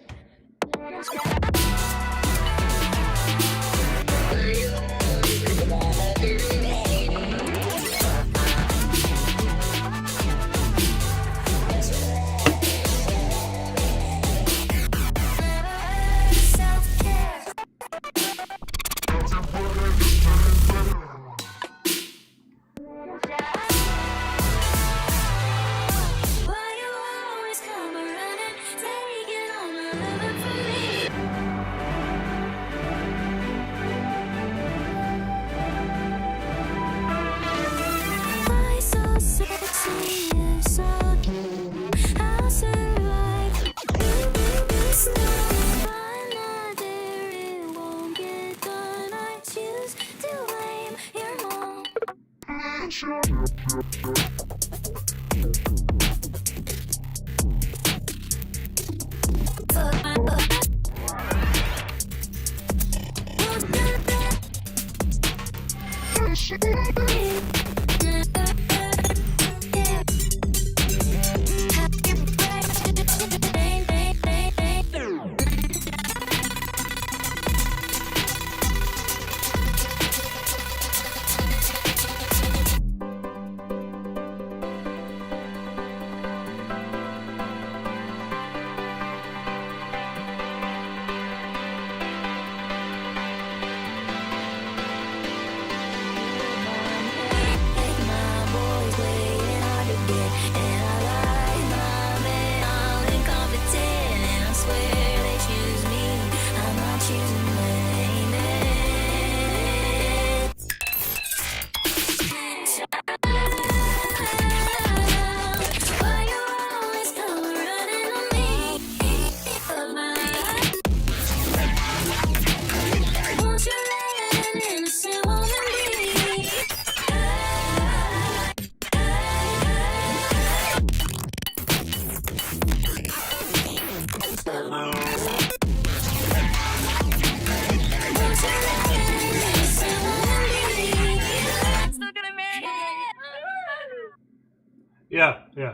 Yeah, yeah.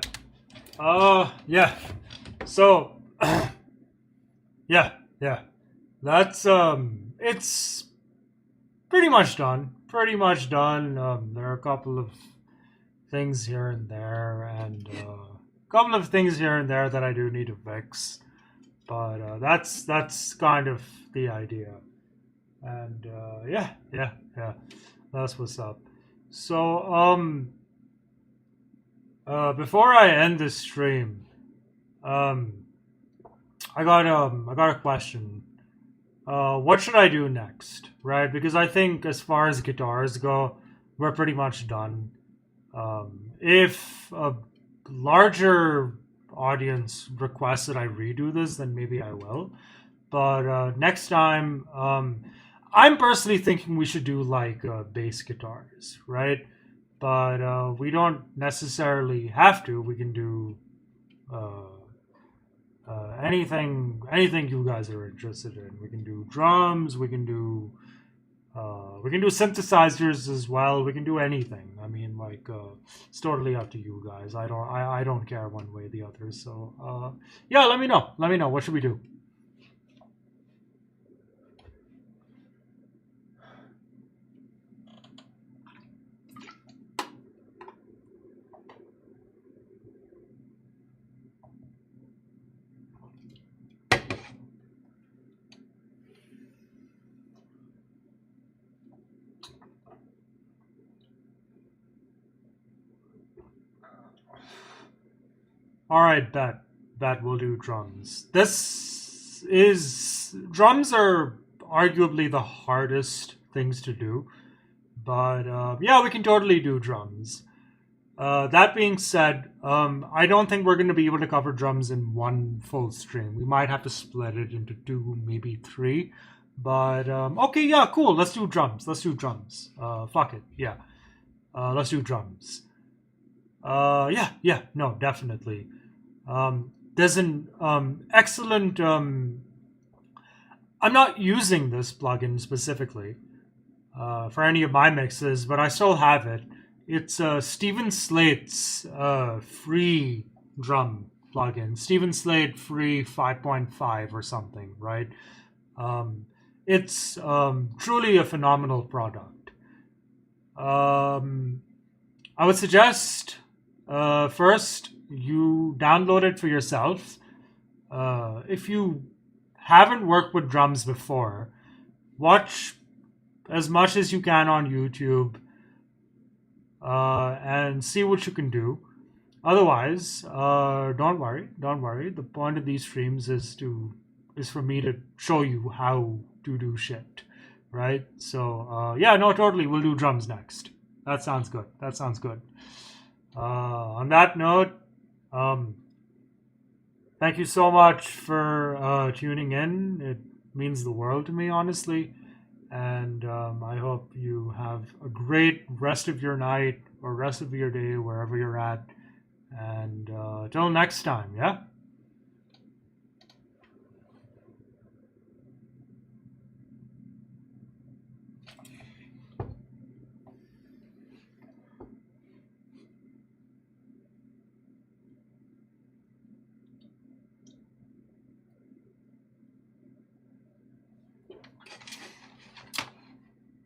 Yeah. So, yeah, yeah. That's it's pretty much done. Pretty much done. There are a couple of things here and there, and a couple of things here and there that I do need to fix. But that's kind of the idea. And yeah, yeah, yeah. That's what's up. So before I end this stream, um, I got a question. What should I do next? Right? Because I think as far as guitars go, we're pretty much done. If a larger audience requests that I redo this, then maybe I will. But next time, I'm personally thinking we should do like bass guitars, right? But we don't necessarily have to. We can do uh, anything you guys are interested in. We can do drums. We can do synthesizers as well. We can do anything. I mean, like it's totally up to you guys. I don't care one way or the other. So yeah, let me know. Let me know. What should we do? All right, bet we'll do drums. This is drums are arguably the hardest things to do, but yeah, we can totally do drums. That being said, I don't think we're going to be able to cover drums in one full stream. We might have to split it into two, maybe three. But okay, yeah, cool. Let's do drums. Let's do drums. Fuck it, yeah. Let's do drums. Yeah, yeah, no, definitely. There's an excellent. I'm not using this plugin specifically for any of my mixes, but I still have it. It's Steven Slate's free drum plugin. Steven Slate free 5.5 or something, right? It's truly a phenomenal product. I would suggest first you download it for yourself. If you haven't worked with drums before, watch as much as you can on YouTube and see what you can do. Otherwise, don't worry, don't worry. The point of these streams is for me to show you how to do shit, right? So yeah, no, totally. We'll do drums next. That sounds good. That sounds good. On that note, thank you so much for tuning in. It means the world to me, honestly. And I hope you have a great rest of your night or rest of your day wherever you're at. And till next time, yeah?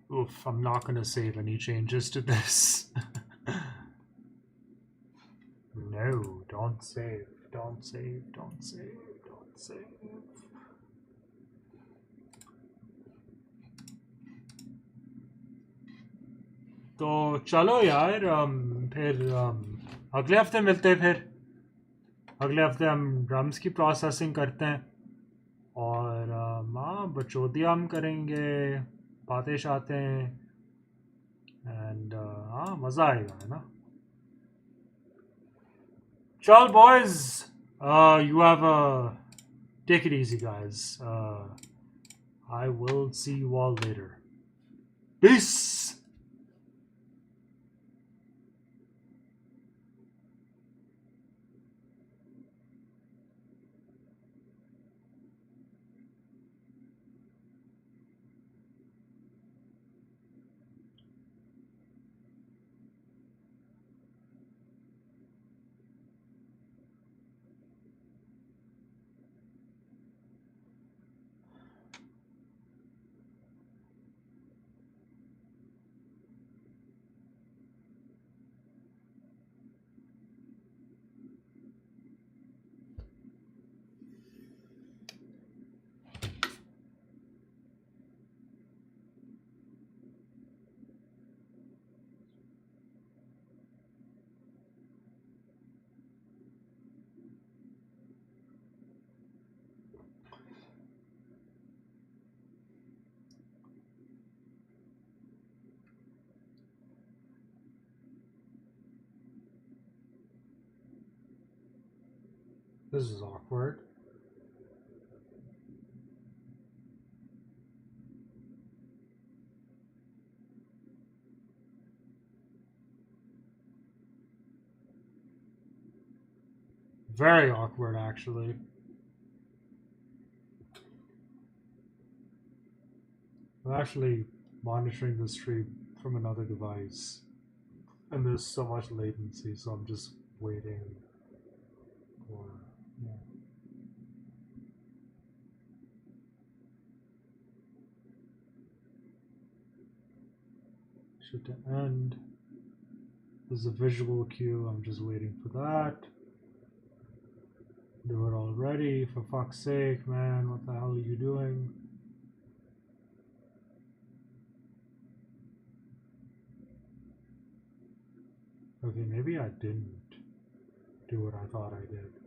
Oof, I'm not going to save any changes to this. No, don't save, don't save, don't save, don't save. तो चलो यार फिर अगले हफ्ते मिलते हैं फिर अगले हफ्ते हम ड्रम्स की प्रोसेसिंग करते हैं और हाँ बचौतिया हम करेंगे बातें शातें एंड हाँ मज़ा आएगा है ना चल boys you have a take it easy guys I will see you all later peace this is awkward very awkward actually I'm actually monitoring the stream from another device and there's so much latency so I'm just waiting for yeah. Should to end there's a visual cue I'm just waiting for that do it already for fuck's sake man what the hell are you doing okay maybe I didn't do what I thought I did